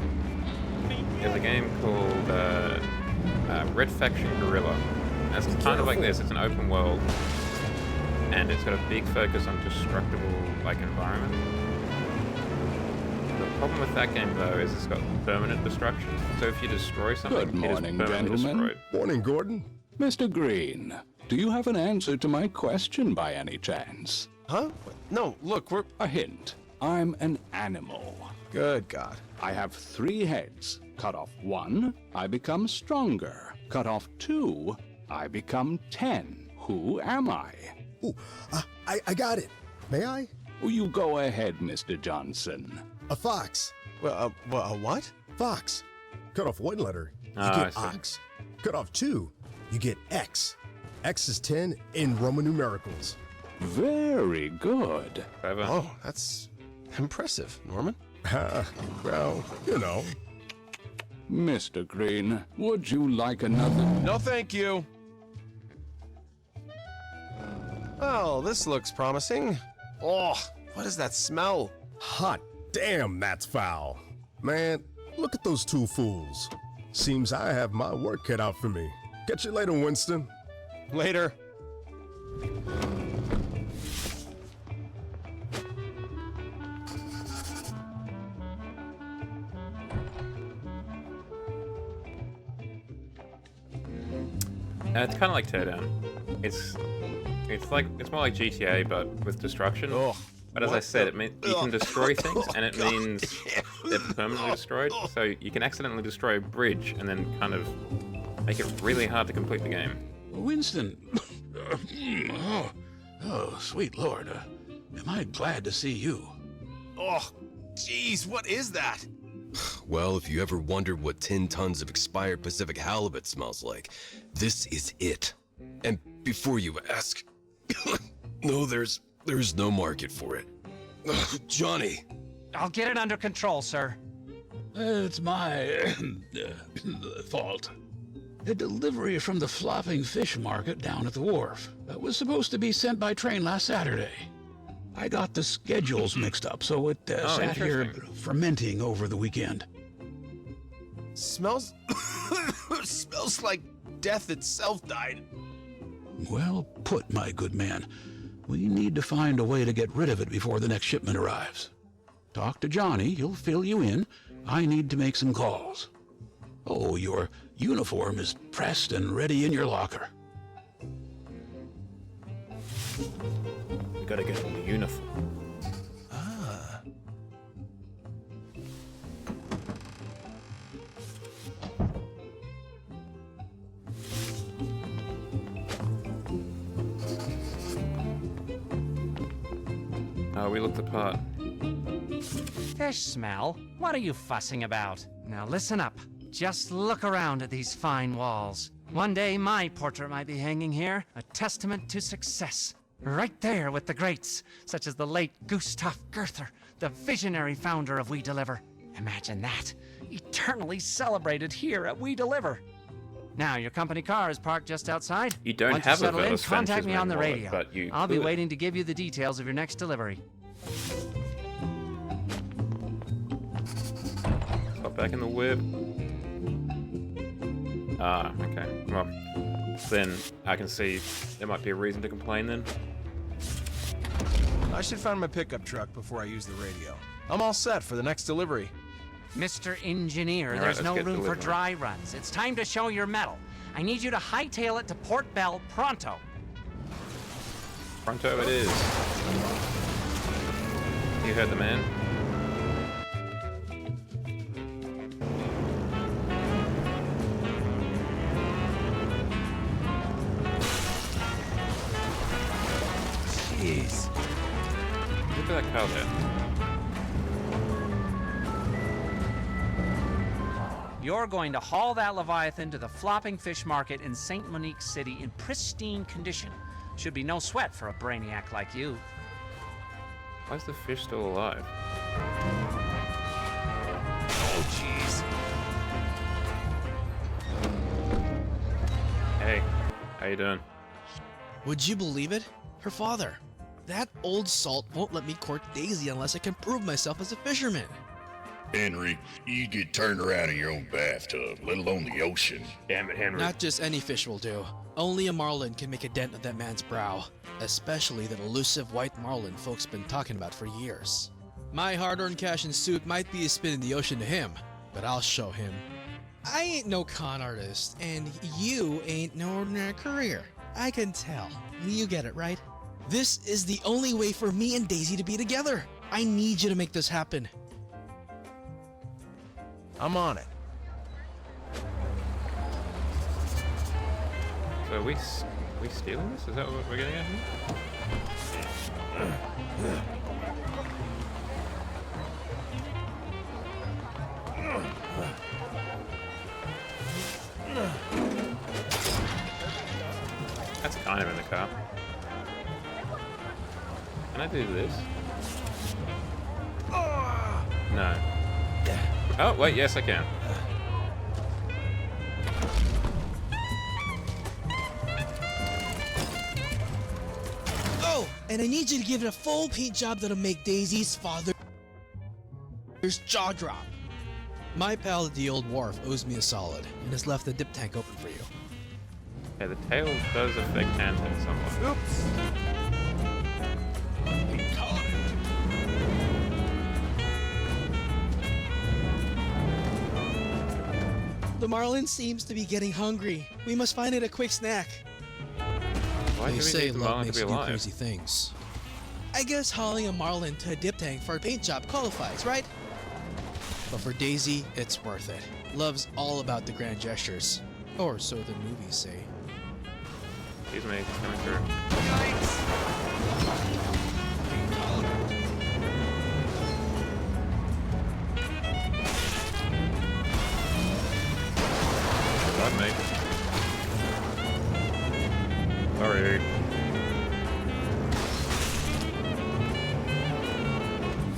there's a game called Red Faction Guerrilla. And it's kind of like this, it's an open world, and it's got a big focus on destructible, like, environment. The problem with that game, though, is it's got permanent destruction. So if you destroy something, Good it is morning, permanently gentlemen. destroyed. Morning, Gordon. Mr. Green, do you have an answer to my question by any chance? Huh? No, look, we're... A hint. I'm an animal. Good God. I have 3 heads. Cut off 1, I become stronger. Cut off 2, I become 10. Who am I? Ooh, I got it. May I? Oh, you go ahead, Mr. Johnson. A fox. Well, a what? Fox. Cut off one letter, you Ah, get I see. ox. Cut off two, you get X. X is 10 in Roman numericals. Very good. Oh, that's impressive, Norman. Well, you know. Mr. Green, would you like another? No, thank you. Oh, this looks promising. Oh, what is that smell? Hot damn, that's foul. Man, look at those two fools. Seems I have my work cut out for me. Catch you later, Winston. Later. It's kind of like Teardown. It's more like GTA, but with destruction. But as I said, it means you can destroy things, and it means they're permanently destroyed. So you can accidentally destroy a bridge, and then kind of make it really hard to complete the game. Winston. oh, sweet Lord. Am I glad to see you? Oh, jeez, what is that? Well, if you ever wondered what 10 tons of expired Pacific halibut smells like, this is it. And before you ask, no, there's no market for it. Johnny. I'll get it under control, sir. It's my fault. A delivery from the flopping fish market down at the wharf that was supposed to be sent by train last Saturday. I got the schedules mixed up, so it sat here fermenting over the weekend. Smells... smells like death itself died. Well put, my good man. We need to find a way to get rid of it before the next shipment arrives. Talk to Johnny, he'll fill you in. I need to make some calls. Oh, your uniform is pressed and ready in your locker. We gotta get a new uniform. Oh, we looked apart. Fish smell? What are you fussing about? Now listen up. Just look around at these fine walls. One day my portrait might be hanging here, a testament to success. Right there with the greats, such as the late Gustav Goethe, the visionary founder of We Deliver. Imagine that, eternally celebrated here at We Deliver. Now, your company car is parked just outside. You don't Once have you a settle in, Vetus contact Ventures me on the wallet, radio. but you I'll be could. waiting to give you the details of your next delivery. Hop back in the whip. Ah, okay. Well, then I can see there might be a reason to complain then. I should find my pickup truck before I use the radio. I'm all set for the next delivery. Mr. Engineer, All right, there's let's no get room for delivery. dry runs. It's time to show your mettle. I need you to hightail it to Port Bell pronto. Pronto it is. You heard the man. Jeez. Look at that cow there. You're going to haul that Leviathan to the flopping fish market in St. Monique City in pristine condition. Should be no sweat for a brainiac like you. Why is the fish still alive? Oh, jeez. Hey, how you doing? Would you believe it? Her father. That old salt won't let me court Daisy unless I can prove myself as a fisherman. Henry, you get turned around in your own bathtub, let alone the ocean. Damn it, Henry. Not just any fish will do. Only a marlin can make a dent on that man's brow. Especially that elusive white marlin folks been talking about for years. My hard-earned cash and suit might be a spit in the ocean to him, but I'll show him. I ain't no con artist, and you ain't no ordinary career. I can tell. You get it, right? This is the only way for me and Daisy to be together. I need you to make this happen. I'm on it. So we stealing this? Is that what we're getting at here? kind of in the car. Can I do this? No. Oh, wait, yes I can. Oh, and I need you to give it a full paint job that'll make Daisy's father's jaw drop. My pal at the old wharf owes me a solid and has left the dip tank open for you. Okay, the tail does affect handling somewhat. Oops. The marlin seems to be getting hungry. We must find it a quick snack. Why They do we say need the love marlin to makes be you do alive? crazy things. I guess hauling a marlin to a dip tank for a paint job qualifies, right? But for Daisy, it's worth it. Love's all about the grand gestures. Or so the movies say. Excuse me, coming through. Love me. Sorry.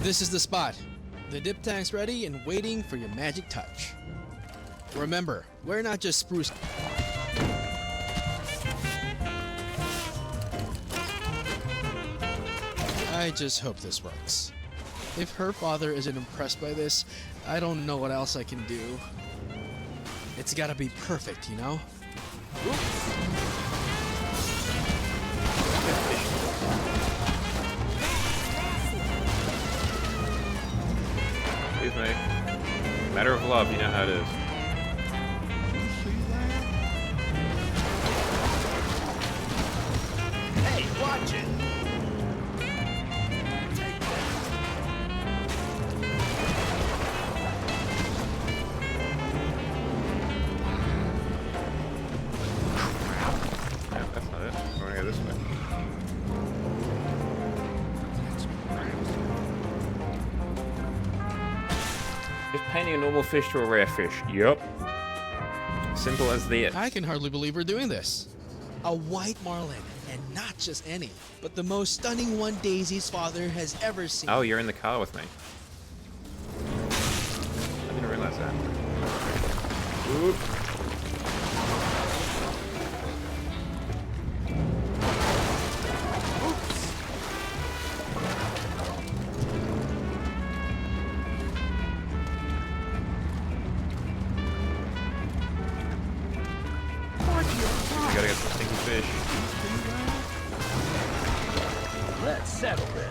This is the spot. The dip tank's ready and waiting for your magic touch. Remember, we're not just spruce. I just hope this works. If her father isn't impressed by this, I don't know what else I can do. It's gotta be perfect, you know? Excuse me. Matter of love, you know how it is. Hey, watch it! No, that's not it. I want to go this way. Just painting a normal fish to a rare fish. Yup. Simple as that. I can hardly believe we're doing this. A white marlin, and not just any, but the most stunning one Daisy's father has ever seen. Oh, you're in the car with me. I didn't realize that. Oop. We gotta get some stinky fish. Let's settle this.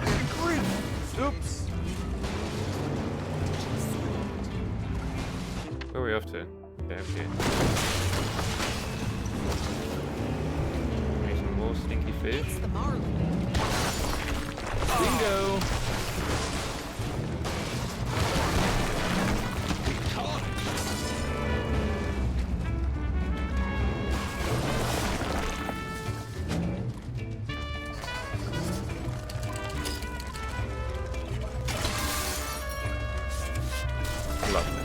Oops. Where are we off to? Okay, up here. Maybe some more stinky fish. It's the marlin. Bingo! Lovely.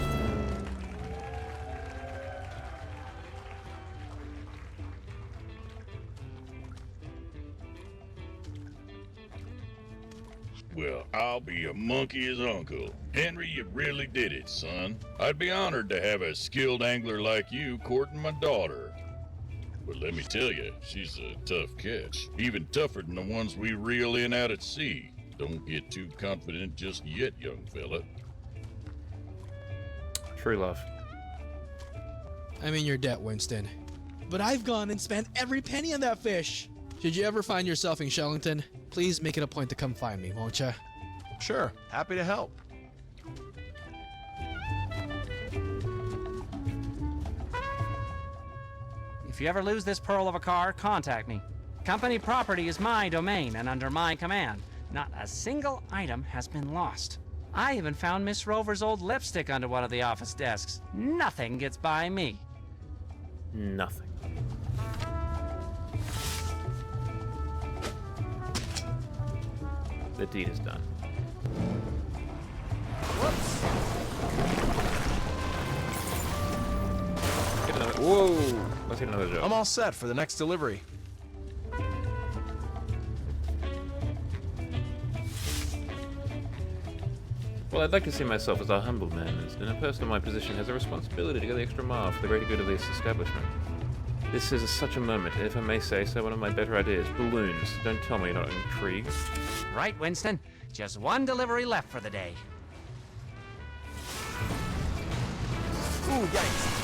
Well, I'll be a monkey's uncle. Henry, you really did it, son. I'd be honored to have a skilled angler like you courting my daughter. But let me tell you, she's a tough catch. Even tougher than the ones we reel in out at sea. Don't get too confident just yet, young fella. True love. I'm in your debt, Winston. But I've gone and spent every penny on that fish. Should you ever find yourself in Shellington, please make it a point to come find me, won't ya? Sure, happy to help. If you ever lose this pearl of a car, contact me. Company property is my domain and under my command. Not a single item has been lost. I even found Miss Rover's old lipstick under one of the office desks. Nothing gets by me. Nothing. The deed is done. Get another. Whoa! Let's get another job. I'm all set for the next delivery. Well, I'd like to see myself as a humble man, and a person in my position has a responsibility to go the extra mile for the greater good of this establishment. This is such a moment, if I may say so, one of my better ideas. Balloons. Don't tell me you're not intrigued. Right, Winston. Just one delivery left for the day. Ooh, yikes.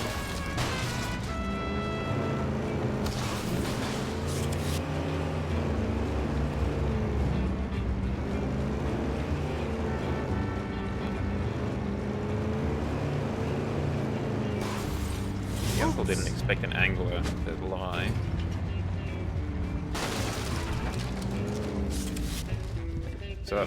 The uncle didn't expect an angler to lie. So,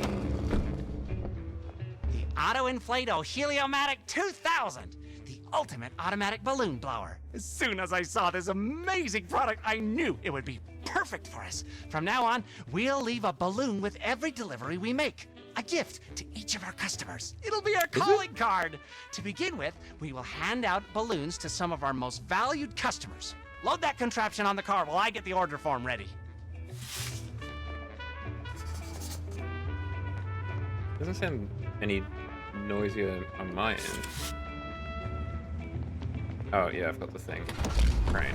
The Auto-Inflato Heliomatic 2000, the ultimate automatic balloon blower. As soon as I saw this amazing product, I knew it would be perfect for us. From now on, we'll leave a balloon with every delivery we make. A gift to each of our customers. It'll be our calling card. To begin with, we will hand out balloons to some of our most valued customers. Load that contraption on the car while I get the order form ready. doesn't sound any noisier on my end. Oh yeah, I've got the thing. Crane.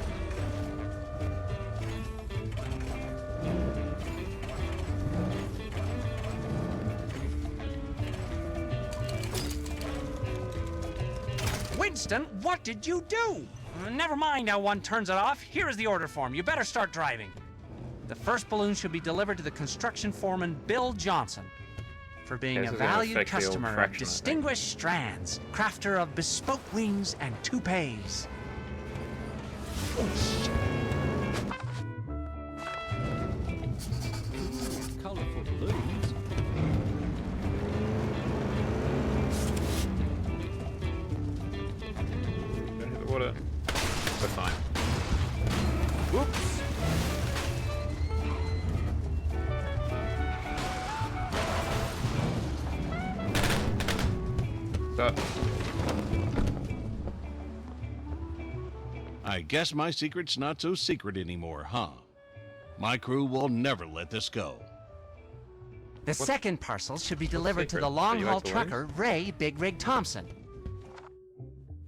Winston, what did you do? Never mind how one turns it off. Here is the order form. You better start driving. The first balloon should be delivered to the construction foreman, Bill Johnson, for being a valued customer of Distinguished Strands, crafter of bespoke wings and toupees. Oh, shit. Colorful balloons. Don't hit the water. We're fine. Whoops. Stop. I guess my secret's not so secret anymore, huh? My crew will never let this go. The second parcel should be delivered to the long-haul trucker, Ray Big Rig Thompson,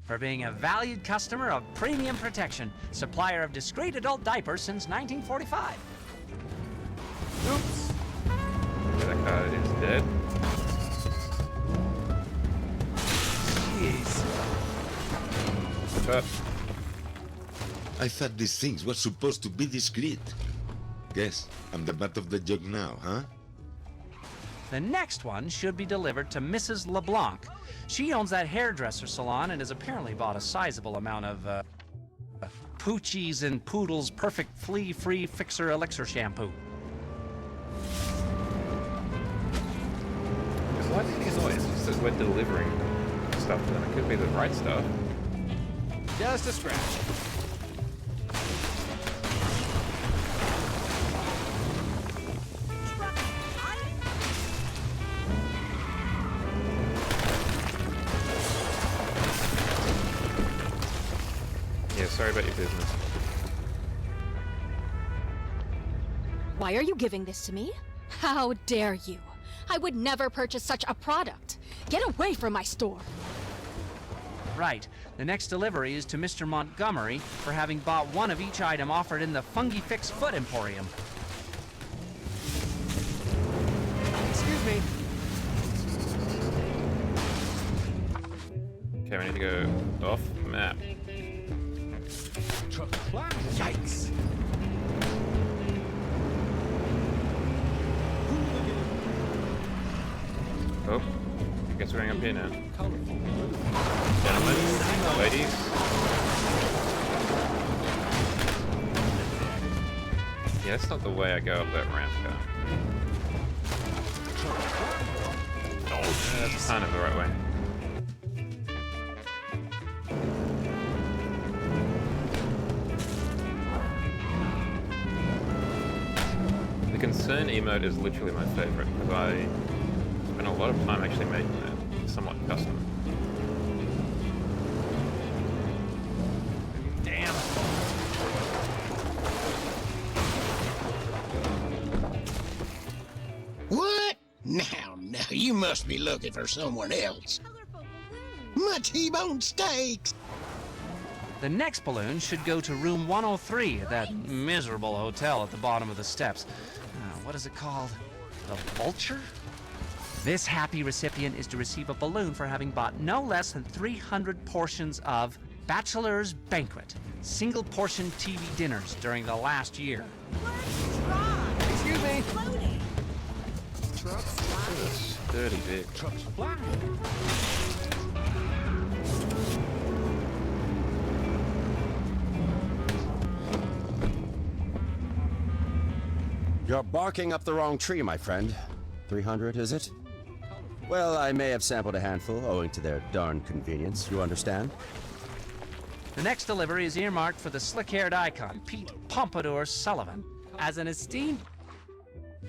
for being a valued customer of Premium Protection, supplier of discreet adult diapers since 1945. Oops. That guy is dead. Jeez. What's up? I thought these things were supposed to be discreet. Guess I'm the butt of the joke now, huh? The next one should be delivered to Mrs. LeBlanc. She owns that hairdresser salon and has apparently bought a sizable amount of, Poochie's and Poodle's Perfect Flea-Free Fixer Elixir Shampoo. Why do you think it's always just that we're delivering stuff to them? It could be the right stuff. Just a scratch. Yeah, sorry about your business. Why are you giving this to me? How dare you? I would never purchase such a product. Get away from my store. Right. The next delivery is to Mr. Montgomery for having bought one of each item offered in the Fungi Fix Foot Emporium. Excuse me. Okay, we need to go off map. Yikes! Oh, I guess we're going up here now. Gentlemen, ladies. Yeah, that's not the way I go up that ramp, car. Oh, yeah, that's kind of the right way. The concern emote is literally my favorite because I spent a lot of time actually making it somewhat custom. Damn. What? Now, you must be looking for someone else. My T-bone steaks! The next balloon should go to room 103 at that miserable hotel at the bottom of the steps. What is it called? The Vulture? This happy recipient is to receive a balloon for having bought no less than 300 portions of Bachelor's Banquet, single portion TV dinners during the last year. Excuse me. Dirty bit. Truck's flying. You're barking up the wrong tree, my friend. 300, is it? Well, I may have sampled a handful, owing to their darn convenience, you understand? The next delivery is earmarked for the slick-haired icon, Pete Pompadour Sullivan, as an esteemed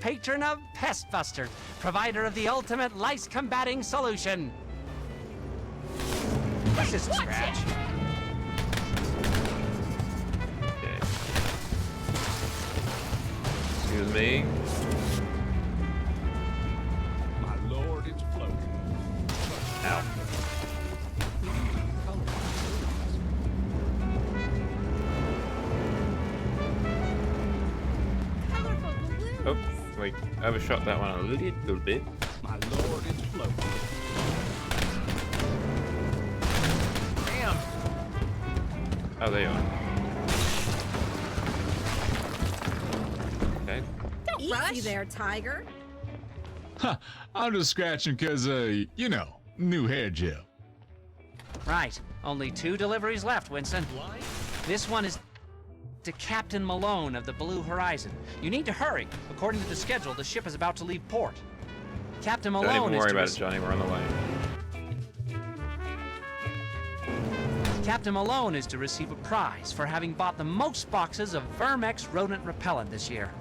patron of Pestbuster, provider of the ultimate lice-combating solution. This is scratch. Okay. Excuse me. My lord, it's floating. Ow. Oh, wait, overshot that one a little bit. My lord, it's floating. Damn! Oh, there you are. Okay. Easy there, Tiger. Huh, I'm just scratching because, you know, new hair gel. Right, only 2 deliveries left, Winston. This one is to Captain Malone of the Blue Horizon. You need to hurry. According to the schedule, the ship is about to leave port. Captain Malone Don't even worry is to about it, Johnny. We're on the way. Captain Malone is to receive a prize for having bought the most boxes of Vermex rodent repellent this year.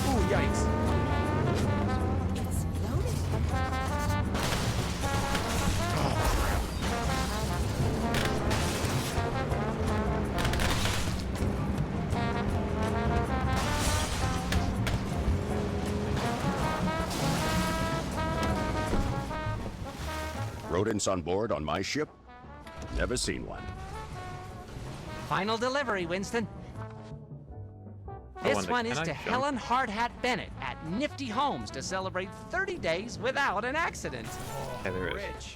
Ooh, yikes. Rodents on board on my ship? Never seen one. Final delivery, Winston. This one is to Helen Hardhat Bennett at Nifty Homes to celebrate 30 days without an accident. Okay, there is.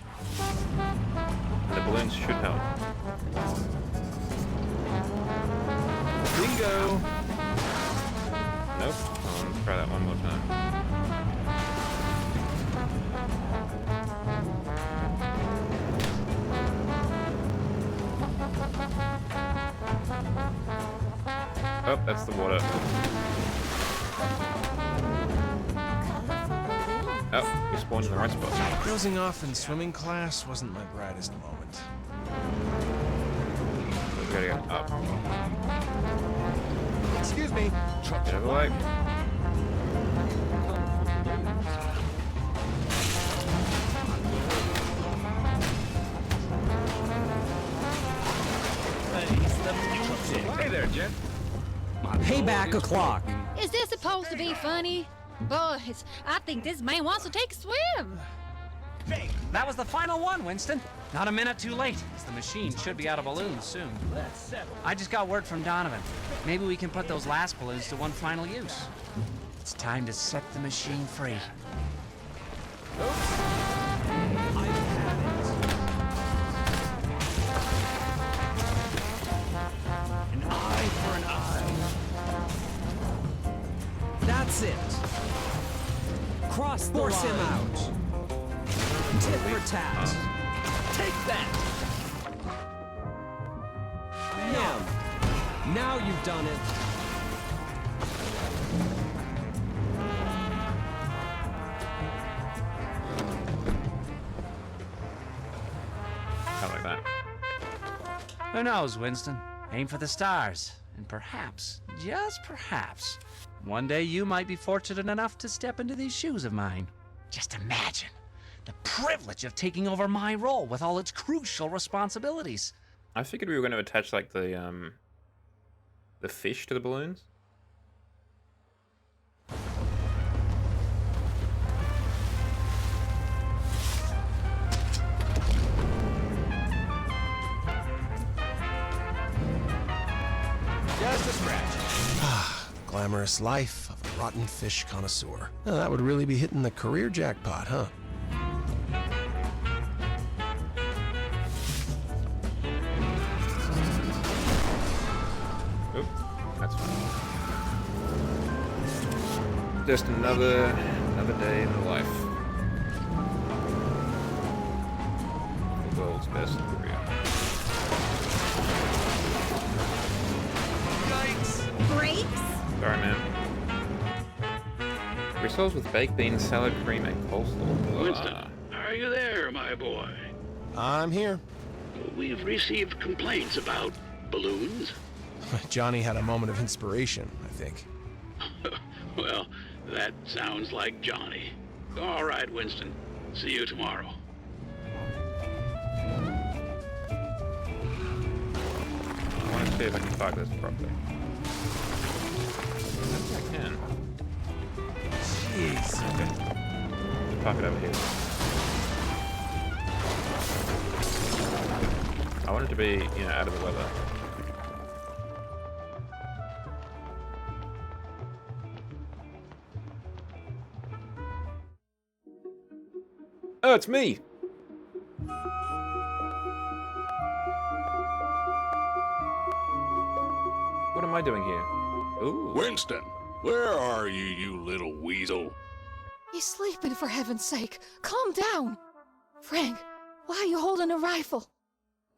The balloons should help. Bingo! Nope. Oh, let's try that one more time. Oh, that's the water. Oh, we spawned in the right spot. Dozing off in swimming class wasn't my brightest moment. We gotta go up. Excuse me. Get out of the way. Hey there, Jen. Payback o'clock. Is this supposed to be funny? Boys, I think this man wants to take a swim. That was the final one, Winston. Not a minute too late, as the machine should be out of balloons soon. I just got word from Donovan. Maybe we can put those last balloons to one final use. It's time to set the machine free. An eye for an eye. That's it. Cross the line. Force him out. Tit for tat. Take that. Now you've done it. Kind of like that. Who knows, Winston? Aim for the stars. And perhaps, just perhaps, one day you might be fortunate enough to step into these shoes of mine. Just imagine the privilege of taking over my role with all its crucial responsibilities. I figured we were going to attach like the fish to the balloons. glamorous life of a rotten fish connoisseur. Now, that would really be hitting the career jackpot, huh? Oop, that's fine. Just another day in the life. The world's best career. Brakes? Sorry, man. Rissoles with baked beans, salad cream, and coleslaw. Winston, are you there, my boy? I'm here. We've received complaints about balloons. Johnny had a moment of inspiration, I think. Well, that sounds like Johnny. All right, Winston. See you tomorrow. I want to see if I can park this properly. I think I can. Jeez. Okay. Park it over here. I want it to be, out of the weather. Oh, it's me! What am I doing here? Ooh. Winston, where are you, you little weasel? He's sleeping, for heaven's sake. Calm down. Frank, why are you holding a rifle?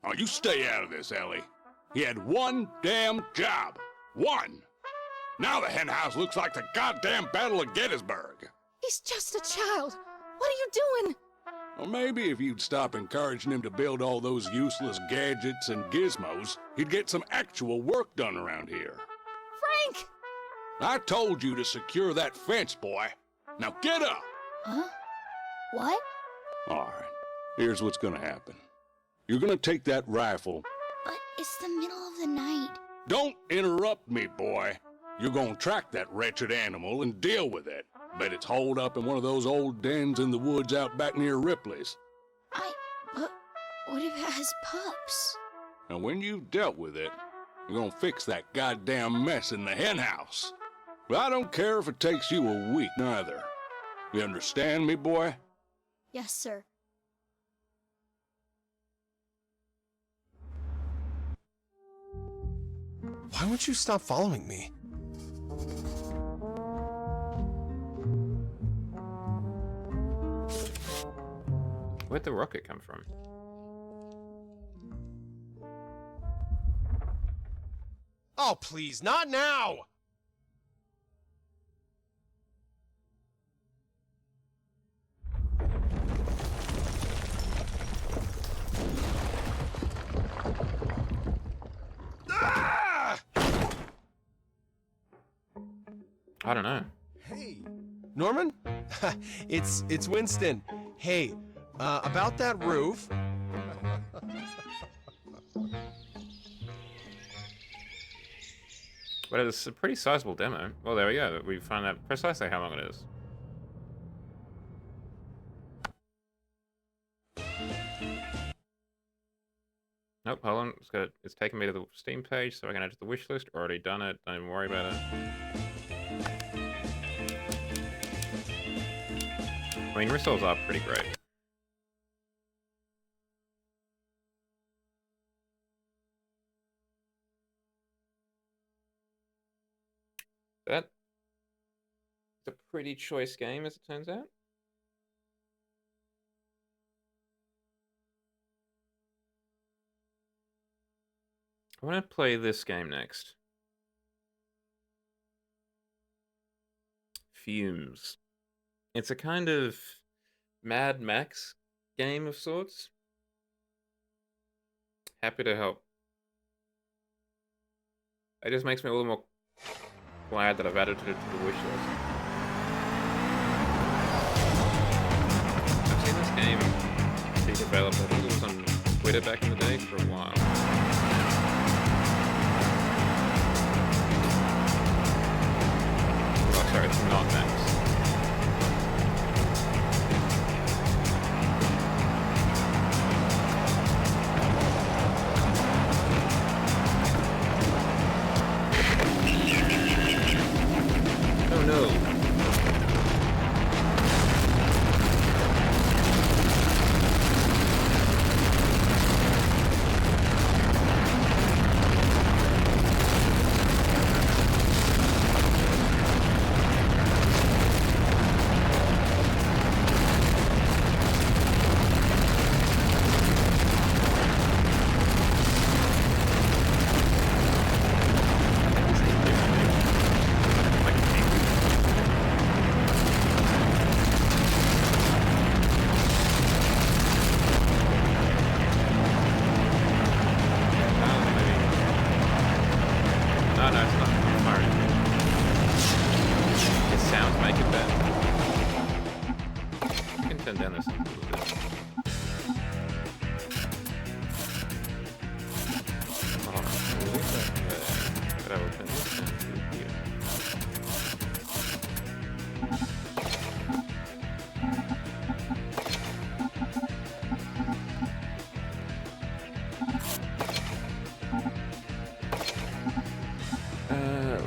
Oh, you stay out of this, Ellie. He had one damn job. One. Now the hen house looks like the goddamn Battle of Gettysburg. He's just a child. What are you doing? Well, maybe if you'd stop encouraging him to build all those useless gadgets and gizmos, he'd get some actual work done around here. Frank! I told you to secure that fence, boy. Now get up! Huh? What? All right, here's what's gonna happen. You're gonna take that rifle. But it's the middle of the night. Don't interrupt me, boy. You're gonna track that wretched animal and deal with it. Bet it's holed up in one of those old dens in the woods out back near Ripley's. But what if it has pups? And when you've dealt with it, you're gonna fix that goddamn mess in the hen house. But I don't care if it takes you a week, neither. You understand me, boy? Yes, sir. Why won't you stop following me? Where'd the rocket come from? Oh, please, not now! I don't know. Hey, Norman? it's Winston. Hey, about that roof. But it's a pretty sizable demo. Well, there we go. We find out precisely how long it is. Nope, hold on. It's taken me to the Steam page, so I can add it to the wish list. Already done it. Don't even worry about it. I mean, Rissoles are pretty great. That's a pretty choice game, as it turns out. I want to play this game next. Fumes. It's a kind of Mad Max game of sorts. Happy to help. It just makes me a little more glad that I've added it to the wish list. I've seen this game be developed, I think it was on Twitter back in the day, for a while. Oh, sorry, it's not Max. turn down this a little bit. Oh, we'll leave that there. But I will turn this down to here.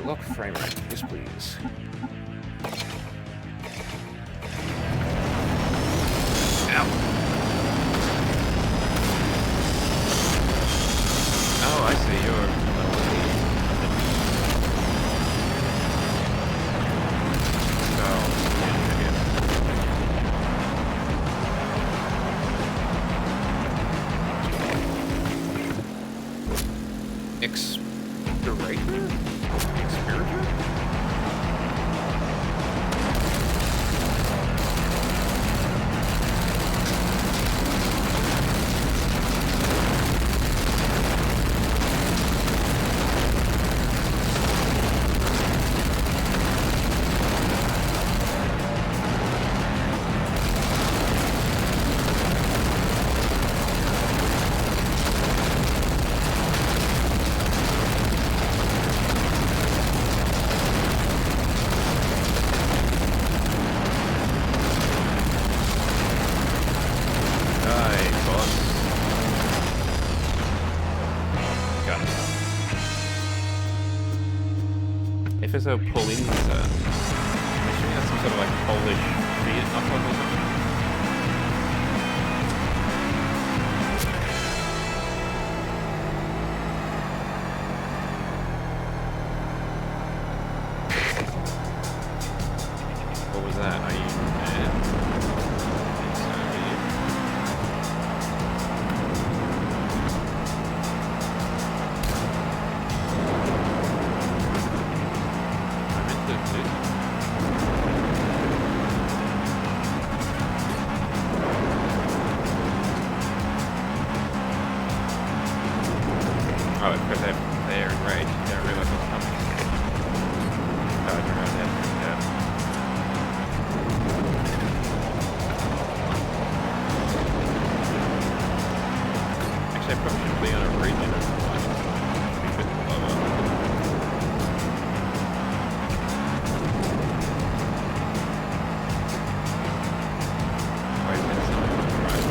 Lock frame rate, yes please. Ow! Oh, I see, you're Explorator? Explorator? If it's a Polinza, I'm assuming that's some sort of like Polish beer knockoff or something. What was that? Are you mad? Oh, because they're enraged. They don't realize what's coming. Oh, I don't know that. Actually, I probably should be on a region of be a bit lower. Wait a minute, something right.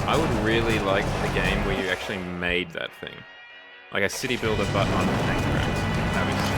I would really like the game where you actually made that thing. Like a city builder but on tank tracks. That'd be sick.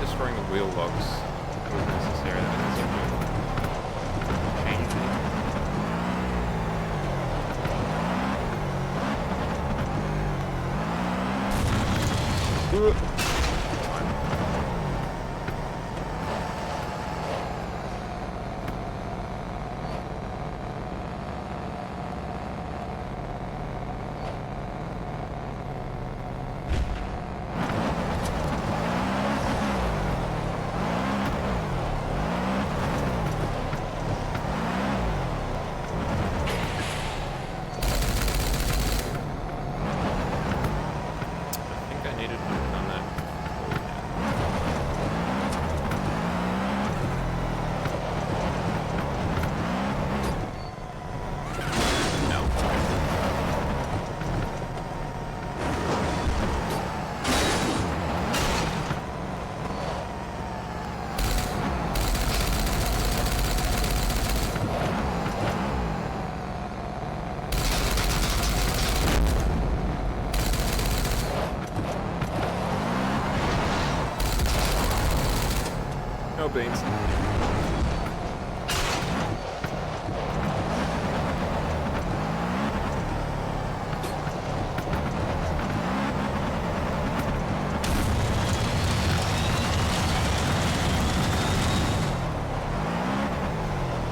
Destroying the wheel logs was necessary. That doesn't seem to change anything. Oh, beans.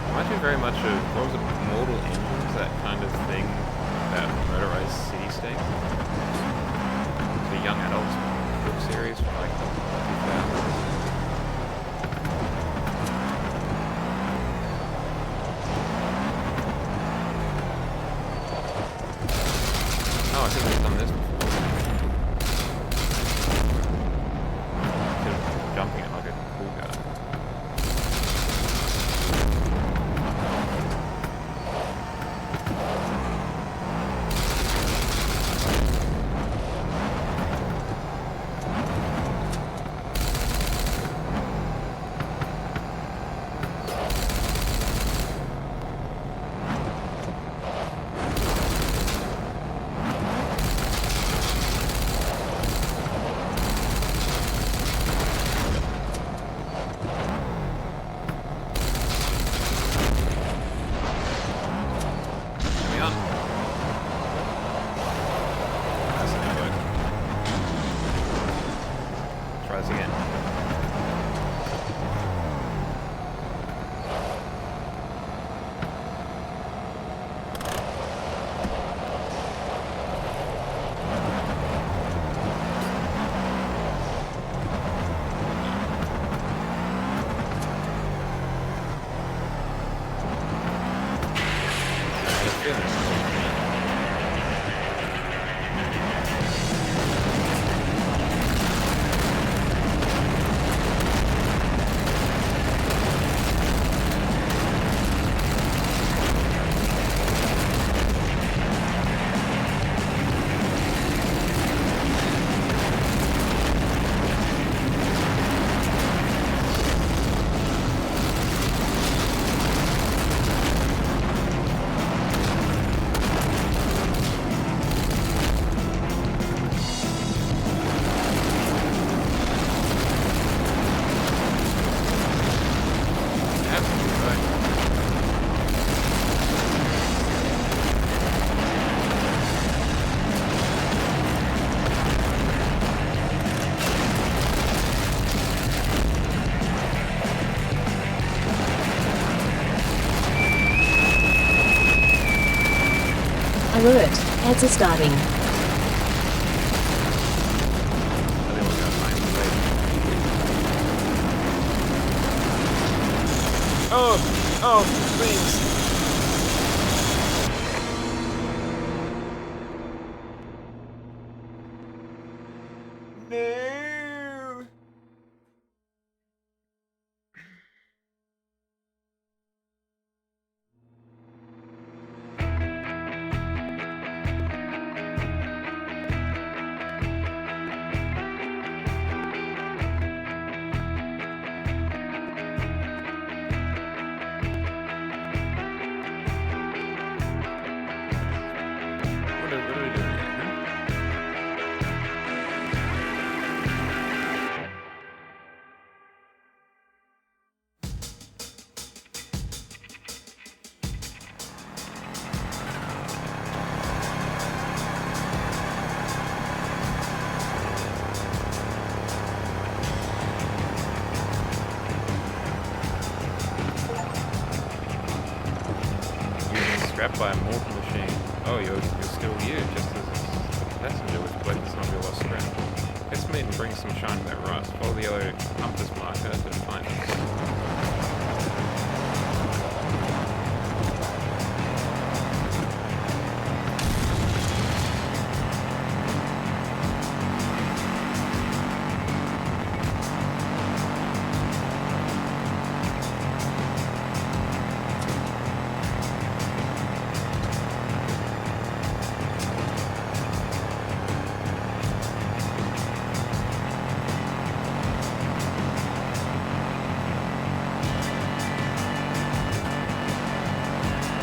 Reminds me very much of, what was it, Mortal Engines, that kind of thing, that motorized city-state. The young adults book series from like the 2000s. Oh, I think we've done this before. Instead of jumping it like a cool guy. Try this again. Alert, ads are starting. Oh, thanks. No. What are we doing here? Scrapped by a mortal machine. Oh, you're still you, just as a passenger with collected some of your lost scrap. Let's meet and bring some shine to that rust. Follow the yellow compass marker to find us.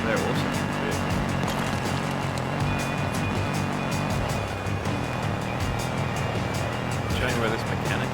They're awesome. Showing where this mechanic is.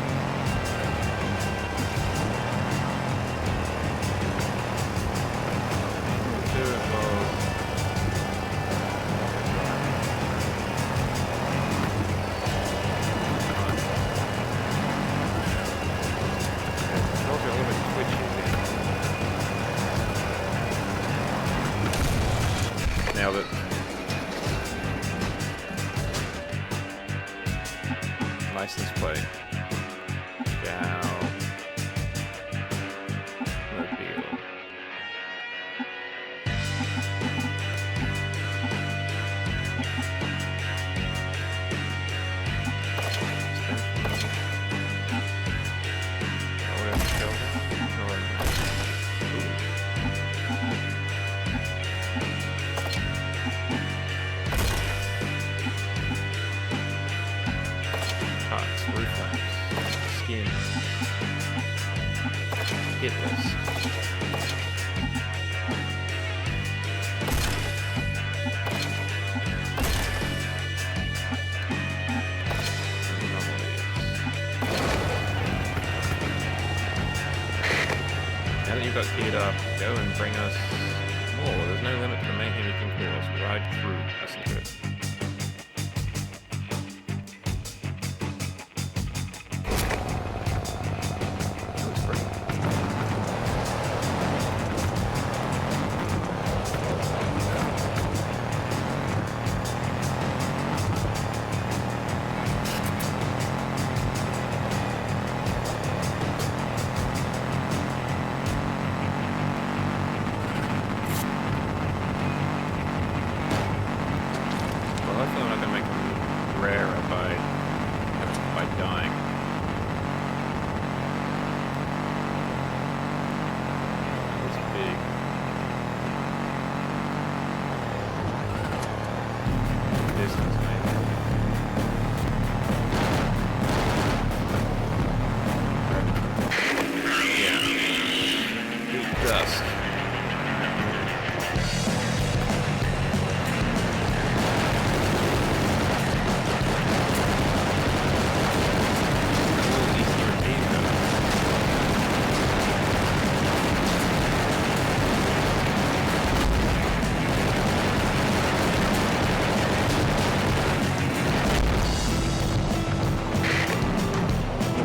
Skin. Hit list. Now that you've got geared up, go and bring us more. There's no limit to the mayhem you can cause. Ride through. Listen to it. Looks great. Well, hopefully I'm not gonna make them rarer by dying. That was big. Distance, maybe. Yeah. Big dust.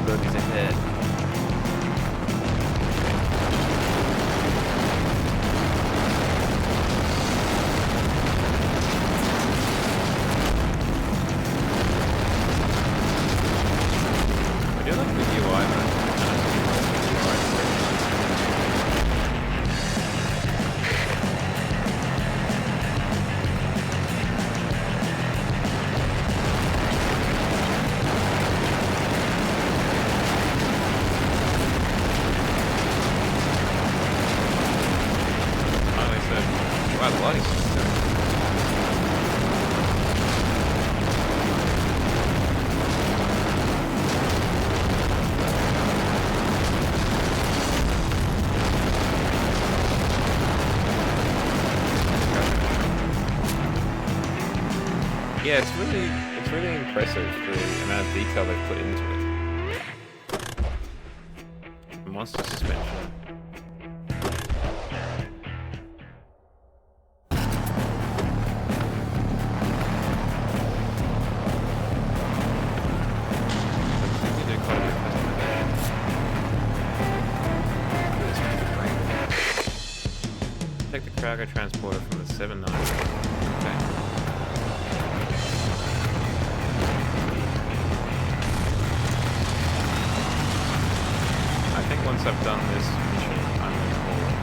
Boogies ahead. I do like the UI, but wow, the lighting's so good. Yeah, it's really impressive the amount of detail they've put into it. Monster suspension. Take the cargo transporter from the 7-9. Okay. I think once I've done this mission, I'm going to call it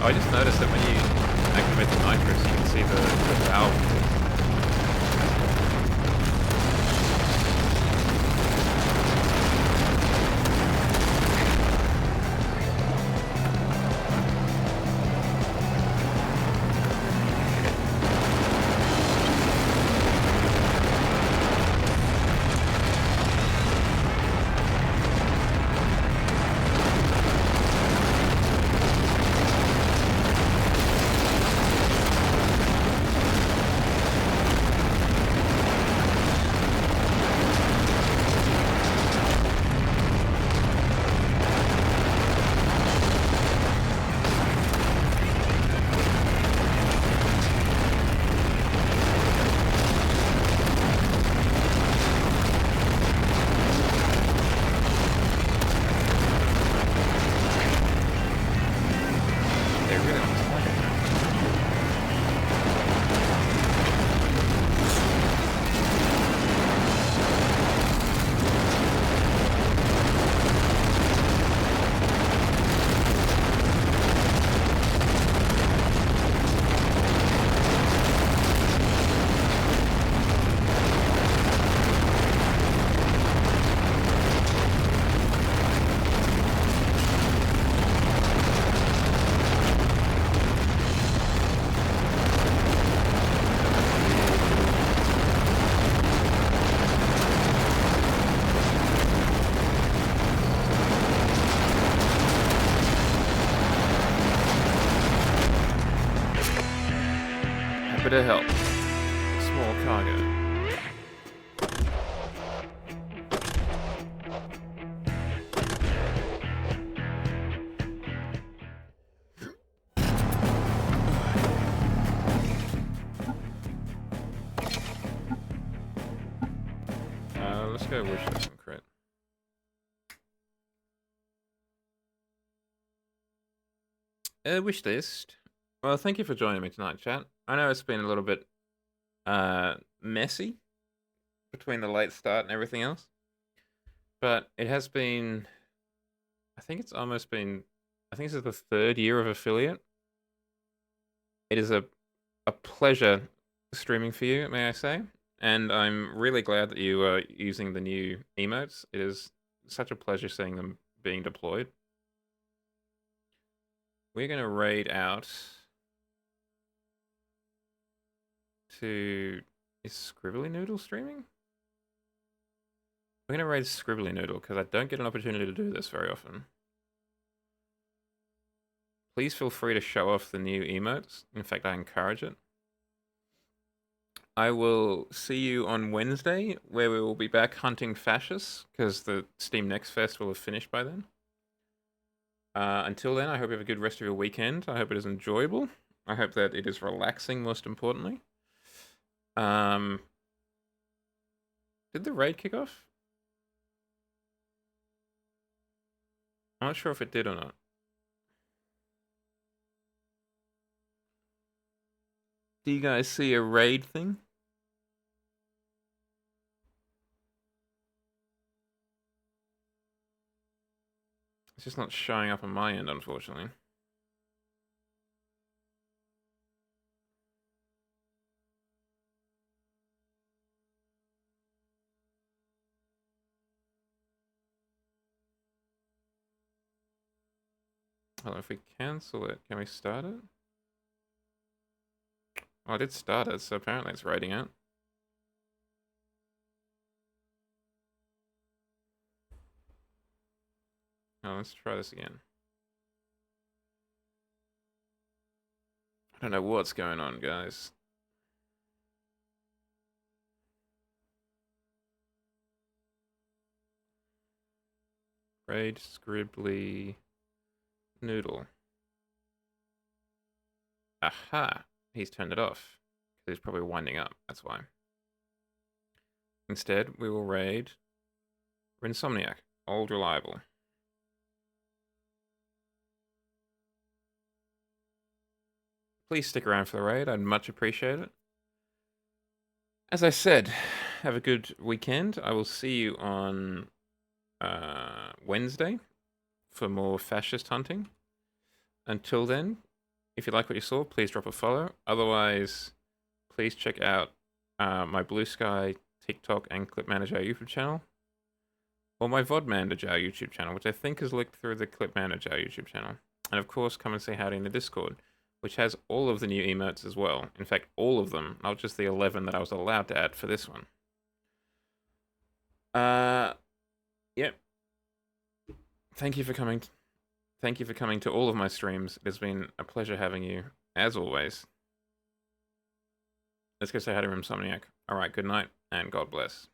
I just noticed that when you activate the nitrous, you can see the valve. to help. Small cargo. Let's go wish list and crit. Wish list. Well, thank you for joining me tonight, chat. I know it's been a little bit messy between the late start and everything else, but it has been. I think it's almost been. I think this is the 3rd year of affiliate. It is a pleasure streaming for you, may I say. And I'm really glad that you are using the new emotes. It is such a pleasure seeing them being deployed. We're going to raid out to... Is Scribbly Noodle streaming? We're going to raid Scribbly Noodle because I don't get an opportunity to do this very often. Please feel free to show off the new emotes. In fact, I encourage it. I will see you on Wednesday, where we will be back hunting fascists, because the Steam Next Fest will have finished by then. Until then, I hope you have a good rest of your weekend. I hope it is enjoyable. I hope that it is relaxing, most importantly. Did the raid kick off? I'm not sure if it did or not. Do you guys see a raid thing? It's just not showing up on my end, unfortunately. Well, if we cancel it, can we start it? Oh, I did start it, so apparently it's raiding out. Oh, let's try this again. I don't know what's going on, guys. Raid Scribbly Noodle. Aha! He's turned it off. He's probably winding up, that's why. Instead, we will raid Rinsomniac, old reliable. Please stick around for the raid, I'd much appreciate it. As I said, have a good weekend. I will see you on Wednesday for more fascist hunting. Until then, if you like what you saw, please drop a follow. Otherwise, please check out my Blue Sky, TikTok, and Clip Manager YouTube channel. Or my Vod-mander YouTube channel, which I think is linked through the Clip Manager YouTube channel. And of course, come and say howdy in the Discord, which has all of the new emotes as well. In fact, all of them, not just the 11 that I was allowed to add for this one. Yep. Thank you for coming. Thank you for coming to all of my streams. It has been a pleasure having you, as always. Let's go say hi to Insomniac. Alright, good night, and God bless.